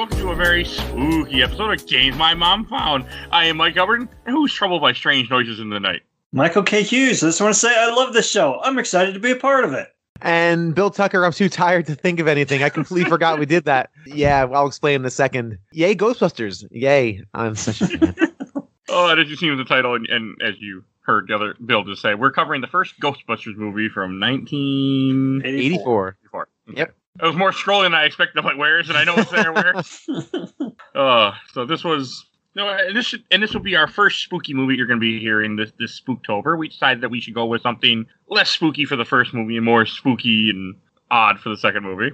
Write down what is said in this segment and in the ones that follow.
welcome to a very spooky episode of Games My Mom Found. I am Mike Albertin, and who's troubled by strange noises in the night? Michael K. Hughes. I just want to say I love this show. I'm excited to be a part of it. And Bill Tucker, I'm too tired to think of anything. I completely forgot we did that. Yeah, I'll explain in a second. Yay, Ghostbusters. Yay. I'm such a fan. Oh, that just seems the title, and as you heard the other Bill just say, we're covering the first Ghostbusters movie from 1984. Yep. It was more scrolling than I expected. I'm like, where is it? I know it's there. Where? So this was... No, and this will be our first spooky movie you're going to be hearing this Spooktober. We decided that we should go with something less spooky for the first movie and more spooky and odd for the second movie.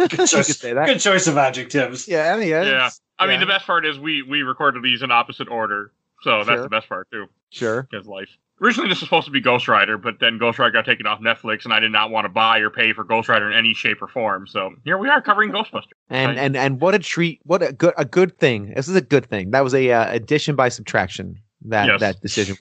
Good choice of adjectives. Yeah. I mean, the best part is we recorded these in opposite order, so that's the best part, too. Sure. Because life. Originally, this was supposed to be Ghost Rider, but then Ghost Rider got taken off Netflix, and I did not want to buy or pay for Ghost Rider in any shape or form. So here we are covering Ghostbusters. And what a treat! What a good thing. This is a good thing. That was a addition by subtraction. That decision.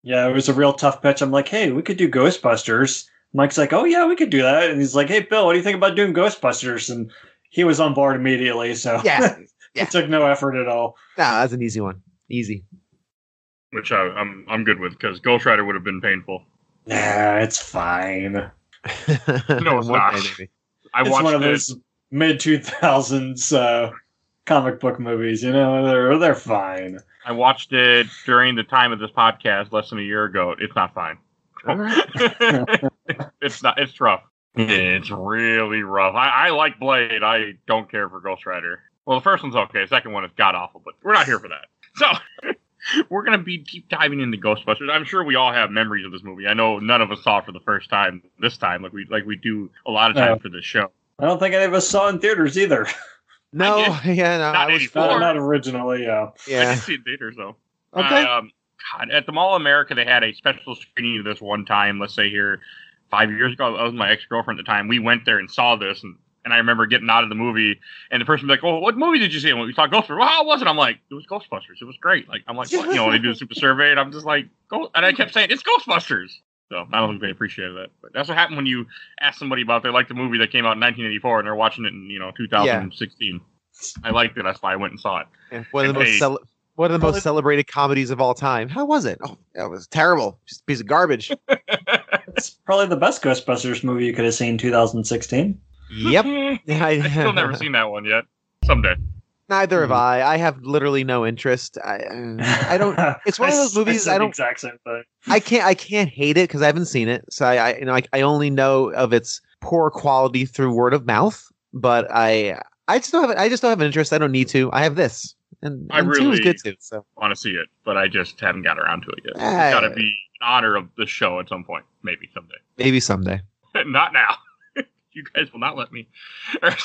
Yeah, it was a real tough pitch. I'm like, hey, we could do Ghostbusters. Mike's like, oh yeah, we could do that. And he's like, hey, Bill, what do you think about doing Ghostbusters? And he was on board immediately. So it took no effort at all. No, that's an easy one. Easy. Which I'm good with, because Ghost Rider would have been painful. Nah, it's fine. No, it's not. It's one of those mid-2000s comic book movies, you know? They're fine. I watched it during the time of this podcast less than a year ago. It's not fine. It's not. It's rough. It's really rough. I like Blade. I don't care for Ghost Rider. Well, the first one's okay. The second one is god-awful, but we're not here for that. So... We're going to be deep diving into Ghostbusters. I'm sure we all have memories of this movie. I know none of us saw it for the first time this time, like we do a lot of times for this show. I don't think any of us saw it in theaters either. No. Not 84. Not originally, yeah. I didn't see it in theaters, though. Okay. God, at the Mall of America, they had a special screening of this one time, let's say here, 5 years ago. I was my ex-girlfriend at the time. We went there and saw this, and I remember getting out of the movie, and the person was like, "Oh, what movie did you see?" And we saw Ghostbusters. Well, how was it? I'm like, "It was Ghostbusters. It was great." Like, I'm like, what? When they do a super survey, and I'm just like, "Go!" And I kept saying, "It's Ghostbusters." So I don't think they appreciated that. But that's what happened when you ask somebody about they liked the movie that came out in 1984, and they're watching it in 2016. I liked it. That's why I went and saw it. Yeah, one of the most celebrated comedies of all time. How was it? Oh, that was terrible. Just a piece of garbage. It's probably the best Ghostbusters movie you could have seen in 2016. Yep. I've still never seen that one yet. Someday. Neither have I. I have literally no interest. I don't. It's one of those movies. I don't. Exact same thing. I can't hate it because I haven't seen it. So I only know of its poor quality through word of mouth. But I just don't have an interest. I don't need to. I have this, and I really 2 is good too. So want to see it, but I just haven't got around to it yet. It's got to be in honor of the show at some point. Maybe someday. Not now. You guys will not let me. Or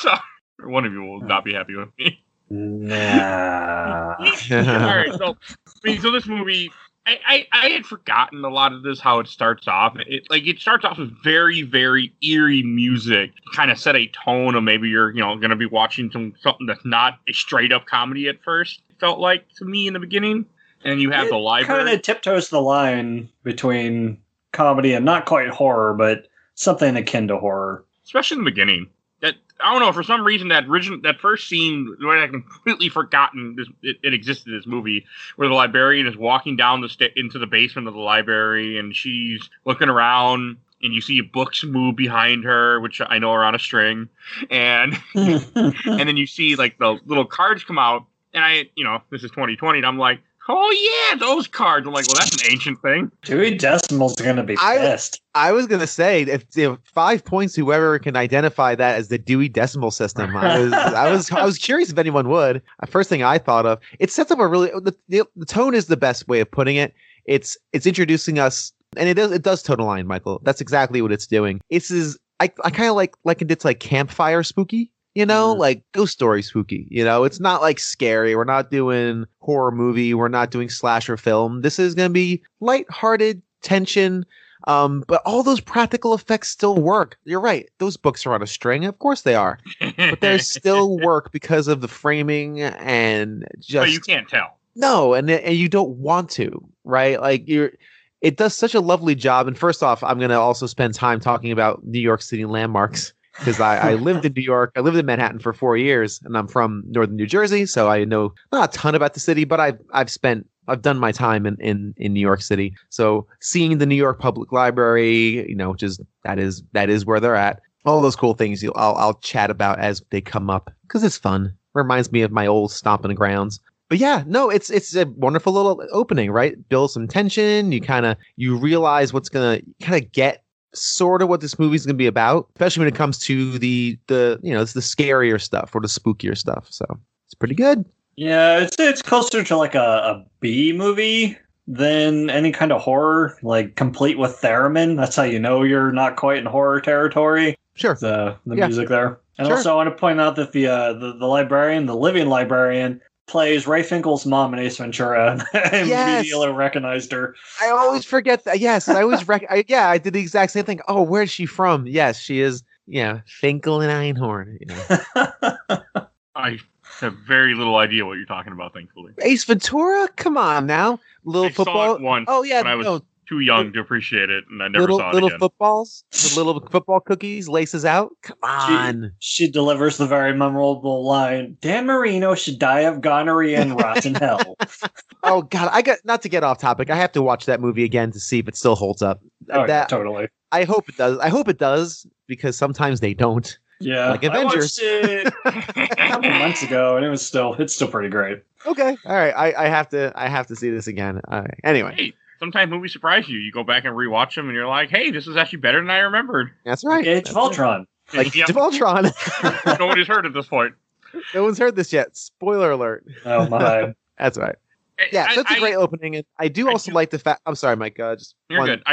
one of you will not be happy with me. Nah. All right, so this movie, I had forgotten a lot of this, how it starts off. It starts off with very, very eerie music, kind of set a tone of maybe you're going to be watching something that's not a straight up comedy at first. It felt like to me in the beginning, and you have the library. Kind of tiptoes the line between comedy and not quite horror, but something akin to horror. Especially in the beginning. That I don't know, for some reason that first scene, I had completely forgotten it existed in this movie, where the librarian is walking down into the basement of the library, and she's looking around, and you see books move behind her, which I know are on a string, and and then you see like the little cards come out, and this is 2020, and I'm like, oh yeah, those cards. I'm like, well, that's an ancient thing. Dewey Decimal's gonna be pissed. I was gonna say, if 5 points, whoever can identify that as the Dewey Decimal System. I was curious if anyone would. First thing I thought of, it sets up a really the tone is the best way of putting it. It's introducing us, and it does tone a line, Michael. That's exactly what it's doing. I kind of like it's like campfire spooky. Like ghost story spooky. It's not like scary. We're not doing horror movie. We're not doing slasher film. This is going to be lighthearted tension. But all those practical effects still work. You're right. Those books are on a string. Of course they are. But they still work because of the framing and just. But you can't tell. No, and you don't want to, right? Like it does such a lovely job. And first off, I'm going to also spend time talking about New York City landmarks. because I lived in New York. I lived in Manhattan for 4 years, and I'm from northern New Jersey, so I know not a ton about the city, but I've done my time in New York City. So seeing the New York Public Library, which is that is where they're at. All those cool things I'll chat about as they come up because it's fun. Reminds me of my old stomping grounds. But yeah, no, it's a wonderful little opening, right? Build some tension. You realize what's gonna kind of get sort of what this movie's gonna be about, especially when it comes to the it's the scarier stuff or the spookier stuff. So it's pretty good. Yeah, it's closer to like a B movie than any kind of horror, like complete with theremin. That's how you know you're not quite in horror territory. Sure. The music there. And sure. Also I want to point out that the librarian, the living librarian, plays Ray Finkel's mom in Ace Ventura. I immediately recognized her. I always forget that. Yes, I always I did the exact same thing. Oh, where's she from? Yes, she is. Yeah, Finkel and Einhorn. I have very little idea what you're talking about, thankfully. Ace Ventura? Come on now. Little football. Saw it once when I was too young to appreciate it, and I never saw it again. Little footballs? The little football cookies, laces out? Come on. She delivers the very memorable line, Dan Marino should die of gonorrhea and rot in hell. Oh, God. Not to get off topic, I have to watch that movie again to see if it still holds up. Yeah, totally. I hope it does, because sometimes they don't. Yeah, like Avengers. I watched it a couple months ago, and it's still pretty great. Okay, all right. I have to see this again. All right. Anyway, hey, sometimes movies surprise you. You go back and rewatch them, and you're like, "Hey, this is actually better than I remembered." That's right. Age of Ultron. Like Age of Ultron. Nobody's heard at this point. No one's heard this yet. Spoiler alert. Oh my. That's right. Yeah, that's a great opening, and I do like the fact. I'm sorry, Mike. You're good.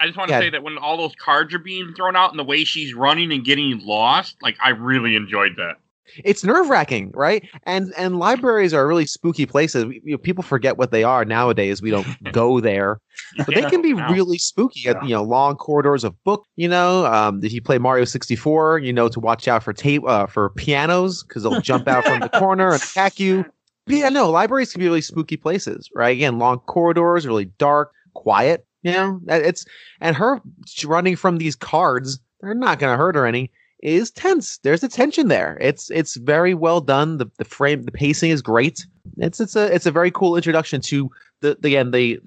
I just want to say that when all those cards are being thrown out and the way she's running and getting lost, like I really enjoyed that. It's nerve-wracking, right? And libraries are really spooky places. People forget what they are nowadays. We don't go there, but they can be really spooky. Yeah. Long corridors of book. If you play Mario 64, to watch out for pianos because they'll jump out from the corner and attack you. But yeah, no, libraries can be really spooky places, right? Again, long corridors, really dark, quiet. And her running from these cards, they're not going to hurt her any, is tense. There's a tension there. It's very well done. The pacing is great. It's a very cool introduction to the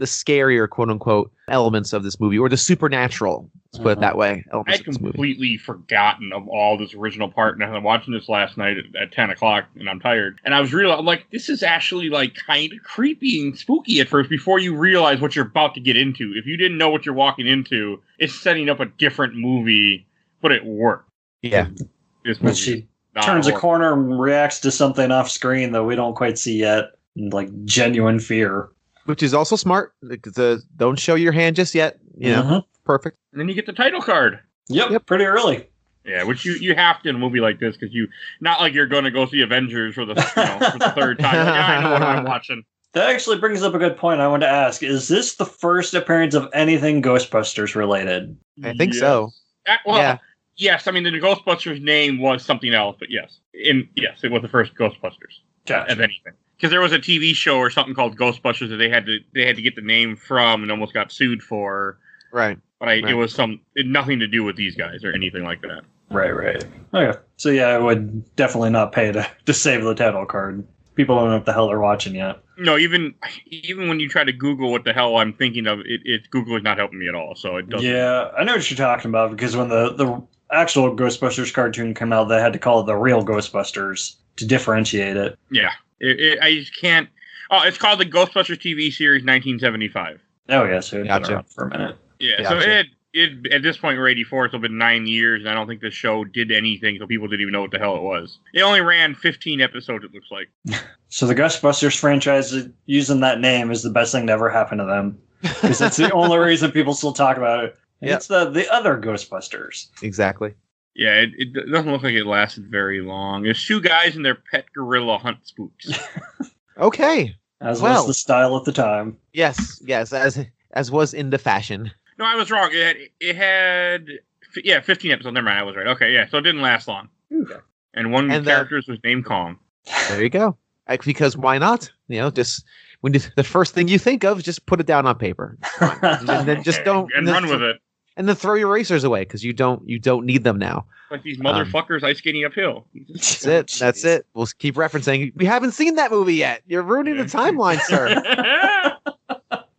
scarier quote unquote elements of this movie, or the supernatural. Let's put it that way. I had completely forgotten of all this original part, and I'm watching this last night at 10 o'clock, and I'm tired. And I'm like, this is actually like kind of creepy and spooky at first before you realize what you're about to get into. If you didn't know what you're walking into, it's setting up a different movie, but it worked. Yeah. But she turns a corner and reacts to something off screen that we don't quite see yet. Like genuine fear. Which is also smart. Don't show your hand just yet. Perfect. And then you get the title card. Yep. Pretty early. Yeah, which you have to in a movie like this because not like you're going to go see Avengers for the for the third time. Like, I know what I'm watching. That actually brings up a good point I want to ask. Is this the first appearance of anything Ghostbusters related? I think so. Yes. I mean, the Ghostbusters name was something else, but yes. It was the first Ghostbusters. Gotcha. Of anything. Because there was a TV show or something called Ghostbusters that they had to get the name from and almost got sued for. Right. But it was nothing to do with these guys or anything like that. Right. Okay. So yeah, I would definitely not pay to save the title card. People don't know what the hell they're watching yet. No, even when you try to Google what the hell I'm thinking of, Google is not helping me at all. So it doesn't. Yeah, I know what you're talking about because when the actual Ghostbusters cartoon came out, they had to call it the real Ghostbusters to differentiate it. Yeah. I just can't. Oh, it's called the Ghostbusters TV series 1975. Oh, yeah, so it's been around for a minute. Yeah, so it at this point, we're 84, it's been 9 years, and I don't think the show did anything, so people didn't even know what the hell it was. It only ran 15 episodes, it looks like. So the Ghostbusters franchise, using that name is the best thing to ever happen to them. Because that's the only reason people still talk about it. Yep. It's the other Ghostbusters. Exactly. Yeah, it doesn't look like it lasted very long. There's two guys and their pet gorilla hunt spooks. Okay. As was the style at the time. Yes, as was in the fashion. No, I was wrong. It had 15 episodes. Never mind, I was right. Okay, yeah, so it didn't last long. Okay. And one of the characters was named Kong. There you go. Because why not? Just when the first thing you think of, just put it down on paper. And then just don't... And run with it. and then throw your racers away because you don't need them now. Like these motherfuckers ice skating uphill. That's it. That's it. We'll keep referencing. We haven't seen that movie yet. You're ruining the timeline, sir.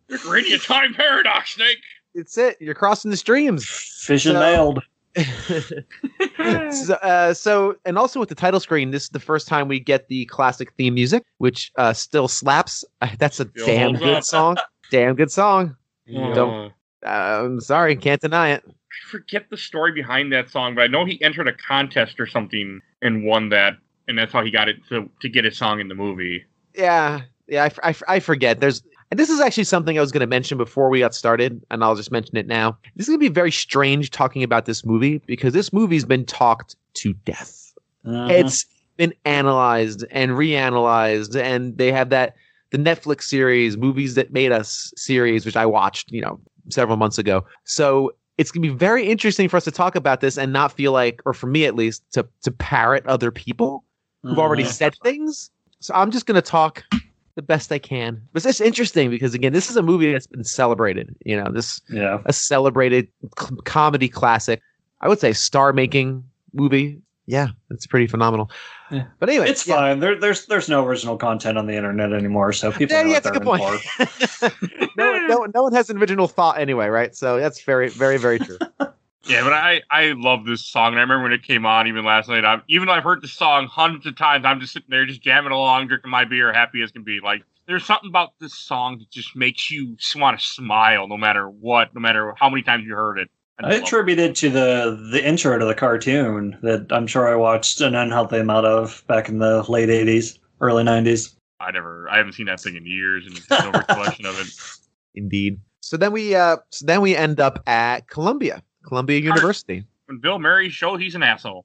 You're creating a time paradox, Snake. It's it. You're crossing the streams. Vision nailed. So, and also with the title screen, this is the first time we get the classic theme music, which still slaps. That's a damn good song. Damn good song. Don't. I'm sorry, can't deny it. I forget the story behind that song, but I know he entered a contest or something and won that, and that's how he got it to get his song in the movie. Yeah. I forget. And this is actually something I was going to mention before we got started, and I'll just mention it now. This is going to be very strange talking about this movie because this movie's been talked to death. It's been analyzed and reanalyzed, and they have the Netflix series, Movies That Made Us series, which I watched, several months ago. So it's going to be very interesting for us to talk about this and not feel like, or for me at least, to parrot other people who've already said things. So I'm just going to talk the best I can. But it's interesting because, again, this is a movie that's been celebrated. A celebrated comedy classic. I would say star-making movie. Yeah, it's pretty phenomenal. Yeah. But anyway, it's fine. There's no original content on the internet anymore, so people know what they're in for. No one has an original thought anyway, right? So that's very, very, very true. Yeah, but I love this song, and I remember when it came on, even last night. Even though I've heard the song hundreds of times, I'm just sitting there, just jamming along, drinking my beer, happy as can be. Like, there's something about this song that just makes you want to smile, no matter what, no matter how many times you heard it. I attribute it to the intro to the cartoon that I'm sure I watched an unhealthy amount of back in the late 80s, early 90s. I haven't seen that thing in years, and there's no recollection of it. Indeed. So then we end up at Columbia University. When Bill Murray showed he's an asshole.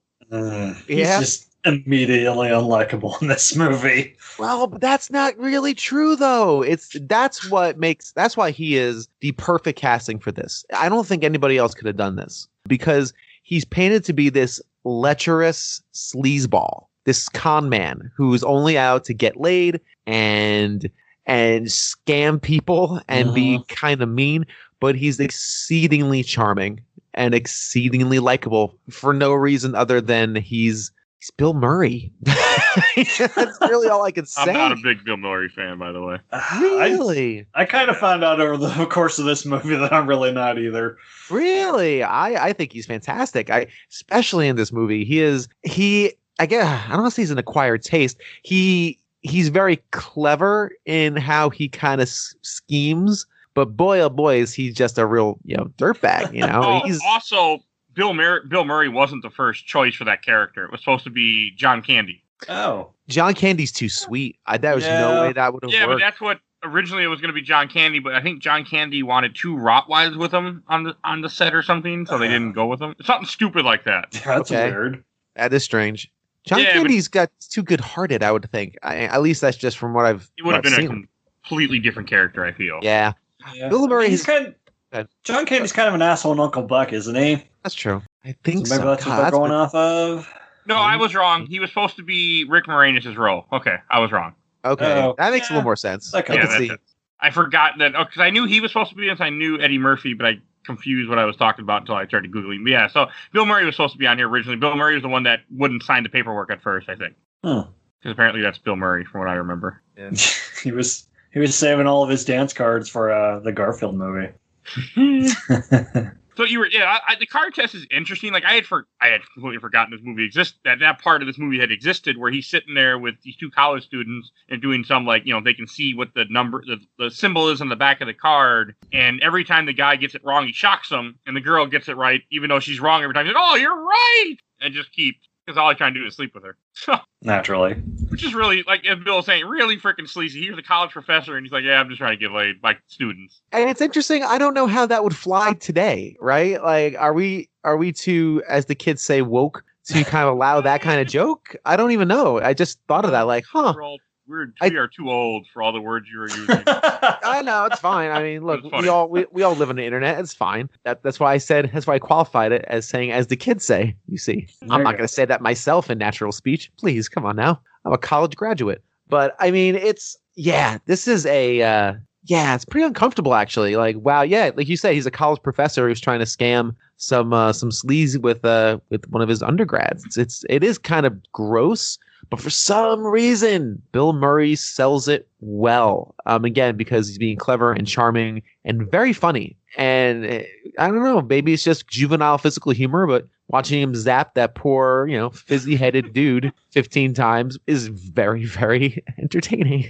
He's just immediately unlikable in this movie. Well, but that's not really true though. That's why he is the perfect casting for this. I don't think anybody else could have done this because he's painted to be this lecherous sleazeball, this con man who's only out to get laid and scam people and be kind of mean, but he's exceedingly charming and exceedingly likable for no reason other than he's Bill Murray. That's really all I can say. I'm not a big Bill Murray fan, by the way. Really? I kind of found out over the course of this movie that I'm really not either. Really? I think he's fantastic. Especially in this movie. I guess I don't know if he's an acquired taste. He's very clever in how he kind of schemes. But boy, oh boy, is he just a real, dirtbag, He's also, Bill Murray wasn't the first choice for that character. It was supposed to be John Candy. Oh. John Candy's too sweet. There was no way that would have worked. Yeah, but that's what, originally it was going to be John Candy, but I think John Candy wanted 2 Rottweilers with him on the set or something, so they didn't go with him. Something stupid like that. That's weird. That is strange. John Candy's got too good-hearted, I would think. At least that's just from what I've It would have been seen. A completely different character, I feel. Yeah. Bill Murray John Candy's kind of an asshole in Uncle Buck, isn't he? That's true. I think so. Maybe that's what they're going off of. No, I was wrong. He was supposed to be Rick Moranis' role. Okay, I was wrong. Okay, that makes a little more sense. I can see. I forgot that because I knew he was supposed to be this. I knew Eddie Murphy, but I confused what I was talking about until I started Googling. But yeah, so Bill Murray was supposed to be on here originally. Bill Murray was the one that wouldn't sign the paperwork at first, I think. Because apparently that's Bill Murray, from what I remember. Yeah. He was saving all of his dance cards for the Garfield movie. So the card test is interesting. Like I had completely forgotten this movie existed. That part of this movie had existed, where he's sitting there with these 2 college students and doing some they can see what the number, the symbol is on the back of the card. And every time the guy gets it wrong, he shocks them, and the girl gets it right, even though she's wrong every time. He's like, "Oh, you're right," and just keeps. Because all I try to do is sleep with her. Naturally. Which is really, like as Bill was saying, really freaking sleazy. He was a college professor, and he's like, yeah, I'm just trying to get laid by students. And it's interesting. I don't know how that would fly today, right? Like, are we too, as the kids say, woke to kind of allow that kind of joke? I don't even know. I just thought of that, like, We are too old for all the words you were using. I know, it's fine. I mean, look, we all live on the internet. It's fine. That's why I qualified it as saying, as the kids say. You see, I'm not going to say that myself in natural speech. Please, come on now. I'm a college graduate. But I mean, this is a Yeah, it's pretty uncomfortable actually. Like, wow, yeah, like you said, he's a college professor who's trying to scam some sleaze with one of his undergrads. It is kind of gross, but for some reason, Bill Murray sells it well. Again, because he's being clever and charming and very funny. And I don't know, maybe it's just juvenile physical humor, but watching him zap that poor, fizzy-headed dude 15 times is very, very entertaining.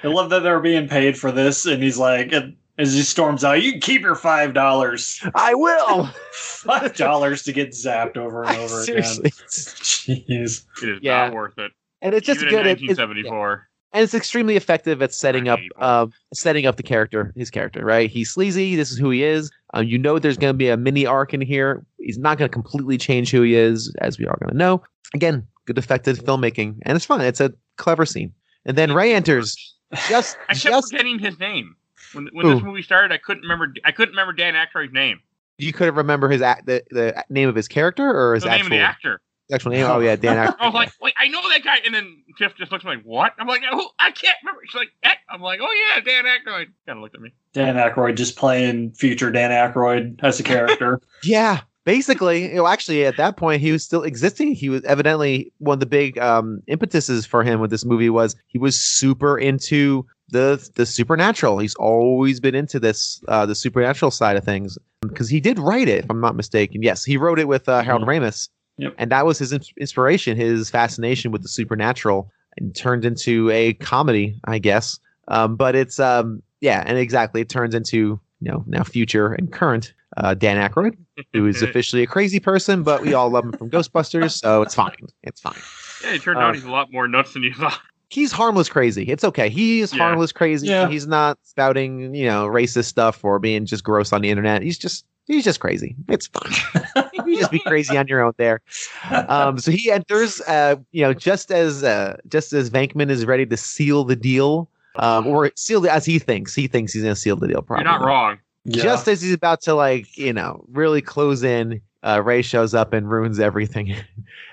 I love that they're being paid for this, and he's like, as he storms out, you can keep your $5. I will. $5 to get zapped over and over Seriously. again. Jeez. It is not worth it. And it's just Even good. in 1974. And it's extremely effective at setting up the character, his character, right? He's sleazy. This is who he is. There's going to be a mini arc in here. He's not going to completely change who he is, as we are going to know. Again, good effective filmmaking, and it's fun. It's a clever scene. And then Ray enters. I kept forgetting his name when this movie started. I couldn't remember Dan Aykroyd's name. You couldn't remember the name of his character or his name of the actor. Actual name? Oh yeah, Dan Aykroyd. I was like, wait, I know that guy. And then Tiff just looks like, what? I'm like, oh, I can't remember. She's like, I'm like, oh yeah, Dan Aykroyd. Kind of looked at me. Dan Aykroyd just playing future Dan Aykroyd as a character. Yeah, basically. Actually, at that point, he was still existing. He was evidently one of the big impetuses for him with this movie was he was super into the supernatural. He's always been into this the supernatural side of things because he did write it, if I'm not mistaken. Yes, he wrote it with Harold Ramis. Yep. And that was his inspiration, his fascination with the supernatural, and turned into a comedy, I guess. But it's and exactly, it turns into now future and current Dan Aykroyd, who is officially a crazy person, but we all love him from Ghostbusters, so it's fine. It's fine. Yeah, it turned out he's a lot more nuts than you thought. He's harmless crazy. It's okay. He's harmless crazy. Yeah. He's not spouting racist stuff or being just gross on the internet. He's just crazy. It's fine. You just be crazy on your own there. So he enters, just as Venkman is ready to seal the deal, or seal as he thinks. He thinks he's going to seal the deal. Probably. You're not wrong. Just as he's about to really close in, Ray shows up and ruins everything,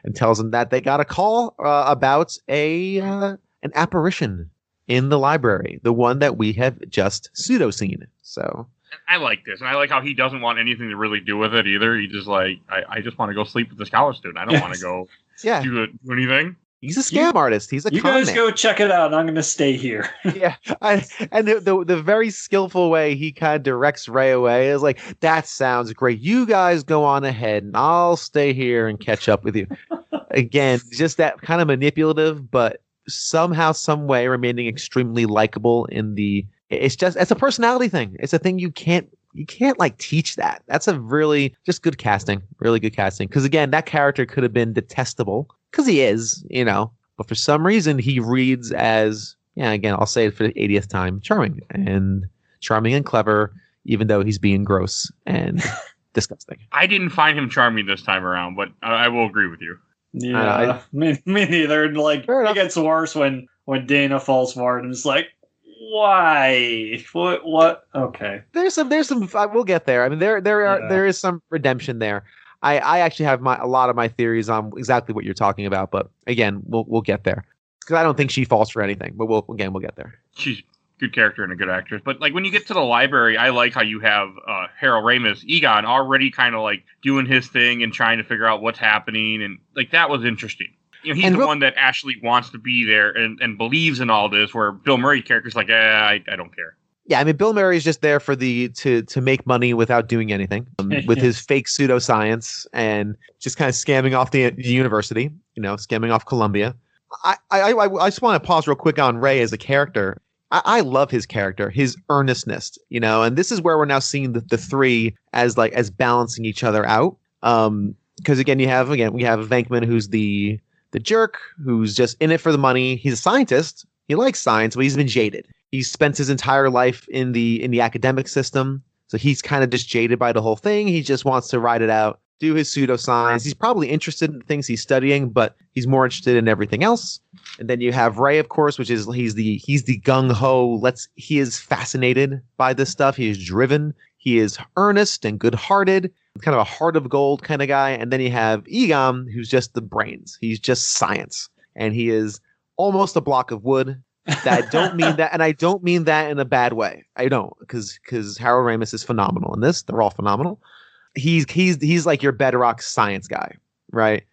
and tells him that they got a call about an apparition in the library, the one that we have just pseudo seen. So. I like this, and I like how he doesn't want anything to really do with it either. He just I just want to go sleep with this college student. I don't want to go do anything. He's a scam artist. He's a you con guys man. Go check it out, and I'm going to stay here. Yeah, and the very skillful way he kind of directs Ray away is like, that sounds great. You guys go on ahead, and I'll stay here and catch up with you. Again, just that kind of manipulative, but somehow, some way, remaining extremely likable in the. It's a personality thing. It's a thing you can't like teach that. That's a really just good casting, really good casting. Because again, that character could have been detestable because he is, but for some reason he reads as, again, I'll say it for the 80th time, charming and clever, even though he's being gross and disgusting. I didn't find him charming this time around, but I will agree with you. Yeah, me neither. Like it gets worse when Dana falls for it and it's like, why? What? Okay. There's some. We'll get there. I mean, there is some redemption there. I actually have a lot of my theories on exactly what you're talking about, but again, we'll get there because I don't think she falls for anything. But we'll get there. She's a good character and a good actress. But like when you get to the library, I like how you have Harold Ramis, Egon, already kind of like doing his thing and trying to figure out what's happening, and like that was interesting. He's the one that actually wants to be there and believes in all this, where Bill Murray's character's like, I don't care. Yeah, I mean, Bill Murray is just there for to make money without doing anything, with his fake pseudoscience and just kind of scamming off the university, scamming off Columbia. I just want to pause real quick on Ray as a character. I love his character, his earnestness, and this is where we're now seeing the three as balancing each other out. Because we have Venkman, who's the jerk, who's just in it for the money. He's a scientist. He likes science, but he's been jaded. He's spent his entire life in the academic system, so he's kind of just jaded by the whole thing. He just wants to ride it out, do his pseudoscience. He's probably interested in the things he's studying, but he's more interested in everything else. And then you have Ray, of course, which is he's the gung ho. He is fascinated by this stuff. He is driven. He is earnest and good hearted, kind of a heart of gold kind of guy. And then you have Egon, who's just the brains. He's just science, and he is almost a block of wood. I don't mean that, and I don't mean that in a bad way. I don't, because Harold Ramis is phenomenal in this. They're all phenomenal. He's like your bedrock science guy, right?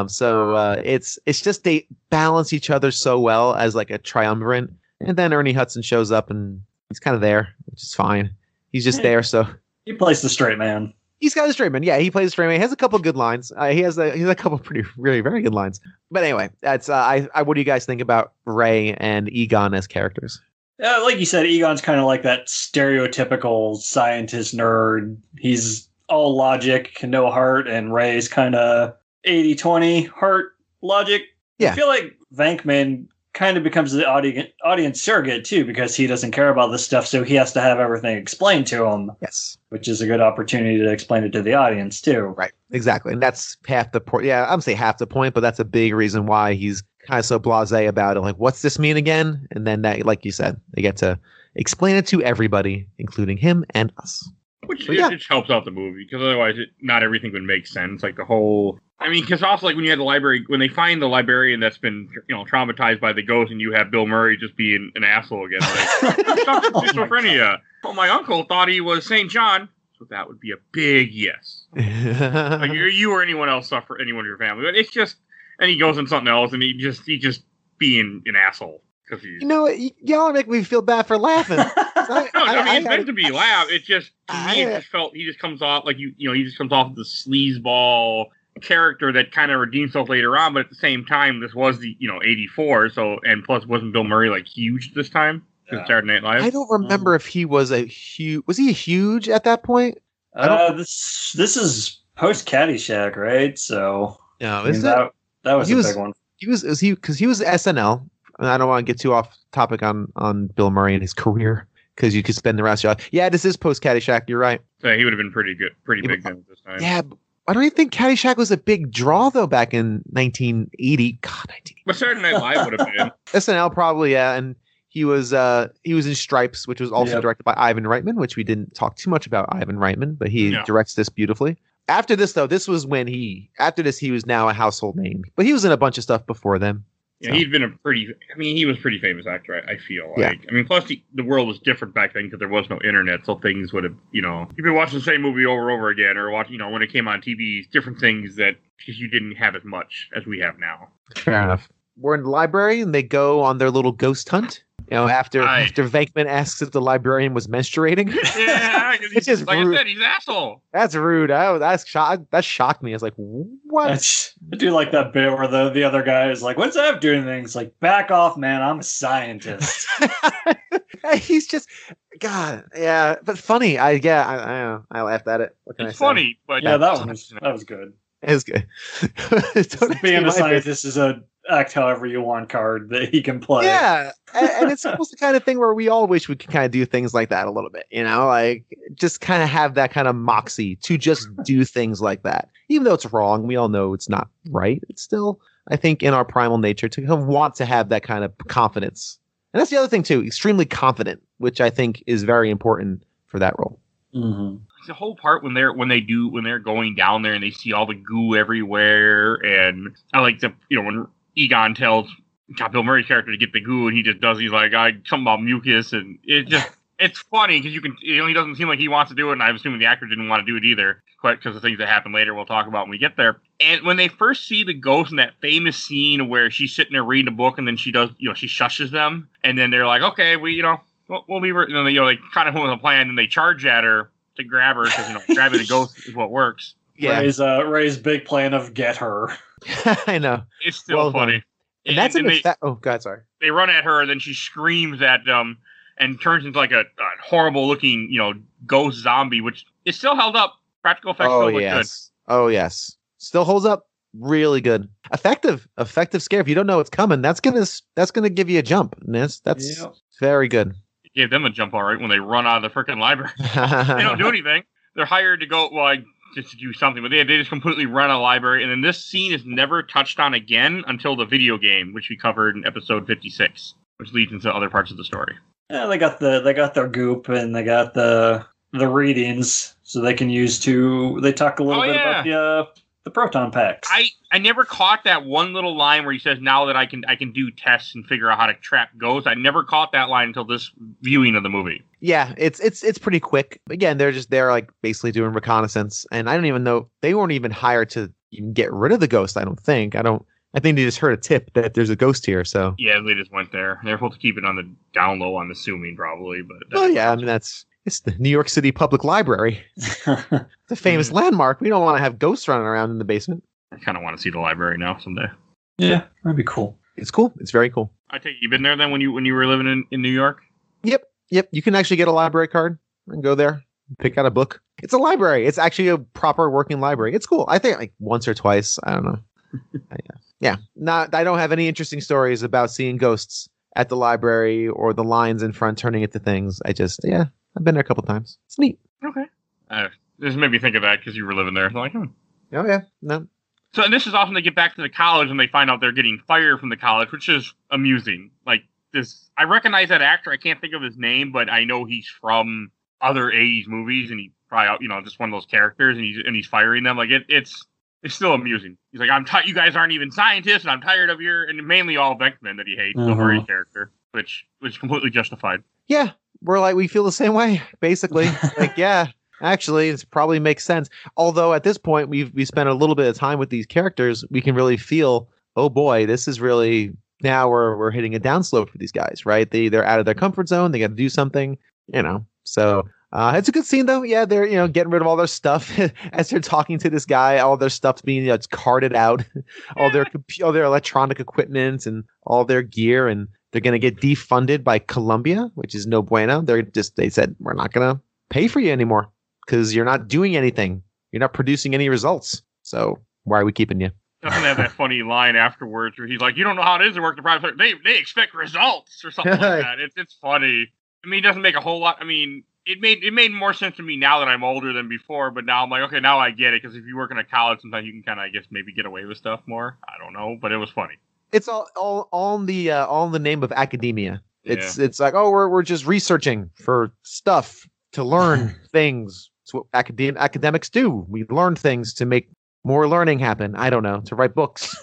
So it's just they balance each other so well as like a triumvirate. And then Ernie Hudson shows up and he's kind of there, which is fine. He's just there, so he plays the straight man. He's got a straight man. Yeah, he plays a straight man. He has a couple good lines. He has a couple really very good lines. But anyway, that's what do you guys think about Ray and Egon as characters? Like you said, Egon's kind of like that stereotypical scientist nerd. He's all logic, no heart, and Ray's kind of 80-20 heart logic. Yeah. I feel like Venkman kind of becomes the audience surrogate too, because he doesn't care about this stuff, so he has to have everything explained to him. Yes, which is a good opportunity to explain it to the audience too. Right, exactly, and that's half the point. Yeah, I'm saying half the point, but that's a big reason why he's kind of so blasé about it. Like, what's this mean again? And then that, like you said, they get to explain it to everybody, including him and us. Which it helps out the movie, because otherwise not everything would make sense. Like the whole, I mean, because also like when you had the library, when they find the librarian that's been traumatized by the ghost, and you have Bill Murray just being an asshole again, like schizophrenia. Well, my uncle thought he was St. John, so that would be a big yes. Like you or anyone else suffer, anyone in your family, but it's just, and he goes in something else, and he just being an asshole. Y'all make me feel bad for laughing. It's meant to be laugh. It just, to me, it just felt, he just comes off like, he just comes off the sleazeball character that kind of redeems himself later on, but at the same time, this was the, 84, so, and plus, wasn't Bill Murray, like, huge this time? Yeah. Saturday Night Live? I don't remember if he was was he huge at that point? This is post Caddyshack, right? So, that was a big one. He was SNL. I don't want to get too off topic on Bill Murray and his career, because you could spend the rest of your life. Yeah, this is post Caddyshack. You're right. So he would have been pretty big then at this time. Yeah, but I don't even think Caddyshack was a big draw though back in 1980. God, 1980. But Saturday Night Live would have been. SNL probably, yeah, and he was in Stripes, which was also directed by Ivan Reitman, which we didn't talk too much about Ivan Reitman, but he directs this beautifully. After this though, this was when he was now a household name, but he was in a bunch of stuff before then. Yeah, he'd been he was a pretty famous actor, I feel like. Yeah. I mean, plus the world was different back then because there was no internet, so things would have, you'd be watching the same movie over and over again, or watching, when it came on TV, different things that, because you didn't have as much as we have now. Fair enough. We're in the library, and they go on their little ghost hunt. After Venkman asks if the librarian was menstruating. Yeah, it's just like rude. I said, he's an asshole. That's rude. That shocked me. I was like, what? I do like that bit where the other guy is like, what's that have to do with anything? It's like, back off, man. I'm a scientist. He's just, God, yeah. But funny. I laughed at it. What can it's I say? Funny, but yeah, that was good. It was good. Being a scientist is a act however you want card that he can play. Yeah, and it's almost the kind of thing where we all wish we could kind of do things like that a little bit, like just kind of have that kind of moxie to just do things like that. Even though it's wrong, we all know it's not right. It's still, I think, in our primal nature to want to have that kind of confidence. And that's the other thing too, extremely confident, which I think is very important for that role. Mm-hmm. The whole part when they're going down there and they see all the goo everywhere, and I like when Egon tells Bill Murray's character to get the goo, and he just does. He's like, something about mucus, and it's funny because you can, he doesn't seem like he wants to do it, and I'm assuming the actor didn't want to do it either, quite because of things that happen later. We'll talk about when we get there. And when they first see the ghost in that famous scene where she's sitting there reading a book, and then she does, she shushes them, and then they're like, okay, we'll leave her. And then they kind of with a plan, and they charge at her to grab her because grabbing the ghost is what works. Yeah, Ray's big plan of get her. I know. It's still funny. And that's oh God, sorry. They run at her, and then she screams at them and turns into like a horrible looking, ghost zombie, which is still held up. Practical effects still look good. Oh yes. Still holds up really good. Effective scare. If you don't know it's coming, that's gonna give you a jump. And that's very good. It gave them a jump, all right, when they run out of the freaking library. They don't do anything. They're hired to go just to do something, but they just completely run a library, and then this scene is never touched on again until the video game, which we covered in episode 56, which leads into other parts of the story. Yeah, they got their goop, and they got the readings, so they can use they talk a little bit about the proton packs. I never caught that one little line where he says, "Now that I can do tests and figure out how to trap ghosts." I never caught that line until this viewing of the movie. Yeah, it's pretty quick. Again, they're just there like basically doing reconnaissance, and I don't even know, they weren't even hired to even get rid of the ghost. I think they just heard a tip that there's a ghost here. So yeah, they just went there. They're supposed to keep it on the down low, I'm assuming, probably. But oh yeah, I mean it's the New York City Public Library. It's a famous landmark. We don't want to have ghosts running around in the basement. I kind of want to see the library now someday. Yeah, that'd be cool. It's cool. It's very cool. I take you been there then when you were living in New York? Yep. You can actually get a library card and go there, pick out a book. It's a library. It's actually a proper working library. It's cool. I think like once or twice. I don't know. Yeah. I don't have any interesting stories about seeing ghosts at the library or the lines in front turning into things. I've been there a couple times. It's neat. Okay. This made me think of that because you were living there. I'm like, Oh yeah. No. So and this is often they get back to the college and they find out they're getting fired from the college, which is amusing. Like this, I recognize that actor. I can't think of his name, but I know he's from other 80s movies, and he probably just one of those characters, and he's firing them. Like it's still amusing. He's like, you guys aren't even scientists, and I'm tired of and mainly all Venkman that he hates, the Murray character, which was completely justified. Yeah, we feel the same way, basically. Like, yeah. Actually, it probably makes sense. Although at this point, we spent a little bit of time with these characters, we can really feel, oh boy, this is really, now we're hitting a downslope for these guys, right? They're out of their comfort zone. They got to do something, So it's a good scene though. Yeah, they're getting rid of all their stuff as they're talking to this guy. All their stuff's being it's carted out, all their electronic equipment and all their gear, and they're gonna get defunded by Columbia, which is no bueno. They said we're not gonna pay for you anymore, because you're not doing anything. You're not producing any results. So why are we keeping you? Doesn't have that funny line afterwards where he's like, "You don't know how it is to work in the private sector. They expect results," or something like that. It's funny. I mean, it doesn't make a whole lot. I mean, it made more sense to me now that I'm older than before. But now I'm like, okay, now I get it. Because if you work in a college, sometimes you can kind of, I guess, maybe get away with stuff more. I don't know, but it was funny. It's all in the name of academia. It's like, oh, we're just researching for stuff to learn things. It's what academics do. We learn things to make more learning happen. I don't know, to write books.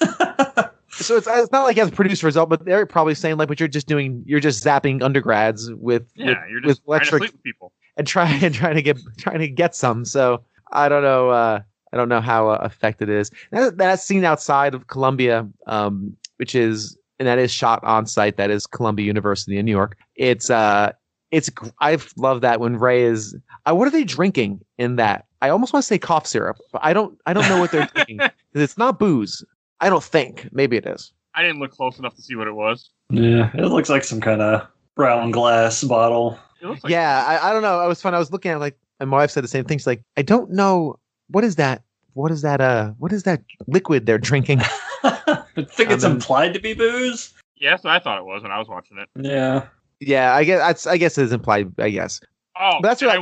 So it's not like it has a produced result, but they're probably saying like what you're just doing. You're just zapping undergrads with electric trying to sleep with people and trying to get some. So I don't know. I don't know how effective it is. That scene outside of Columbia, which is, and that is shot on site. That is Columbia University in New York. I've loved that when Ray is. What are they drinking in that? I almost want to say cough syrup, but I don't know what they're drinking. It's not booze. I don't think. Maybe it is. I didn't look close enough to see what it was. Yeah, it looks like some kind of brown glass bottle. I don't know. I was looking at like, and my wife said the same thing. She's like, I don't know. What is that? What is that liquid they're drinking? I think it's implied to be booze. Yeah, that's what I thought it was when I was watching it. Yeah. Yeah, I guess it is implied. I guess. Oh, but that's right.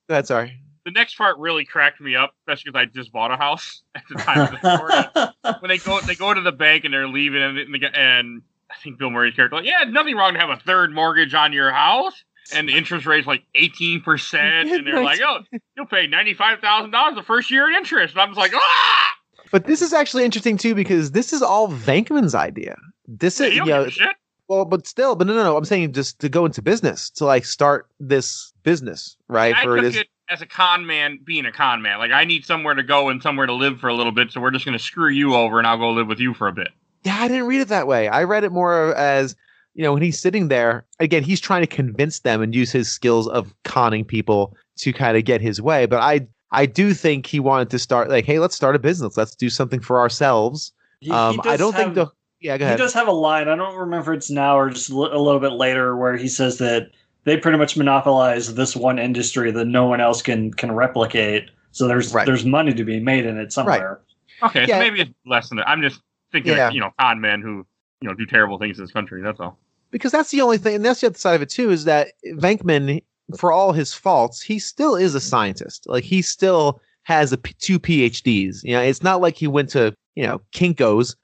That's sorry. The next part really cracked me up, especially because I just bought a house at the time of the story. When they go to the bank and they're leaving, and I think Bill Murray's character, like, yeah, nothing wrong to have a third mortgage on your house, and the interest rate's like 18%, and they're like, oh, you'll pay $95,000 the first year in interest, and I'm just like, ah! But this is actually interesting too, because this is all Venkman's idea. This is shit. Well, but no. I'm saying just to go into business, to like start this business, right? I took it as a con man, being a con man. Like, I need somewhere to go and somewhere to live for a little bit, so we're just going to screw you over, and I'll go live with you for a bit. Yeah, I didn't read it that way. I read it more as, when he's sitting there, again, he's trying to convince them and use his skills of conning people to kind of get his way. But I do think he wanted to start like, hey, let's start a business. Let's do something for ourselves. I don't think the... Yeah, go ahead. He does have a line. I don't remember if it's now or just a little bit later where he says that they pretty much monopolize this one industry that no one else can replicate. So there's money to be made in it somewhere. Right. Okay, so maybe it's less than that. I'm just thinking of, con men who, do terrible things in this country. That's all. Because that's the only thing, and that's the other side of it too, is that Venkman, for all his faults, he still is a scientist. Like, he still has 2 PhDs. It's not like he went to, Kinko's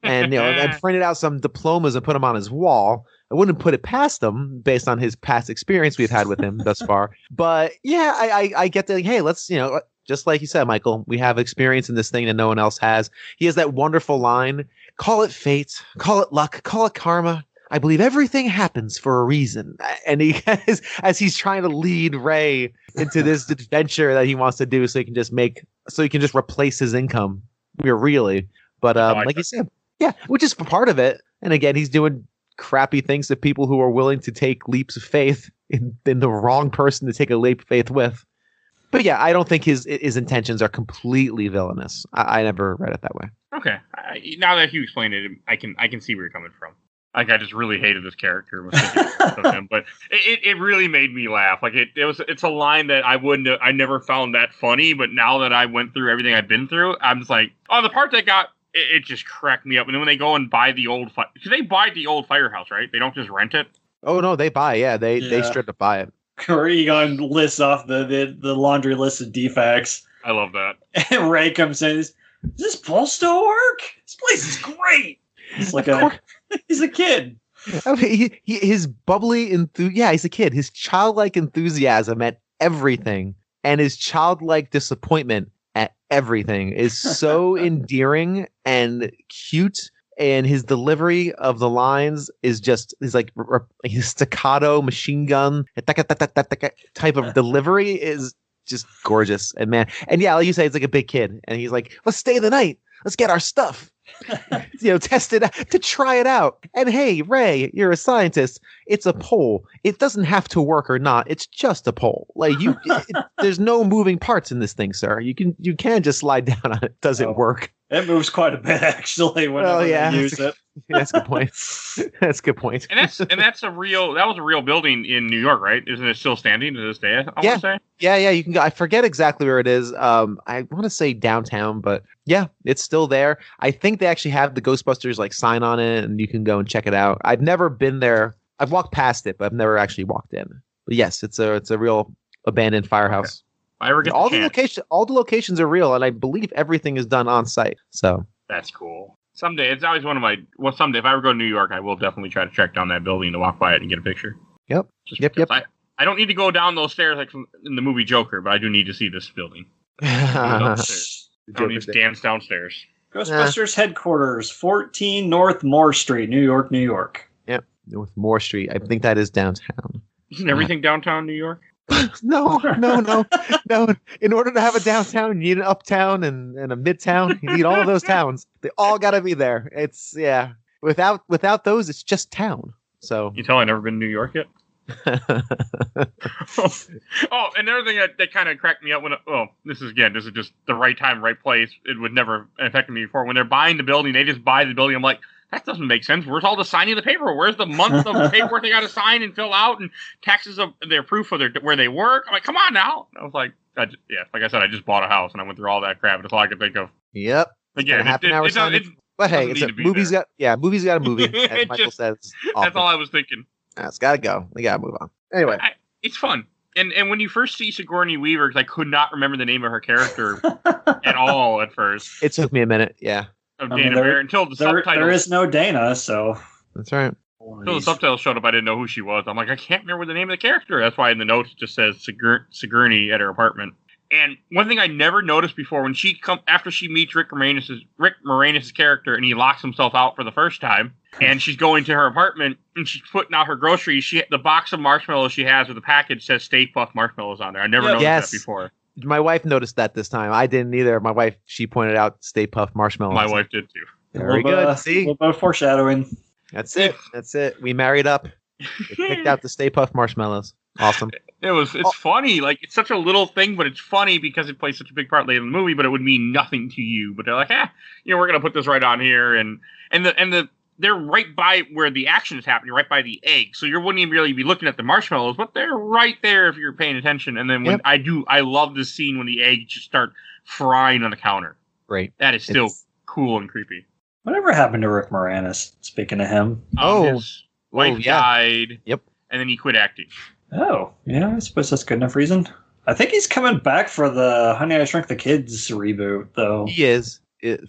and and printed out some diplomas and put them on his wall. I wouldn't put it past him based on his past experience we've had with him thus far. But yeah, I get that. Hey, let's Just like you said, Michael, we have experience in this thing that no one else has. He has that wonderful line, call it fate, call it luck, call it karma. I believe everything happens for a reason. And he has, as he's trying to lead Ray into this adventure that he wants to do so he can just replace his income. Really. But like you said, yeah, which is part of it. And again, he's doing crappy things to people who are willing to take leaps of faith in the wrong person to take a leap of faith with. But yeah, I don't think his intentions are completely villainous. I never read it that way. Okay. Now that you explained it, I can see where you're coming from. Like, I just really hated this character, was thinking of him, but it really made me laugh. Like, it's a line that I never found that funny, but now that I went through everything I've been through, I'm just like, oh, the part that got it just cracked me up. And then when they go and buy the old because they buy the old firehouse, right? They don't just rent it. Oh no, they buy. Yeah, they straight up buy it. Egon lists off the laundry list of defects. I love that. And Ray comes in. Does this pool still work? This place is great. It's like he's a kid. I mean, his bubbly he's a kid. His childlike enthusiasm at everything and his childlike disappointment at everything is so endearing and cute. And his delivery of the lines is just, he's like his staccato machine gun type of delivery is just gorgeous. And man, and yeah, like you say, it's like a big kid. And he's like, let's stay the night. Let's get our stuff. Test it out, to try it out. And hey, Ray, you're a scientist. It's a pole. It doesn't have to work or not. It's just a pole. Like there's no moving parts in this thing, sir. You can just slide down on it. Does it work? It moves quite a bit actually whenever you use it. That's a good point. That's a good point. And that was a real building in New York, right? Isn't it still standing to this day? I want to say. Yeah. You can go. I forget exactly where it is. I want to say downtown, but yeah, it's still there. I think they actually have the Ghostbusters like sign on it, and you can go and check it out. I've never been there. I've walked past it, but I've never actually walked in. But yes, it's a real abandoned firehouse. Okay. I ever get all the locations are real, and I believe everything is done on site. So that's cool. Someday, it's always one of my. Well, someday, if I ever go to New York, I will definitely try to track down that building to walk by it and get a picture. Yep. Yep. I don't need to go down those stairs like in the movie Joker, but I do need to see this building. I don't need to dance downstairs. Ghostbusters headquarters, 14 North Moore Street, New York, New York. Yep, North Moore Street. I think that is downtown. Isn't everything downtown New York? No. In order to have a downtown, you need an uptown and a midtown. You need all of those towns. They all got to be there. It's Without those, it's just town. So you tell I've never been to New York yet. Another thing that kind of cracked me up this is just the right time, right place. It would never affect me before. When they're buying the building, they just buy the building. I'm like, that doesn't make sense. Where's all the signing of the paper? Where's the month of paperwork they got to sign and fill out and taxes of their proof of where they work? I'm like, come on now. I was like, like I said, I just bought a house and I went through all that crap. That's all I could think of. Yep. Again, but hey, movies got a movie. As Michael says, that's all I was thinking. It's got to go. We got to move on. Anyway, it's fun. And when you first see Sigourney Weaver, because I could not remember the name of her character at all at first. It took me a minute. Yeah. Until the subtitles. There is no Dana, so that's right. Until the subtitles showed up, I didn't know who she was. I'm like, I can't remember the name of the character. That's why in the notes it just says Sigourney at her apartment. And one thing I never noticed before, when after she meets Rick Moranis' character, and he locks himself out for the first time, and she's going to her apartment and she's putting out her groceries. The box of marshmallows she has with the package says Stay Puft Marshmallows on there. I never noticed that before. My wife noticed that this time. I didn't either. My wife, she pointed out Stay Puft Marshmallows. My wife did too. Very good. See, a little bit of foreshadowing. That's it. We married up. We picked out the Stay Puft Marshmallows. Awesome. It's funny. Like, it's such a little thing, but it's funny because it plays such a big part later in the movie. But it would mean nothing to you. But they're like, we're gonna put this right on here, and they're right by where the action is happening, right by the egg. So you wouldn't even really be looking at the marshmallows, but they're right there if you're paying attention. And then when I love this scene when the eggs just start frying on the counter. Great. That is still cool and creepy. Whatever happened to Rick Moranis? Speaking of him. His wife died. Yep. And then he quit acting. Oh, yeah, I suppose that's good enough reason. I think he's coming back for the Honey, I Shrunk the Kids reboot, though. He is.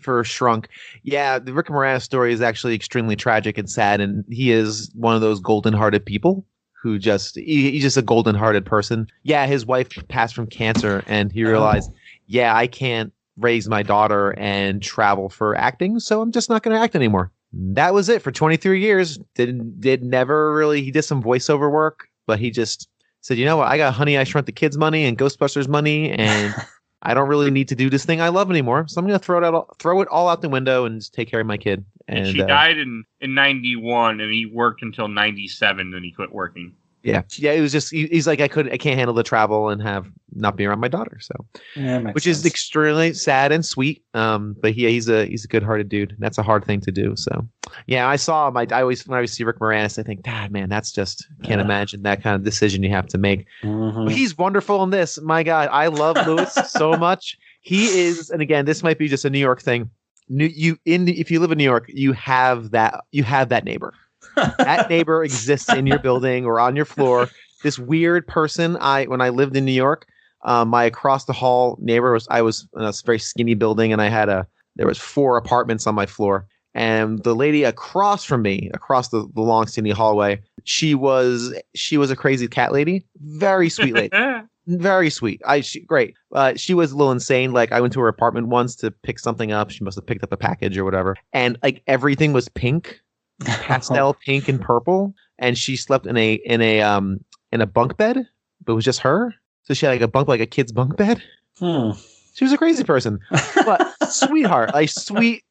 For Shrunk. Yeah, the Rick Moranis story is actually extremely tragic and sad, and he is one of those golden-hearted people who he's just a golden-hearted person. Yeah, his wife passed from cancer, and he realized, yeah, I can't raise my daughter and travel for acting, so I'm just not going to act anymore. That was it for 23 years. Did never really. He did some voiceover work, but he just said, you know what? I got Honey, I Shrunk the Kids money and Ghostbusters money, and I don't really need to do this thing I love anymore. So I'm going to throw it all out the window and just take care of my kid. And she died in 91, and he worked until 97, then he quit working. Yeah. It was just he's like I can't handle the travel and not be around my daughter. So, which is extremely sad and sweet. But he's a good-hearted dude. That's a hard thing to do. So, yeah, I saw him. When I always see Rick Moranis, I think, God, man, that's just can't imagine that kind of decision you have to make. Mm-hmm. But he's wonderful in this. My God, I love Lewis so much. He is, and again, this might be just a New York thing. If you live in New York, you have that neighbor. That neighbor exists in your building or on your floor. This weird person. When I lived in New York, my across the hall neighbor I was in a very skinny building, and there was 4 apartments on my floor. And the lady across from me, across the long skinny hallway, she was a crazy cat lady. Very sweet lady. Very sweet. Great. She was a little insane. Like, I went to her apartment once to pick something up. She must have picked up a package or whatever. And like everything was pink. Pastel pink and purple, and she slept in a bunk bed, but it was just her. So she had like a bunk, like a kid's bunk bed. She was a crazy person, but sweetheart, like sweet,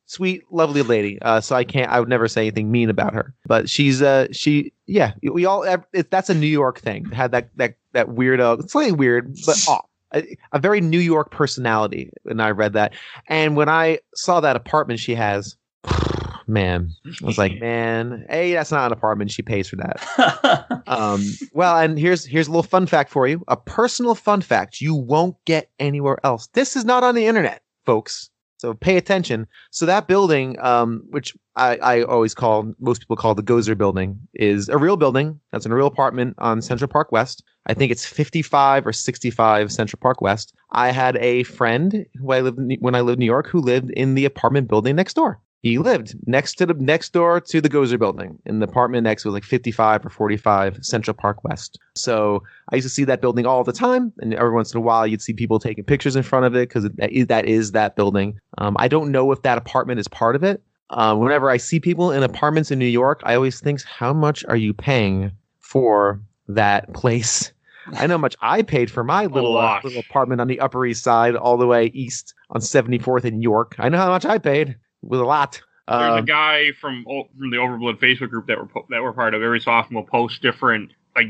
lovely lady. So I would never say anything mean about her. But that's a New York thing. Had that weirdo. It's slightly weird, but a very New York personality. And I read that, and when I saw that apartment she has. Man, I was like, man, that's not an apartment. She pays for that. Well, and here's a little fun fact for you. A personal fun fact you won't get anywhere else. This is not on the internet, folks. So pay attention. So that building, which I always most people call the Gozer building, is a real building. That's in a real apartment on Central Park West. I think it's 55 or 65 Central Park West. I had a friend when I lived in New York who lived in the apartment building next door. He lived next door to the Gozer building, and the apartment next was like 55 or 45 Central Park West. So I used to see that building all the time, and every once in a while you'd see people taking pictures in front of it because that is that building. I don't know if that apartment is part of it. Whenever I see people in apartments in New York, I always think, how much are you paying for that place? I know how much I paid for my little apartment on the Upper East Side all the way east on 74th in York. I know how much I paid. With a lot. There's a guy from the Overblood Facebook group that we're part of. Every so often will post different, like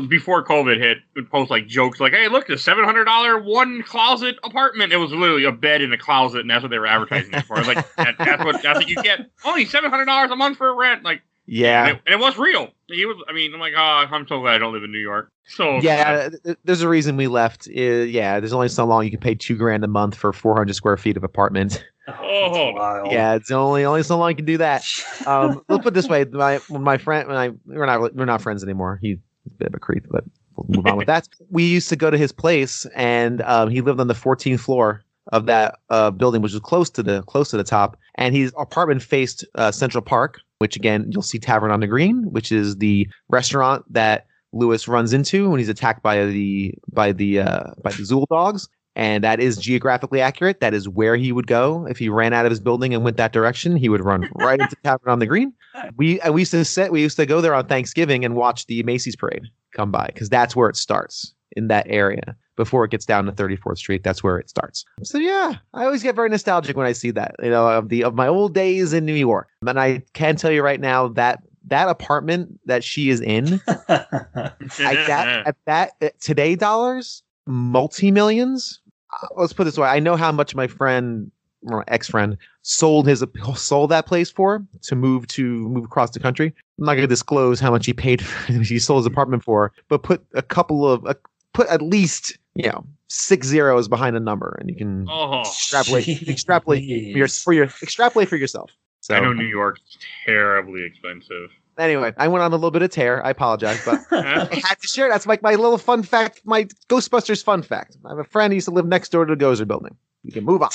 before COVID hit, would post like jokes like, "Hey, look, the $700 one closet apartment." It was literally a bed in a closet, and that's what they were advertising it for. Like that's what you get. Only $700 a month for rent. Like, yeah, and it was real. He was. I mean, I'm like, I'm so glad I don't live in New York. So yeah, there's a reason we left. There's only so long you can pay $2,000 a month for 400 square feet of apartment. Oh, yeah, it's only so long you can do that. We'll put it this way: my friend, we're not friends anymore. He's a bit of a creep, but we'll move on with that. We used to go to his place, and he lived on the 14th floor of that building, which was close to the top. And his apartment faced Central Park, which again you'll see Tavern on the Green, which is the restaurant that Lewis runs into when he's attacked by the Zool dogs. And that is geographically accurate. That is where he would go if he ran out of his building and went that direction. He would run right into Tavern on the Green. We used to go there on Thanksgiving and watch the Macy's parade come by because that's where it starts in that area before it gets down to 34th Street. That's where it starts. So yeah, I always get very nostalgic when I see that. Of my old days in New York. And I can tell you right now that apartment that she is in, at today dollars, multi-millions. Let's put it this way. I know how much my ex-friend sold that place for to move across the country. I'm not going to disclose how much he paid he sold his apartment for, but put at least 6 zeros behind a number, and you can extrapolate for yourself. So I know New York's terribly expensive. Anyway, I went on a little bit of tear. I apologize, but I had to share. That's like my little fun fact, my Ghostbusters fun fact. I have a friend who used to live next door to the Gozer building. You can move on.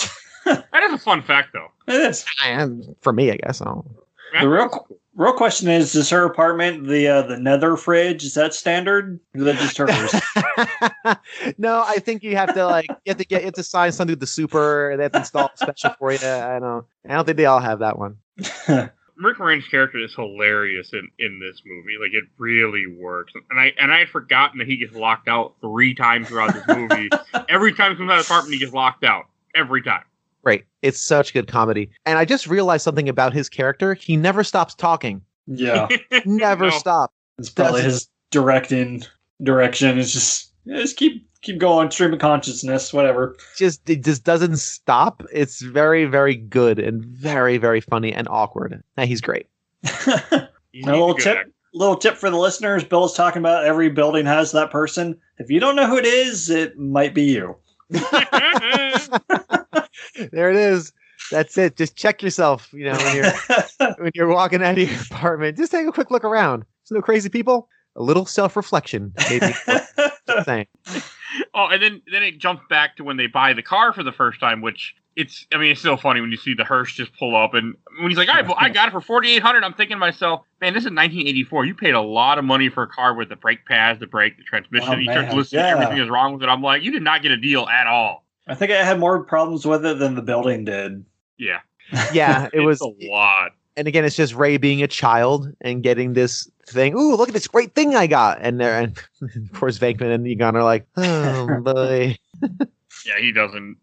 That is a fun fact, though. It is. And for me, I guess. The real question is her apartment the nether fridge? Is that standard? Or is that just hers? No, I think you have to you have to sign something with the super. They have to install special for you. I don't think they all have that one. Rick Moranis' character is hilarious in this movie. Like, it really works. And I had forgotten that he gets locked out 3 times throughout this movie. Every time he comes out of the apartment, he gets locked out. Every time. Right. It's such good comedy. And I just realized something about his character. He never stops talking. Yeah. Never stop. It's probably his direction. It's just keep going, stream of consciousness, whatever. It just doesn't stop. It's very, very good and very, very funny and awkward. And he's great. A little tip for the listeners. Bill is talking about every building has that person. If you don't know who it is, it might be you. There it is. That's it. Just check yourself. When you're walking out of your apartment, just take a quick look around. There's no crazy people. A little self-reflection, maybe. Just saying. Oh, and then it jumps back to when they buy the car for the first time, which it's still funny when you see the hearse just pull up, and when he's like, I got it for $4,800. I'm thinking to myself, man, this is 1984. You paid a lot of money for a car with the brake pads, the brake, the transmission. You start to listen to everything is wrong with it. I'm like, you did not get a deal at all. I think I had more problems with it than the building did. Yeah. Yeah, it was a lot. And again, it's just Ray being a child and getting this thing. Ooh, look at this great thing I got. And of course, Venkman and Egon are like, oh, boy. Yeah, he doesn't.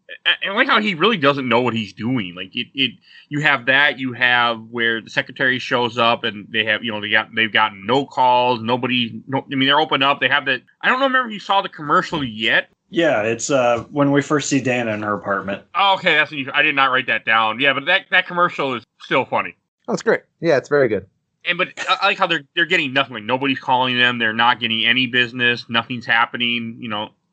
And like how he really doesn't know what he's doing. Like you have that. You have where the secretary shows up and they have, they've gotten no calls. They're open up. They have that. I don't remember if you saw the commercial yet. Yeah, it's when we first see Dana in her apartment. Oh, okay, that's when I did not write that down. Yeah, but that commercial is still funny. Oh, it's great. Yeah, it's very good. But I like how they're getting nothing. Like, nobody's calling them. They're not getting any business. Nothing's happening.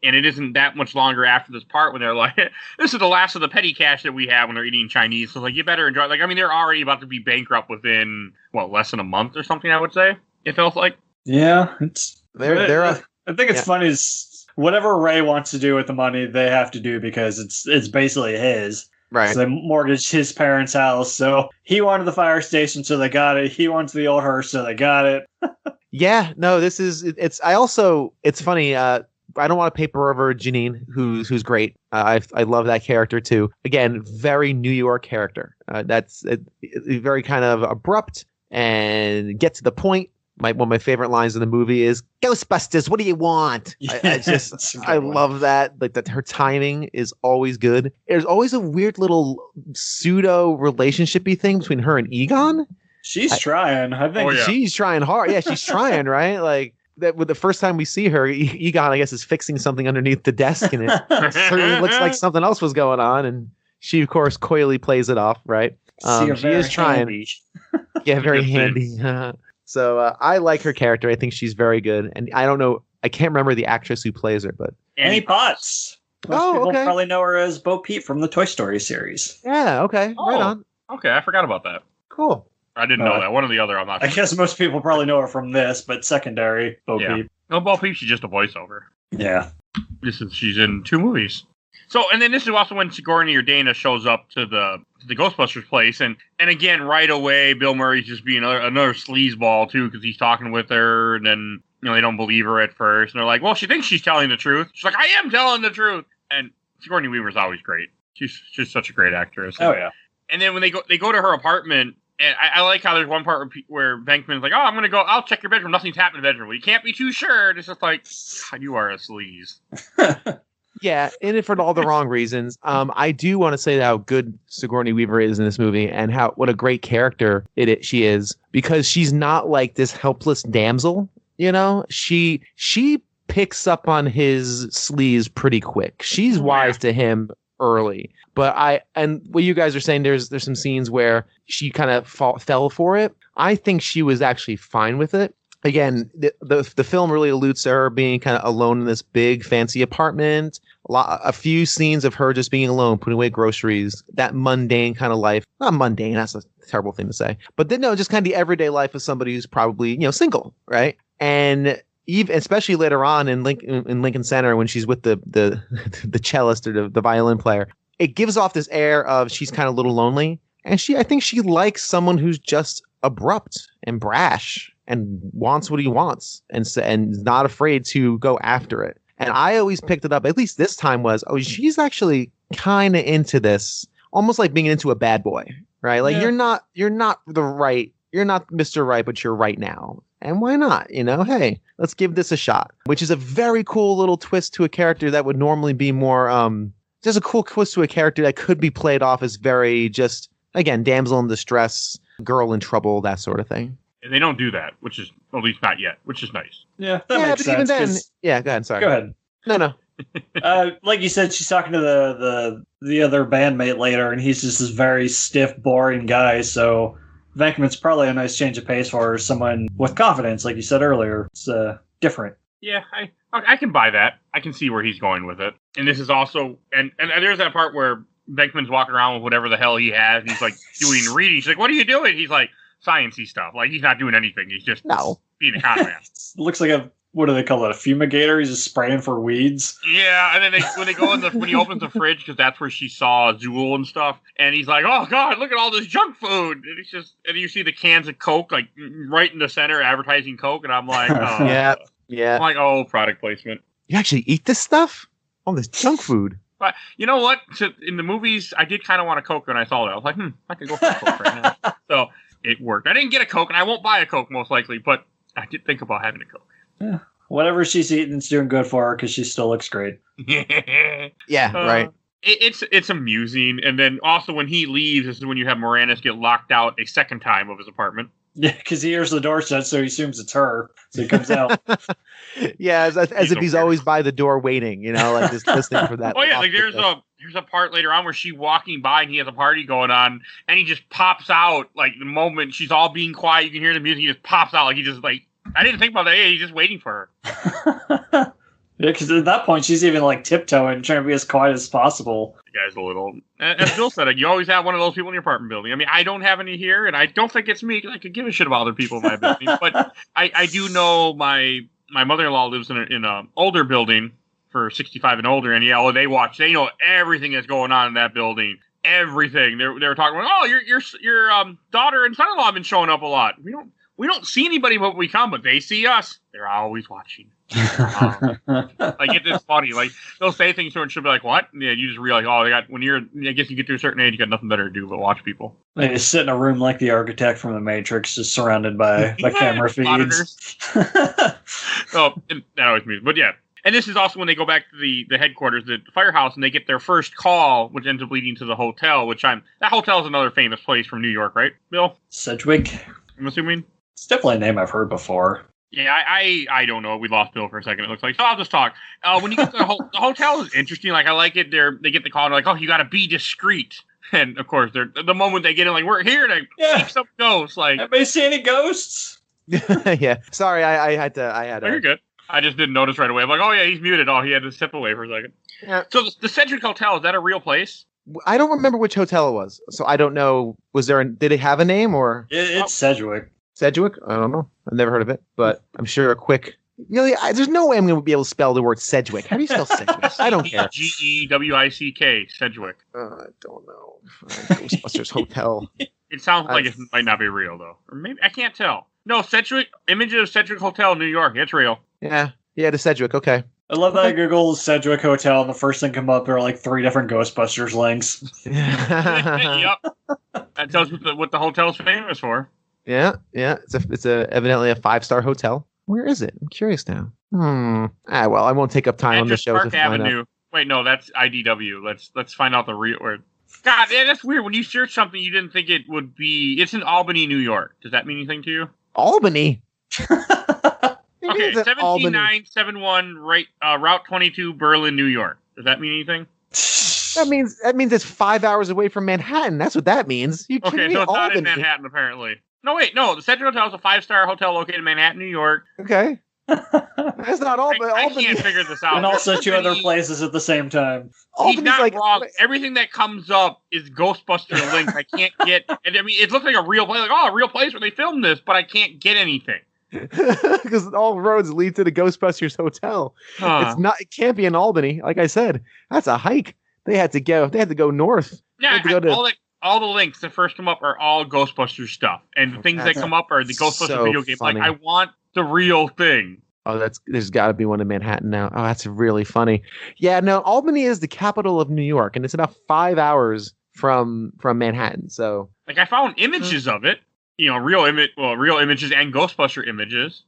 And it isn't that much longer after this part when they're like, this is the last of the petty cash that we have when they're eating Chinese. So, you better enjoy it. They're already about to be bankrupt within, less than a month or something, I would say. It feels like. Yeah. It's I think it's funny is whatever Ray wants to do with the money, they have to do because it's basically his. Right. So they mortgaged his parents' house. So he wanted the fire station, so they got it. He wants the old hearse, so they got it. Yeah. No, it's funny. I don't want to paper over Janine, who's great. I love that character too. Again, very New York character. That's very kind of abrupt and get to the point. One of my favorite lines in the movie is "Ghostbusters, what do you want?" I love that. That her timing is always good. There's always a weird little pseudo relationshipy thing between her and Egon. She's trying. I think she's trying hard. Yeah, she's trying, right? That with the first time we see her, Egon, I guess, is fixing something underneath the desk, and it certainly looks like something else was going on. And she, of course, coyly plays it off, right? She is trying. Handy. Yeah, very handy. So I like her character. I think she's very good. And I don't know, I can't remember the actress who plays her, but Annie Potts. Most people probably know her as Bo Peep from the Toy Story series. Yeah. Okay. Right on. Okay, I forgot about that. Cool. I didn't know that. One or the other, I'm not sure. I guess most people probably know her from this, but secondary, Bo Peep. No, Bo Peep, she's just a voiceover. Yeah. She's in 2 movies. So, and then this is also when Sigourney or Dana shows up to the Ghostbusters place, and again, right away, Bill Murray's just being another sleazeball, too, because he's talking with her, and then, they don't believe her at first, and they're like, well, she thinks she's telling the truth. She's like, I am telling the truth! And Sigourney Weaver's always great. She's such a great actress. Oh, yeah. And then when they go to her apartment, and I like how there's one part where Venkman's like, I'm going to go, I'll check your bedroom, nothing's happened in the bedroom. Well, you can't be too sure. It's just like, God, you are a sleaze. Yeah, in it for all the wrong reasons. I do want to say how good Sigourney Weaver is in this movie, and what a great character she is, because she's not like this helpless damsel. She picks up on his sleaze pretty quick. She's wise to him early. But and what you guys are saying, there's some scenes where she kind of fell for it. I think she was actually fine with it. Again, the film really alludes to her being kind of alone in this big fancy apartment. A few scenes of her just being alone, putting away groceries, that mundane kind of life. Not mundane, that's a terrible thing to say. But then, no, just kind of the everyday life of somebody who's probably, single, right? And even especially later on in Lincoln Center when she's with the cellist or the violin player, it gives off this air of she's kind of a little lonely. And I think she likes someone who's just abrupt and brash and wants what he wants and is not afraid to go after it. And I always picked it up, at least this time, she's actually kind of into this, almost like being into a bad boy, right? Like you're not Mr. Right, but you're right now. And why not? Hey, let's give this a shot, which is a very cool little twist to a character that would normally be more, there's a cool twist to a character that could be played off as very just, again, damsel in distress, girl in trouble, that sort of thing. And they don't do that, which is, at least not yet, which is nice. Yeah, that makes sense. Even then, go ahead. Sorry. Go ahead. No. Like you said, she's talking to the other bandmate later, and he's just this very stiff, boring guy. So Venkman's probably a nice change of pace for someone with confidence, like you said earlier. It's different. Yeah, I can buy that. I can see where he's going with it. And this is also, and there's that part where Venkman's walking around with whatever the hell he has, and he's like doing reading. She's like, "What are you doing?" He's like, "Sciencey stuff." Like he's not doing anything. He's just being a con man. Looks like what do they call it? A fumigator? He's just spraying for weeds. Yeah, and then when they go when he opens the fridge, because that's where she saw Zool and stuff, and he's like, "Oh God, look at all this junk food!" And it's just, and you see the cans of Coke like right in the center, advertising Coke, and I'm like, oh. Yeah. I'm like, oh, product placement. You actually eat this stuff? All this junk food. But you know what? So in the movies, I did kind of want a Coke when I saw that. I was like, I could go for a Coke right now. So it worked. I didn't get a Coke, and I won't buy a Coke most likely, but I did think about having a Coke. Yeah. Whatever she's eating is doing good for her because she still looks great. Yeah, right. It's amusing. And then also when he leaves, this is when you have Moranis get locked out a second time of his apartment. Yeah, because he hears the door shut, so he assumes it's her. So he comes out. Yeah, as if he's always by the door waiting, like just listening for that. Oh yeah, like there's a part later on where she's walking by and he has a party going on, and he just pops out like the moment she's all being quiet. You can hear the music. He just pops out like he just like. I didn't think about that. Hey, he's just waiting for her. Yeah, because at that point she's even like tiptoeing, trying to be as quiet as possible. The guy's a little. As Bill said, you always have one of those people in your apartment building. I mean, I don't have any here, and I don't think it's me because I could give a shit about other people in my building. But I do know my mother-in-law lives in an older building for 65 and older, and they know everything that's going on in that building. Everything. They were talking about. Oh, your daughter and son-in-law have been showing up a lot. We don't see anybody when we come, but they see us. They're always watching. Like it's funny. Like they'll say things to her and she'll be like, "What?" And you just realize, I guess you get to a certain age, you got nothing better to do but watch people. They just sit in a room like the architect from The Matrix, just surrounded by camera feeds. So that always means, but yeah. And this is also when they go back to the headquarters, the firehouse, and they get their first call, which ends up leading to the hotel. That hotel is another famous place from New York, right, Bill? Sedgwick. I'm assuming. It's definitely a name I've heard before. Yeah, I don't know. We lost Bill for a second, it looks like. So I'll just talk. When you get to the hotel is interesting. Like, I like it. They get the call, and they're like, oh, you got to be discreet. And, of course, the moment they get in, like, we're here to keep some ghosts. Like, anybody see any ghosts? Yeah. Sorry, I had Oh, you're good. I just didn't notice right away. I'm like, oh, yeah, he's muted. Oh, he had to step away for a second. Yeah. So the Sedgwick Hotel, is that a real place? I don't remember which hotel it was. So I don't know. Did it have a name or? It's Sedgwick. Sedgwick? I don't know. I've never heard of it, but I'm sure a quick. Really, there's no way I'm going to be able to spell the word Sedgwick. How do you spell Sedgwick? I don't care. Gewick, Sedgwick. I don't know. Ghostbusters Hotel. It sounds like it might not be real, though. Or maybe, I can't tell. No, Sedgwick, image of Sedgwick Hotel, New York. It's real. Yeah, the Sedgwick, okay. I love that I Googled Sedgwick Hotel, and the first thing come up, there are like 3 different Ghostbusters links. Yep. That tells you what the hotel's famous for. Yeah. It's evidently a 5-star hotel. Where is it? I'm curious now. Well, I won't take up time on the show Park to find Avenue. out. Wait, no, that's IDW. Let's find out the real word. God, that's weird. When you search something, you didn't think it would be. It's in Albany, New York. Does that mean anything to you? Albany. Okay, 17971 Route 22, Berlin, New York. Does that mean anything? That means it's 5 hours away from Manhattan. That's what that means. Okay, so it's not in Manhattan, apparently. No, the Sedgwick Hotel is a 5-star hotel located in Manhattan, New York. Okay. That's not Albany. I can't figure this out. And also 2 other places at the same time. He's not wrong. Everything that comes up is Ghostbuster links. I can't get. And I mean, it looks like a real place. Like, a real place where they filmed this, but I can't get anything. Because all roads lead to the Ghostbusters Hotel. It can't be in Albany. Like I said, that's a hike. They had to go north. Yeah, all the links that first come up are all Ghostbusters stuff, and the things that come up are the Ghostbusters video game. Funny. Like, I want the real thing. Oh, there's got to be one in Manhattan now. Oh, that's really funny. Yeah, no, Albany is the capital of New York, and it's about 5 hours from Manhattan. So, like, I found images of it, real images and Ghostbuster images.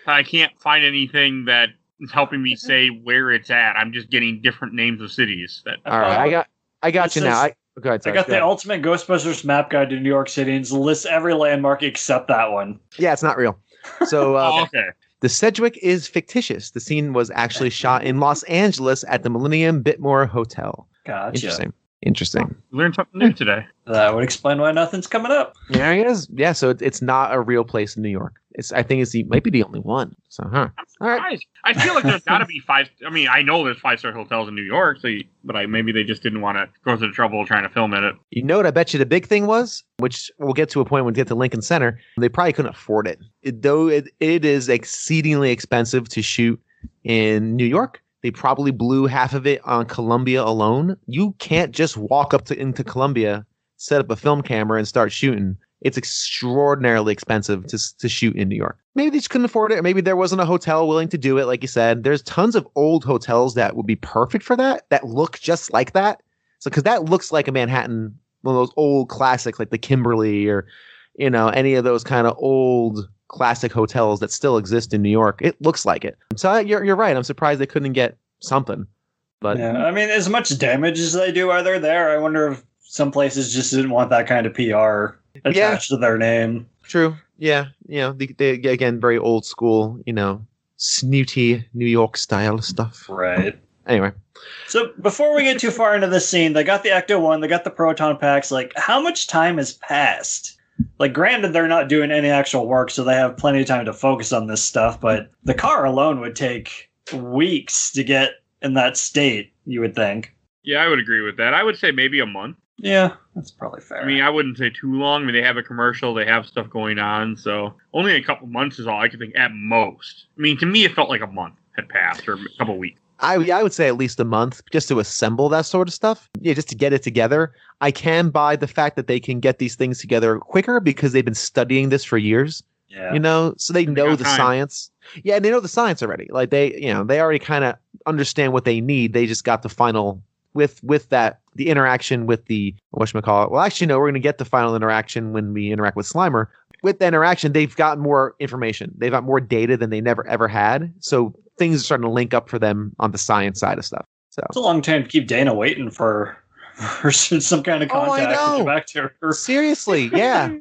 I can't find anything that is helping me say where it's at. I'm just getting different names of cities. All right, I got you now. Go ahead, I got the Ultimate Ghostbusters Map Guide to New York City, and it lists every landmark except that one. Yeah, it's not real. So, okay. The Sedgwick is fictitious. The scene was actually shot in Los Angeles at the Millennium Bitmore Hotel. Gotcha. Interesting. Learned something new today. That would explain why nothing's coming up. Yeah, I guess. Yeah, so it's not a real place in New York. I think might be the only one. So, I'm surprised. All right. I feel like there's got to be five. I mean, I know there's 5-star hotels in New York, but maybe they just didn't want to go through the trouble trying to film in it. You know what I bet you the big thing was, which we'll get to a point when we get to Lincoln Center, they probably couldn't afford it. It is exceedingly expensive to shoot in New York. They probably blew half of it on Columbia alone. You can't just walk up into Columbia, set up a film camera, and start shooting. It's extraordinarily expensive to shoot in New York. Maybe they just couldn't afford it. Or maybe there wasn't a hotel willing to do it. Like you said, there's tons of old hotels that would be perfect for that look just like that. So, because that looks like a Manhattan, one of those old classics, like the Kimberly or, any of those kind of old classic hotels that still exist in New York. It looks like it. So you're right. I'm surprised they couldn't get something. But yeah, I mean, as much damage as they do, are there? I wonder if some places just didn't want that kind of PR attached to their name. True. Yeah. They again, very old school, snooty New York style stuff. Right. Anyway. So before we get too far into this scene, they got the Ecto-1, they got the proton packs. Like, how much time has passed? Like, granted, they're not doing any actual work, so they have plenty of time to focus on this stuff, but the car alone would take weeks to get in that state, you would think. Yeah, I would agree with that. I would say maybe a month. Yeah, that's probably fair. I mean, I wouldn't say too long. I mean, they have a commercial, they have stuff going on, so only a couple months is all I could think at most. I mean, to me, it felt like a month had passed, or a couple weeks. I would say at least a month just to assemble that sort of stuff. Yeah, just to get it together. I can buy the fact that they can get these things together quicker because they've been studying this for years. Yeah. So they know the science. Yeah, they know the science already. Like they already kind of understand what they need. They just got the final with that, the interaction with the whatchamacallit. Well, actually, no, we're going to get the final interaction when we interact with Slimer. With the interaction, they've got more information. They've got more data than they never ever had. So things are starting to link up for them on the science side of stuff. So it's a long time to keep Dana waiting for some kind of contact to get back to her. Seriously, yeah.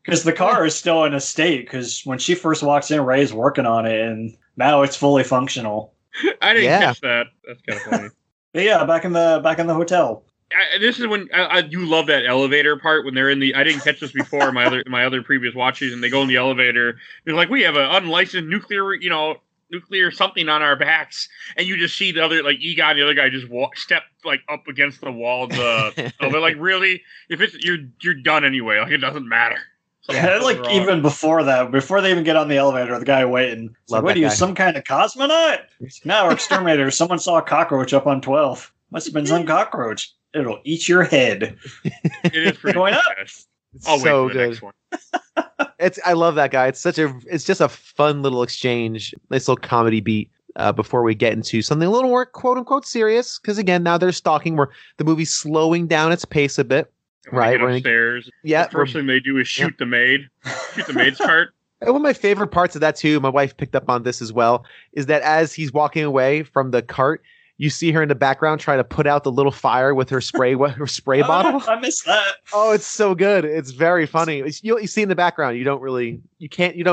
Because the car is still in a state. Because when she first walks in, Ray's working on it, and now it's fully functional. I didn't catch that. That's kind of funny. But yeah, back in the hotel. This is when I do love that elevator part when they're in the. I didn't catch this before my other previous watches, and they go in the elevator. They're like, we have an unlicensed nuclear something on our backs, and you just see the other, like Egon, the other guy, just step like up against the wall. They're like, really? If it's you're done anyway. Like, it doesn't matter. Yeah, like wrong. Even before that, before they even get on the elevator, the guy waiting. Like, what are you, some kind of cosmonaut? No, we're exterminators. Someone saw a cockroach up on 12. Must have been some cockroach. It'll eat your head. It is pretty going up. I'll so wait for the next one. I love that guy. It's just a fun little exchange, nice little comedy beat before we get into something a little more quote unquote serious. Because again, now they're stalking. Where the movie's slowing down its pace a bit. Right, we're upstairs. The first thing they do is shoot the maid's cart. One of my favorite parts of that too, my wife picked up on this as well, is that as he's walking away from the cart, you see her in the background trying to put out the little fire with her spray bottle. I missed that. Oh, it's so good. It's very funny. You see in the background. You don't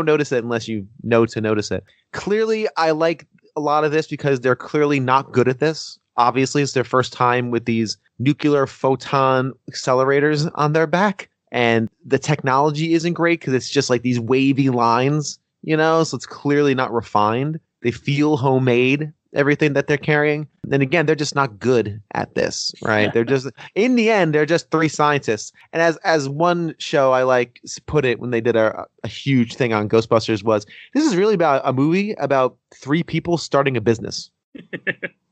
notice it unless you know to notice it. Clearly, I like a lot of this because they're clearly not good at this. Obviously, it's their first time with these nuclear photon accelerators on their back. And the technology isn't great because it's just like these wavy lines, so it's clearly not refined. They feel homemade, everything that they're carrying. And again, they're just not good at this, right? They're just, in the end, they're just three scientists. And as one show I like put it when they did a huge thing on Ghostbusters was, this is really about a movie about three people starting a business.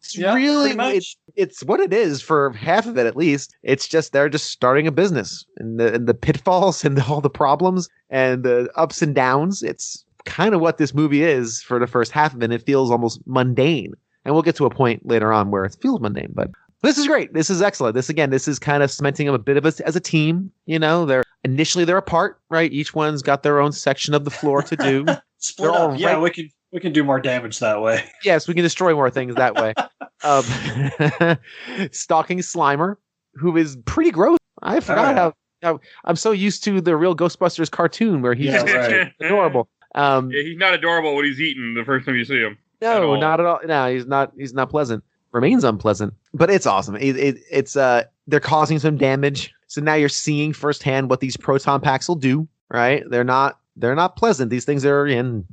It's really it's what it is for half of it at least. It's just they're just starting a business and the pitfalls and all the problems and the ups and downs. It's kind of what this movie is for the first half of it. It feels almost mundane, and we'll get to a point later on where it feels mundane. But this is great. This is excellent. This is kind of cementing them a bit of as a team. You know, they're apart, right? Each one's got their own section of the floor to do. Split up. Yeah, we can do more damage that way. Yes, we can destroy more things that way. Stalking Slimer, who is pretty gross. I forgot how I'm so used to the real Ghostbusters cartoon where he's adorable. He's not adorable when he's eating the first time you see him. No, not at all. No, he's not pleasant. Remains unpleasant, but it's awesome. It's they're causing some damage. So now you're seeing firsthand what these proton packs will do, right? They're not pleasant. These things are in,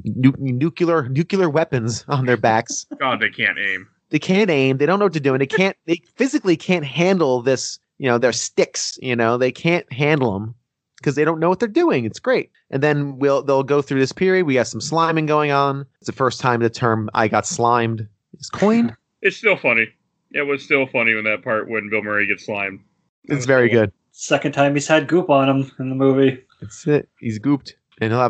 nuclear weapons on their backs. God, they can't aim. They can't aim. They don't know what they're doing. They physically can't handle this, their sticks, they can't handle them because they don't know what they're doing. It's great. And then they'll go through this period. We got some sliming going on. It's the first time the term "I got slimed" is coined. It's still funny. It was still funny when Bill Murray gets slimed. It's very good. Second time he's had goop on him in the movie. That's it. He's gooped, and he'll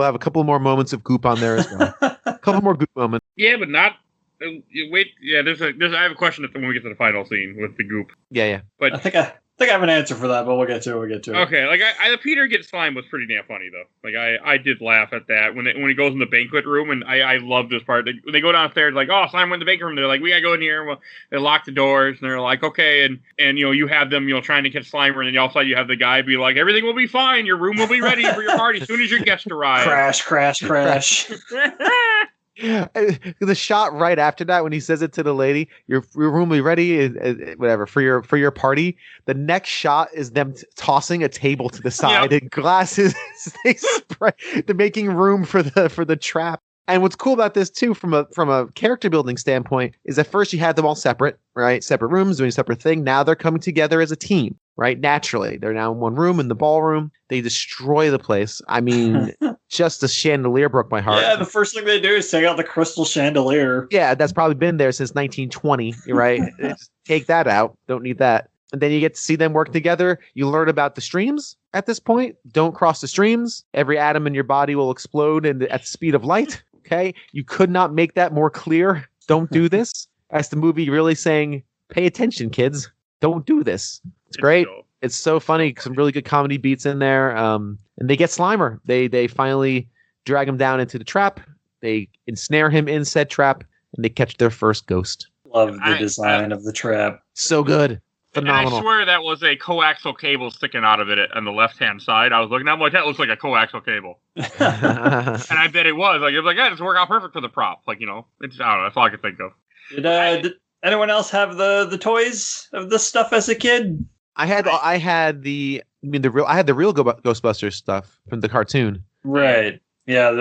have a couple more moments of goop on there as well. A couple more goop moments. Yeah, but not. Wait. Yeah, I have a question when we get to the final scene with the goop. Yeah. But I think I have an answer for that, but we'll get to it. Okay, like the Peter gets slimed was pretty damn funny though. Like I did laugh at that when he goes in the banquet room, and I love this part. They go downstairs like, oh, Slime went in the banquet room. They're like, we gotta go in here. Well, they lock the doors, and they're like, okay, and you have them trying to catch Slimer, and then all of a sudden you have the guy be like, everything will be fine. Your room will be ready for your party as soon as your guests arrive. Crash. The shot right after that when he says it to the lady, your room will be ready, whatever, for your party. The next shot is them tossing a table to the side and glasses. They're making room for the trap. And what's cool about this too, from a character building standpoint, is at first you had them all separate, right? Separate rooms doing a separate thing. Now they're coming together as a team, right? Naturally, they're now in one room in the ballroom. They destroy the place. I mean, just the chandelier broke my heart. Yeah, the first thing they do is take out the crystal chandelier. Yeah, that's probably been there since 1920, right? Just take that out. Don't need that. And then you get to see them work together. You learn about the streams at this point. Don't cross the streams. Every atom in your body will explode at the speed of light. Okay, you could not make that more clear. Don't do this. That's the movie really saying, pay attention, kids. Don't do this. It's great. It's so funny. Some really good comedy beats in there. And they get Slimer. They finally drag him down into the trap. They ensnare him in said trap, and they catch their first ghost. Love the design of the trap. So good. Phenomenal. And I swear that was a coaxial cable sticking out of it on the left-hand side. I was looking, I'm like, that looks like a coaxial cable. And I bet it was. Like, it was like, yeah, this worked out perfect for the prop. Like, it's, I don't know, that's all I could think of. Did anyone else have the toys of this stuff as a kid? I had the real Ghostbusters stuff from the cartoon. Right. Yeah,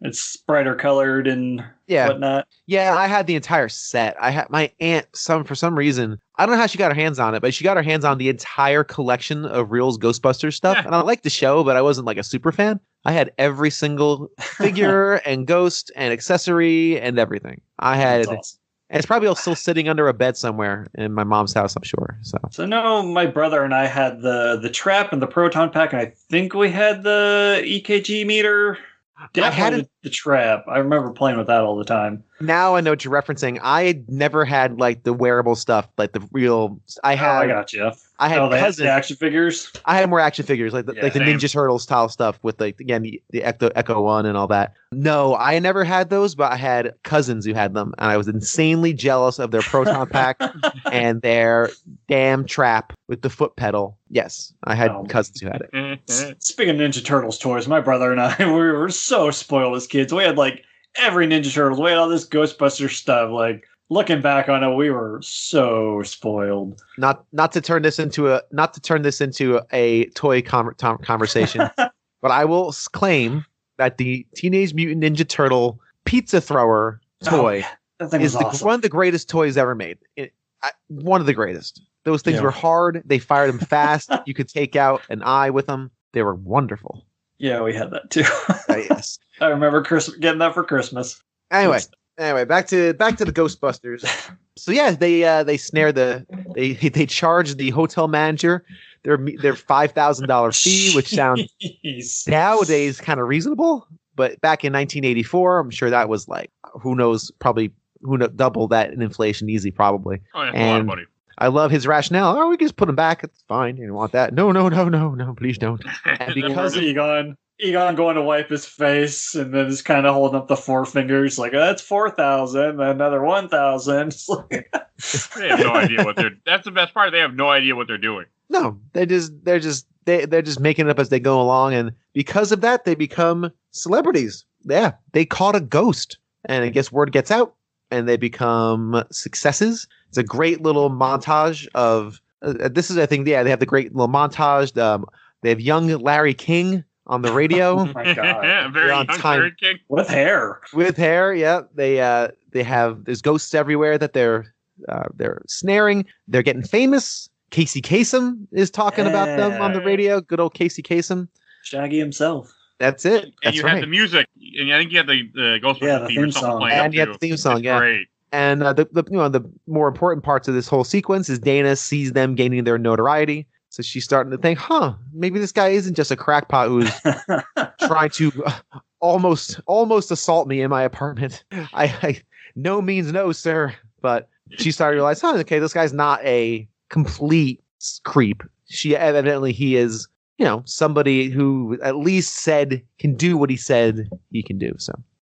it's brighter colored and whatnot. Yeah, I had the entire set. I had my aunt, for some reason, I don't know how she got her hands on it, but she got her hands on the entire collection of Reel's Ghostbusters stuff. And I liked the show, but I wasn't like a super fan. I had every single figure and ghost and accessory and everything. I had. Awesome. And it's probably still sitting under a bed somewhere in my mom's house, I'm sure. So no, my brother and I had the trap and the proton pack, and I think we had the EKG meter. Definitely the trap. I remember playing with that all the time. Now I know what you're referencing. I never had like the wearable stuff, like the real. I got you. I had the action figures. I had more action figures, like the Ninja Turtle style stuff with the Echo One and all that. No, I never had those, but I had cousins who had them, and I was insanely jealous of their proton pack and their damn trap with the foot pedal. Yes, I had cousins who had it. Speaking of Ninja Turtles toys, my brother and I we were so spoiled as kids. We had like every Ninja Turtles. We had all this Ghostbusters stuff. Like looking back on it, we were so spoiled. Not to turn this into a toy conversation, but I will claim that the Teenage Mutant Ninja Turtle pizza thrower toy is awesome. One of the greatest toys ever made. One of the greatest. Those things were hard. They fired them fast. You could take out an eye with them. They were wonderful. Yeah, we had that too. Yes. I remember getting that for Christmas. Anyway, Anyway, back to the Ghostbusters. So yeah, they snare they charge the hotel manager their $5,000 fee, which sounds nowadays kind of reasonable, but back in 1984, I'm sure that was like double that in inflation, easy probably. Oh, yeah, a lot of money. I love his rationale. Oh, we can just put him back. It's fine. You don't want that. No, please don't. And because Egon going to wipe his face and then just kind of holding up the forefingers like, that's 4,000, another 1,000. They have no idea what they're. That's the best part. They have no idea what they're doing. No, they're just making it up as they go along, and because of that, they become celebrities. Yeah, they caught a ghost, and I guess word gets out, and they become successes. It's a great little montage of this is, I think, yeah, they have the great little montage. They have young Larry King on the radio. Oh my god, very young Larry King with hair. With hair, yeah. They have there's ghosts everywhere that they're snaring. They're getting famous. Casey Kasem is talking about them on the radio. Good old Casey Kasem. Shaggy himself. That's it. And That's you right. had the music, and I think you had the Ghostbusters theme song playing. And you had the theme song, yeah. Great. And the more important parts of this whole sequence is Dana sees them gaining their notoriety. So she's starting to think, maybe this guy isn't just a crackpot who's trying to almost assault me in my apartment. I no means no, sir. But she started to realize, okay, this guy's not a complete creep. He is, somebody who at least can do what he said he can do.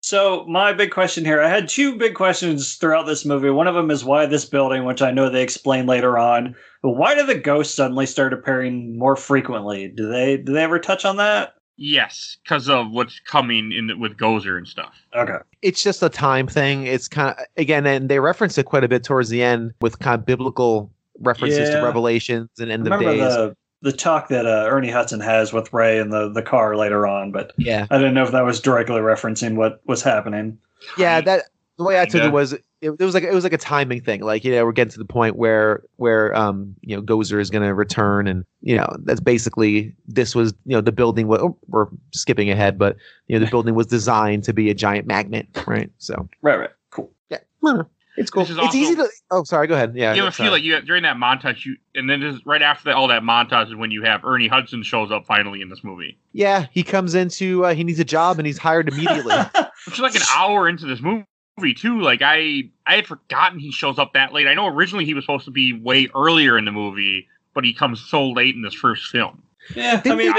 So my big question here, I had two big questions throughout this movie. One of them is why this building, which I know they explain later on, but why do the ghosts suddenly start appearing more frequently? Do they ever touch on that? Yes, because of what's coming in with Gozer and stuff. Okay. It's just a time thing. It's kind of, again, and they reference it quite a bit towards the end with kind of biblical references to Revelations and end of days. The talk that Ernie Hudson has with Ray in the car later on, but yeah, I didn't know if that was directly referencing what was happening. Yeah, the way I took it was it was like a timing thing. Like, we're getting to the point where Gozer is going to return, and that's basically this was the building. We're skipping ahead, but the building was designed to be a giant magnet, right? So right, cool. Yeah, it's cool. It's also, easy to. Oh, sorry. Go ahead. Yeah. You ever feel like during that montage, and then just right after all that montage is when you have Ernie Hudson shows up finally in this movie. Yeah, he comes into. He needs a job, and he's hired immediately. Which is like an hour into this movie too. Like I had forgotten he shows up that late. I know originally he was supposed to be way earlier in the movie, but he comes so late in this first film. Yeah, I mean,